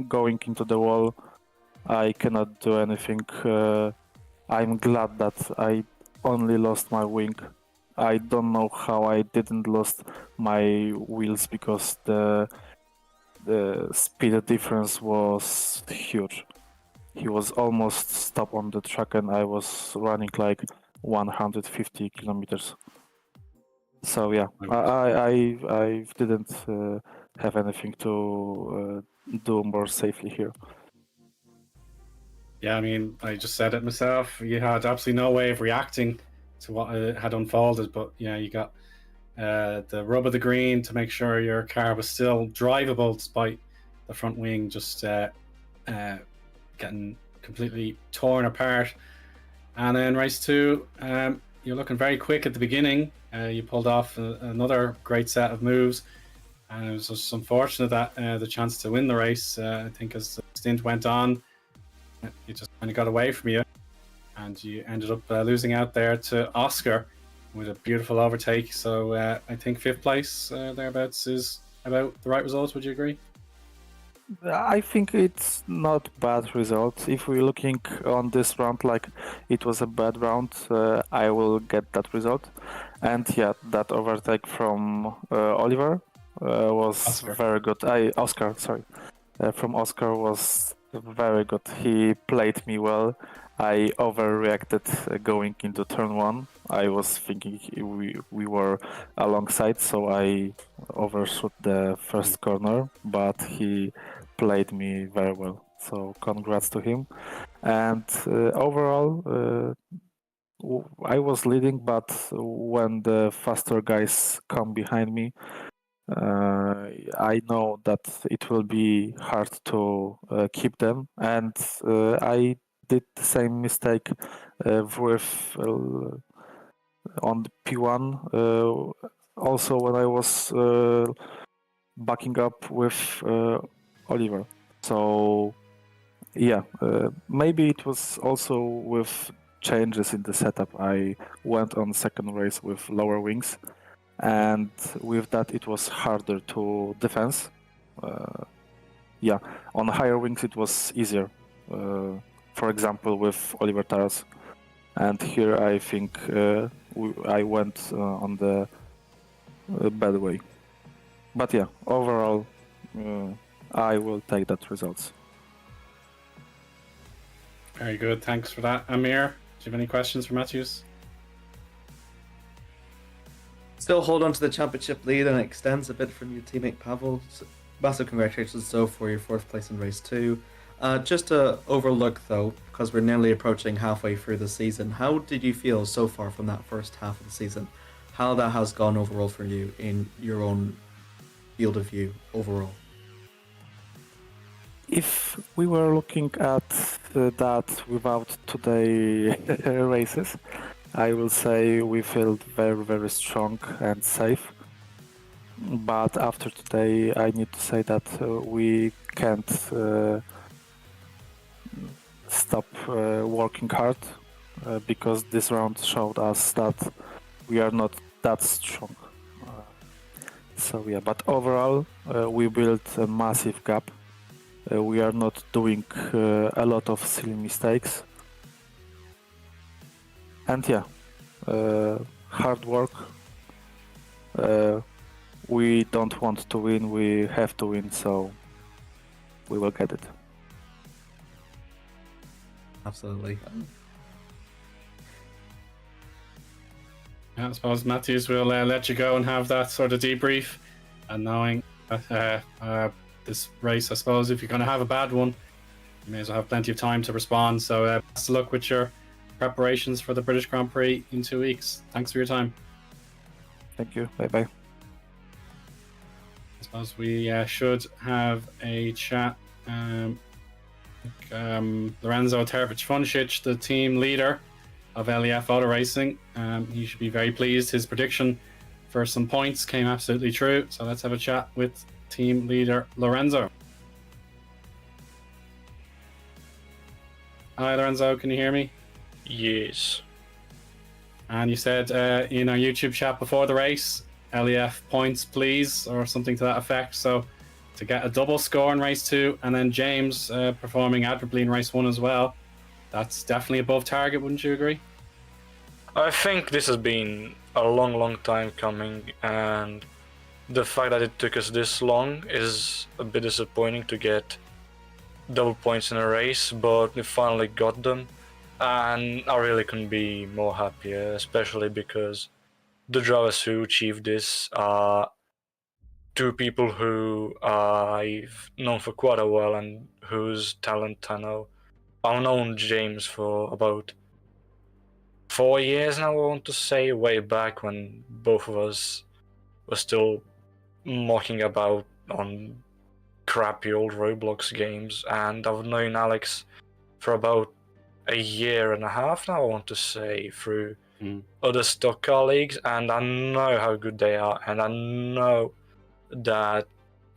[SPEAKER 5] going into the wall. I cannot do anything. I'm glad that I only lost my wing. I don't know how I didn't lost my wheels because the speed difference was huge. he was almost stopped on the track, and I was running like 150 kilometers. So yeah, I didn't have anything to do more safely here.
[SPEAKER 1] Yeah, I mean, I just said it myself. You had absolutely no way of reacting to what had unfolded, but yeah, you got the rub of the green to make sure your car was still drivable despite the front wing just getting completely torn apart. And then race 2, you're looking very quick at the beginning. You pulled off another great set of moves, and it was just unfortunate that the chance to win the race, I think as the stint went on, it just kind of got away from you, and you ended up losing out there to Oscar with a beautiful overtake. So I think 5th place thereabouts is about the right result. Would you agree?
[SPEAKER 5] I think it's not bad result. If we're looking on this round like it was a bad round, I will get that result. And yeah, that overtake from Oliver was
[SPEAKER 1] Oscar.
[SPEAKER 5] very good. Oscar, sorry. From Oscar was very good. He played me well. I overreacted going into turn 1. I was thinking we were alongside, so I overshot the first corner, but he played me very well. So congrats to him. And overall, I was leading, but when the faster guys come behind me, I know that it will be hard to keep them, and I did the same mistake with on the P1. Also, when I was backing up with Oliver. So yeah, maybe it was also with changes in the setup. I went on second race with lower wings, and with that it was harder to defense. Yeah, on higher wings it was easier. For example, with Oliver Taras, and here I think I went on the bad way. But yeah, overall, I will take that results.
[SPEAKER 1] Very good. Thanks for that. Amir, do you have any questions for Matthews?
[SPEAKER 2] Still hold on to the championship lead, and it extends a bit from your teammate Pavel. So massive congratulations, Zeeuw, for your 4th place in race 2. Just to overlook, though, because we're nearly approaching halfway through the season, how did you feel so far from that first half of the season? How that has gone overall for you in your own field of view overall?
[SPEAKER 5] If we were looking at that without today races, I will say we felt very, very strong and safe. But after today, I need to say that we can't stop working hard because this round showed us that we are not that strong. So yeah, but overall, we built a massive gap. We are not doing a lot of silly mistakes. And yeah, hard work. We don't want to win, we have to win, so we will get it.
[SPEAKER 2] Absolutely.
[SPEAKER 1] Yeah, I suppose Matthews will let you go and have that sort of debrief, and knowing this race, I suppose if you're going to have a bad one, you may as well have plenty of time to respond. So best of luck with your preparations for the British Grand Prix in 2 weeks. Thanks for your time.
[SPEAKER 5] Thank you. Bye bye.
[SPEAKER 1] I suppose we should have a chat. Lorenzo Terpich-Funcic, the team leader of LEF Auto Racing, he should be very pleased. His prediction for some points came absolutely true. So let's have a chat with team leader Lorenzo. Hi Lorenzo, can you hear me?
[SPEAKER 6] Yes.
[SPEAKER 1] And you said in our YouTube chat before the race, LEF points please, or something to that effect. So to get a double score in race 2, and then James performing admirably in race 1 as well, that's definitely above target, wouldn't you agree?
[SPEAKER 6] I think this has been a long time coming, and the fact that it took us this long is a bit disappointing to get double points in a race, but we finally got them, and I really couldn't be more happier, especially because the drivers who achieved this are two people who I've known for quite a while and whose talent I know. I've known James for about 4 years now, I want to say, way back when both of us were still mocking about on crappy old Roblox games, and I've known Alex for about a year and a half now, I want to say, through other stock car leagues, and I know how good they are, and I know that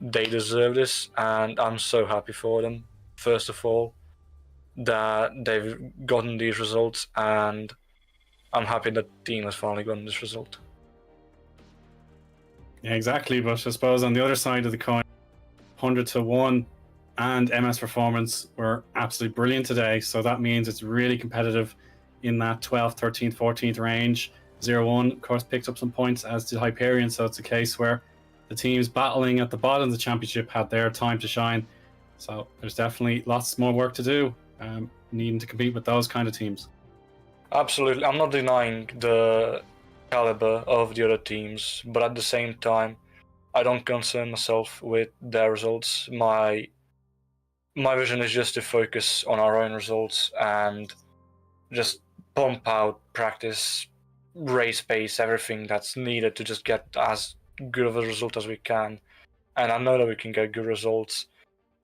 [SPEAKER 6] they deserve this, and I'm so happy for them, first of all, that they've gotten these results, and I'm happy that the team has finally gotten this result.
[SPEAKER 1] Yeah, exactly. But I suppose on the other side of the coin, 100-1 and MS Performance were absolutely brilliant today. So that means it's really competitive in that 12th, 13th, 14th range. 0-1, of course, picked up some points, as did Hyperion. So it's a case where the teams battling at the bottom of the championship had their time to shine. So there's definitely lots more work to do, needing to compete with those kind of teams.
[SPEAKER 6] Absolutely. I'm not denying the caliber of the other teams, but at the same time, I don't concern myself with their results. My vision is just to focus on our own results and just pump out practice, race pace, everything that's needed to just get as good of a result as we can. And I know that we can get good results,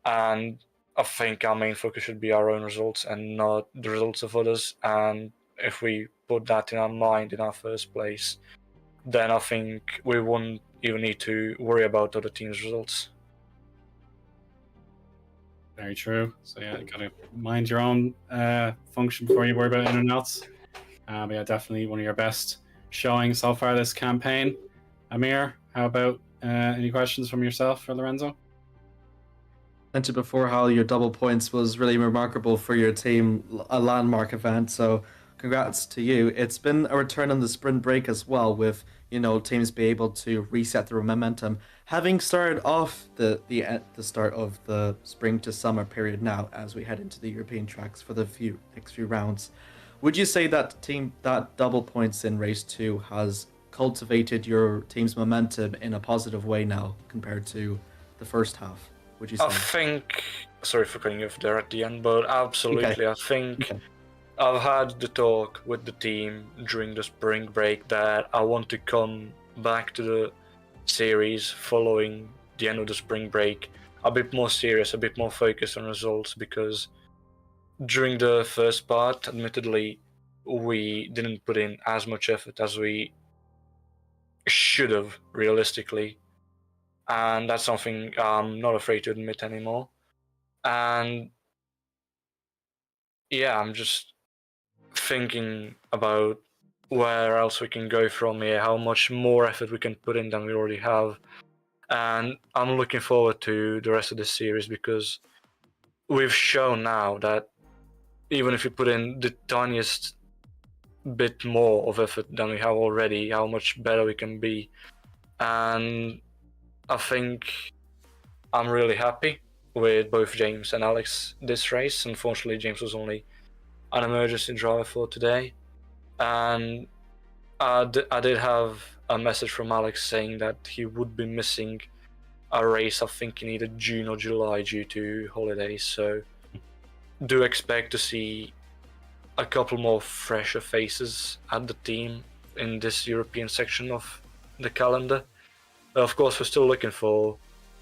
[SPEAKER 6] and I think our main focus should be our own results and not the results of others. And if we put that in our mind in our first place, then I think we won't even need to worry about other teams' results.
[SPEAKER 1] Very true. So yeah, you gotta mind your own function before you worry about anyone else. But yeah, definitely one of your best showing so far this campaign. Amir, how about any questions from yourself for Lorenzo?
[SPEAKER 2] Mentioned before how your double points was really remarkable for your team, a landmark event. So congrats to you. It's been a return on the sprint break as well, with teams be able to reset their momentum. Having started off the start of the spring to summer period now, as we head into the European tracks for the next few rounds, would you say that double points in race 2 has cultivated your team's momentum in a positive way now compared to the first half? Would you say?
[SPEAKER 6] I think, sorry for cutting you off there at the end, but absolutely,
[SPEAKER 2] Okay.
[SPEAKER 6] I think I've had the talk with the team during the spring break that I want to come back to the series following the end of the spring break a bit more serious, a bit more focused on results, because during the first part, admittedly, we didn't put in as much effort as we should have, realistically. And that's something I'm not afraid to admit anymore. And yeah, I'm just thinking about where else we can go from here, how much more effort we can put in than we already have. And I'm looking forward to the rest of this series, because we've shown now that even if we put in the tiniest bit more of effort than we have already, how much better we can be. And I think I'm really happy with both James and Alex this race. Unfortunately, James was only an emergency driver for today. And I did have a message from Alex saying that he would be missing a race, I think in either June or July, due to holidays. So do expect to see a couple more fresher faces at the team in this European section of the calendar. Of course, we're still looking for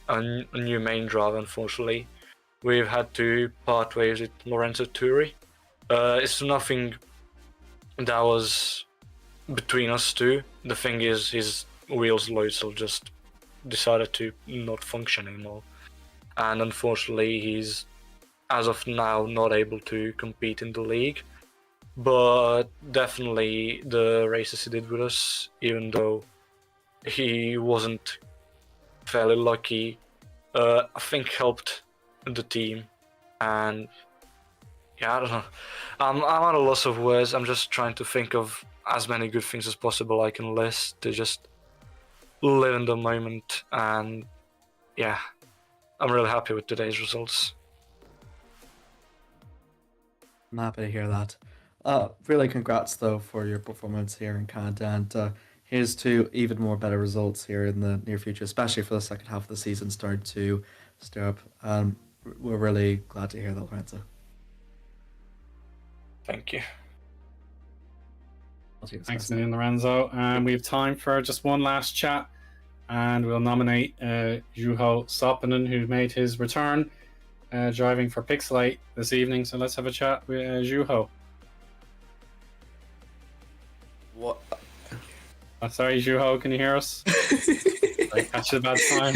[SPEAKER 6] a new main driver, unfortunately. We've had to part ways with Lorenzo Turi. It's nothing that was between us two. The thing is, his wheels Loisel just decided to not function anymore. And unfortunately, he's, as of now, not able to compete in the league. But definitely the races he did with us, even though he wasn't fairly lucky, I think helped the team. And yeah, I don't know. I'm at a loss of words. I'm just trying to think of as many good things as possible I can list to just live in the moment. And yeah, I'm really happy with today's results.
[SPEAKER 2] I'm happy to hear that. Really congrats though for your performance here in Canada, and here's to even more better results here in the near future, especially for the second half of the season start to stir up. We're really glad to hear that, Lorenzo.
[SPEAKER 6] Thank you.
[SPEAKER 1] Thanks a million, Lorenzo. We have time for just one last chat, and we'll nominate Juho Soppinen, who made his return driving for Pixelate this evening. So let's have a chat with Juho.
[SPEAKER 7] What?
[SPEAKER 1] Sorry, Juho, can you hear us? I catch you at a bad time.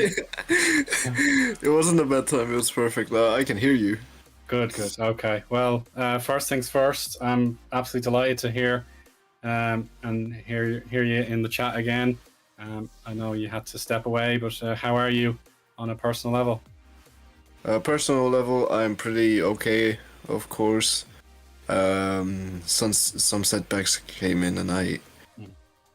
[SPEAKER 7] It wasn't a bad time, it was perfect. I can hear you.
[SPEAKER 1] Good. Okay. Well, first things first, I'm absolutely delighted to hear and hear you in the chat again. I know you had to step away, but how are you on a personal level?
[SPEAKER 7] Personal level, I'm pretty okay, of course. Some setbacks came in, and I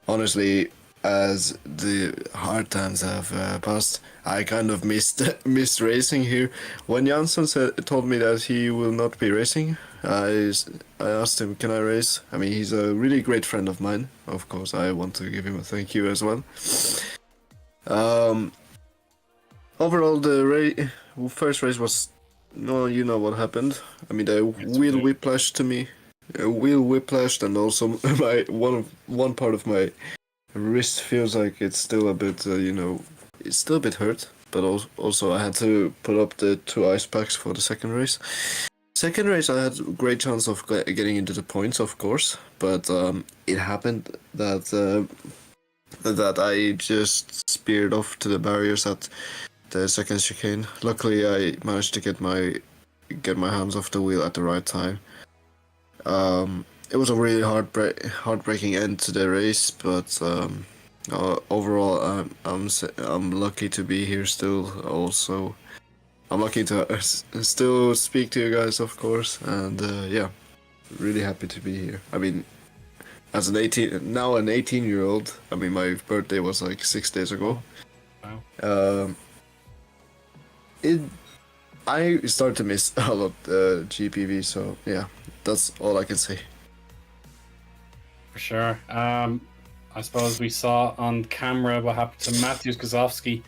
[SPEAKER 7] honestly, as the hard times have passed, I kind of missed racing here. When Jansson told me that he will not be racing, I asked him, can I race? I mean, he's a really great friend of mine. Of course, I want to give him a thank you as well. Overall, the first race was, no, you know what happened. I mean, the wheel whiplashed to me. Wheel whiplashed, and also my one part of my wrist feels like it's still a bit, it's still a bit hurt. But also I had to put up the 2 ice packs for the second race. Second race, I had a great chance of getting into the points, of course. But it happened that I just speared off to the barriers at the second chicane. Luckily, I managed to get my hands off the wheel at the right time. It was a really heartbreaking end to the race, but overall, I'm lucky to be here still. Also, I'm lucky to still speak to you guys, of course, and yeah, really happy to be here. I mean, as an 18-year-old, I mean, my birthday was like 6 days ago.
[SPEAKER 1] Wow.
[SPEAKER 7] I started to miss a lot GPV, so yeah, that's all I can say.
[SPEAKER 1] For sure. I suppose we saw on camera what happened to Matthews Kozowski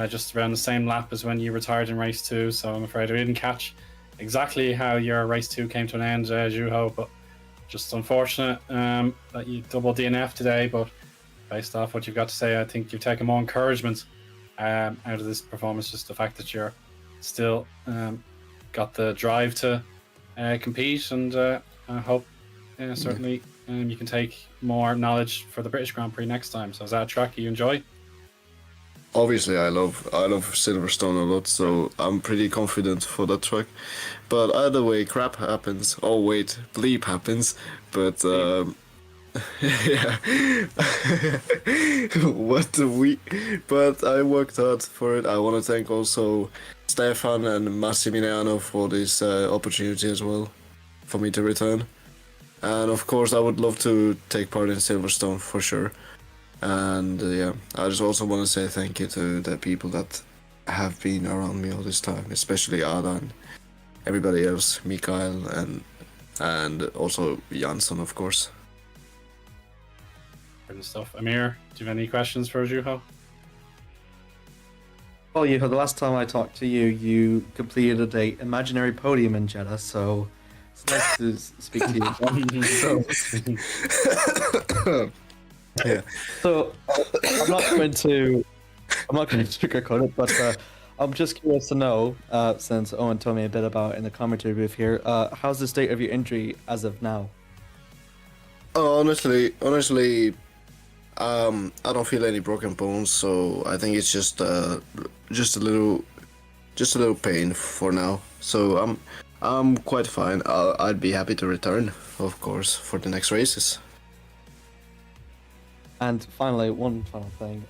[SPEAKER 1] just around the same lap as when you retired in race 2, so I'm afraid I didn't catch exactly how your race 2 came to an end, Juho, but just unfortunate that you double DNF today, but based off what you've got to say, I think you've taken more encouragement out of this performance, just the fact that you're still got the drive to compete, and I hope certainly you can take more knowledge for the British Grand Prix next time. So is that a track you enjoy?
[SPEAKER 7] Obviously, I love Silverstone a lot, so I'm pretty confident for that track. But either way, crap happens. Oh wait, bleep happens. But yeah, But I worked hard for it. I want to thank also Stefan and Massimiliano for this opportunity as well, for me to return. And of course, I would love to take part in Silverstone for sure. And yeah, I just also want to say thank you to the people that have been around me all this time, especially Ada and everybody else, Mikael and also Jansson, of course.
[SPEAKER 1] Good stuff. Amir, do you have any questions for Juho?
[SPEAKER 2] Well, Juho, the last time I talked to you, you completed an imaginary podium in Jeddah, so it's nice to speak to you again.
[SPEAKER 7] Yeah.
[SPEAKER 2] So I'm not going to sugarcoat it, but I'm just curious to know, since Eoin told me a bit about it in the commentary booth here, how's the state of your injury as of now?
[SPEAKER 7] Honestly, I don't feel any broken bones, so I think it's just a little pain for now. So I'm quite fine. I'd be happy to return, of course, for the next races.
[SPEAKER 2] And finally, one final thing.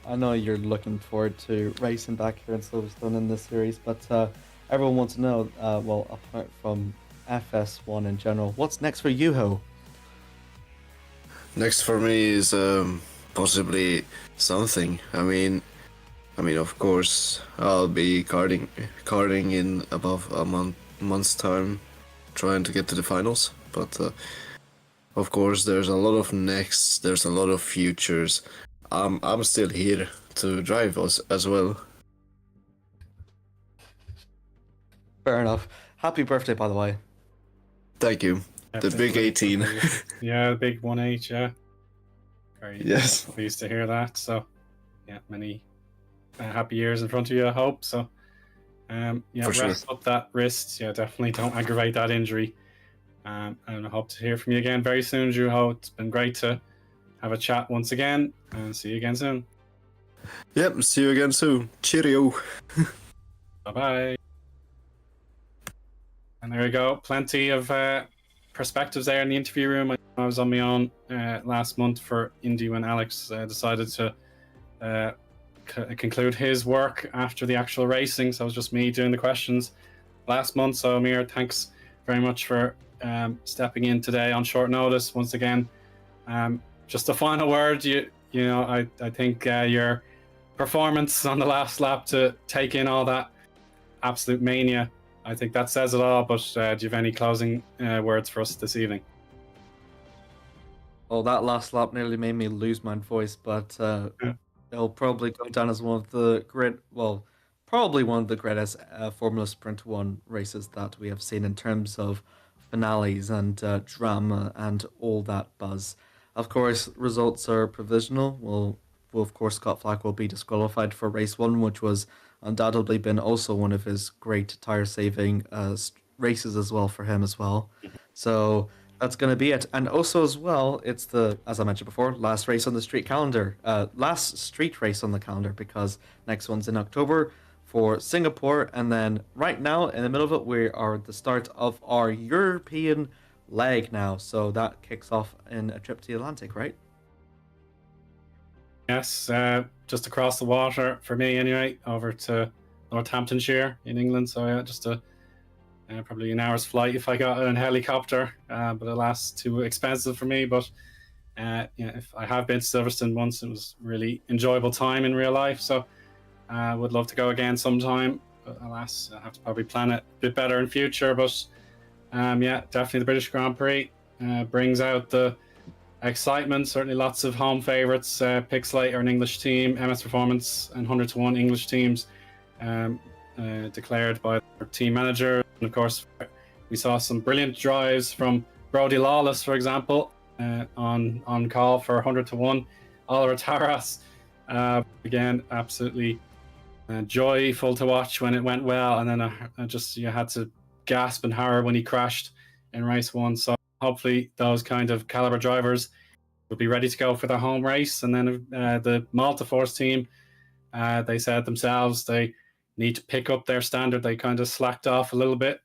[SPEAKER 2] I know you're looking forward to racing back here in Silverstone in this series, but everyone wants to know, well, apart from FS1 in general, what's next for Juho?
[SPEAKER 7] Next for me is possibly something. I mean, of course, I'll be karting in above a month's time. trying to get to the finals. But of course, there's a lot of next. There's a lot of futures. I'm still here to drive us as well.
[SPEAKER 2] Fair enough. Happy birthday, by the way.
[SPEAKER 7] Thank you. The big 18.
[SPEAKER 1] Yeah, the big 1-8, yeah. Very
[SPEAKER 7] Yes.
[SPEAKER 1] pleased to hear that. So, yeah, many happy years in front of you, I hope. So, yeah,
[SPEAKER 7] For sure.
[SPEAKER 1] rest up that wrist. Yeah, definitely don't aggravate that injury. And I hope to hear from you again very soon, Zeeuw. It's been great to have a chat once again, and see you again soon.
[SPEAKER 7] Yep, see you again soon. Cheerio.
[SPEAKER 1] Bye-bye. And there we go. Plenty of perspectives there in the interview room. I was on my own last month for Indy when Alex decided to conclude his work after the actual racing. So it was just me doing the questions last month. So Amir, thanks very much for stepping in today on short notice once again. Just a final word. You know, I think your performance on the last lap to take in all that absolute mania, I think that says it all. But do you have any closing words for us this evening?
[SPEAKER 2] Oh, that last lap nearly made me lose my voice, but it'll probably go down as one of the probably one of the greatest Formula Sprint 1 races that we have seen in terms of finales and drama and all that buzz. Of course, results are provisional. Well, of course, Scott Flack will be disqualified for race 1, which was undoubtedly been also one of his great tire-saving races as well for him as well. So that's going to be it. And also as well, it's the, as I mentioned before, last race on the street calendar. Last street race on the calendar, because next one's in October for Singapore. And then right now, in the middle of it, we are at the start of our European leg now. So that kicks off in a trip to the Atlantic, right?
[SPEAKER 1] Yes, just across the water for me anyway, over to Northamptonshire in England. So yeah, just probably an hour's flight if I got an helicopter, but alas, too expensive for me. But yeah, if I have been to Silverstone once, it was really enjoyable time in real life. So I would love to go again sometime. But alas, I have to probably plan it a bit better in future. But yeah, definitely the British Grand Prix brings out the excitement. Certainly lots of home favourites. Pixlate are an English team, MS Performance and 100 to 1 English teams declared by their team manager. And of course, we saw some brilliant drives from Brody Lawless, for example, on call for 100 to 1. Oliver Taras, again, absolutely joyful to watch when it went well. And then you had to gasp and horror when he crashed in race 1. So hopefully those kind of caliber drivers will be ready to go for their home race. And then the Malta Force team, they said themselves they need to pick up their standard. They kind of slacked off a little bit.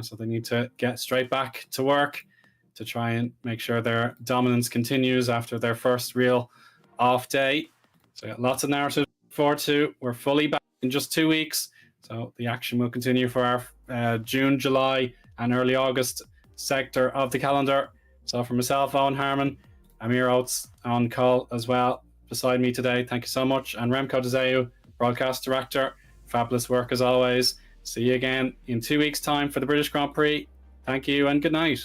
[SPEAKER 1] So they need to get straight back to work to try and make sure their dominance continues after their first real off day. So yeah, lots of narrative to look forward to. We're fully back in just 2 weeks. So the action will continue for our June, July and early August sector of the calendar. So for myself, Eoin, Harmon, Amir Oates on call as well beside me today. Thank you so much. And Remco Zeeuw, broadcast director. Fabulous work as always. See you again in 2 weeks' time for the British Grand Prix. Thank you and good night.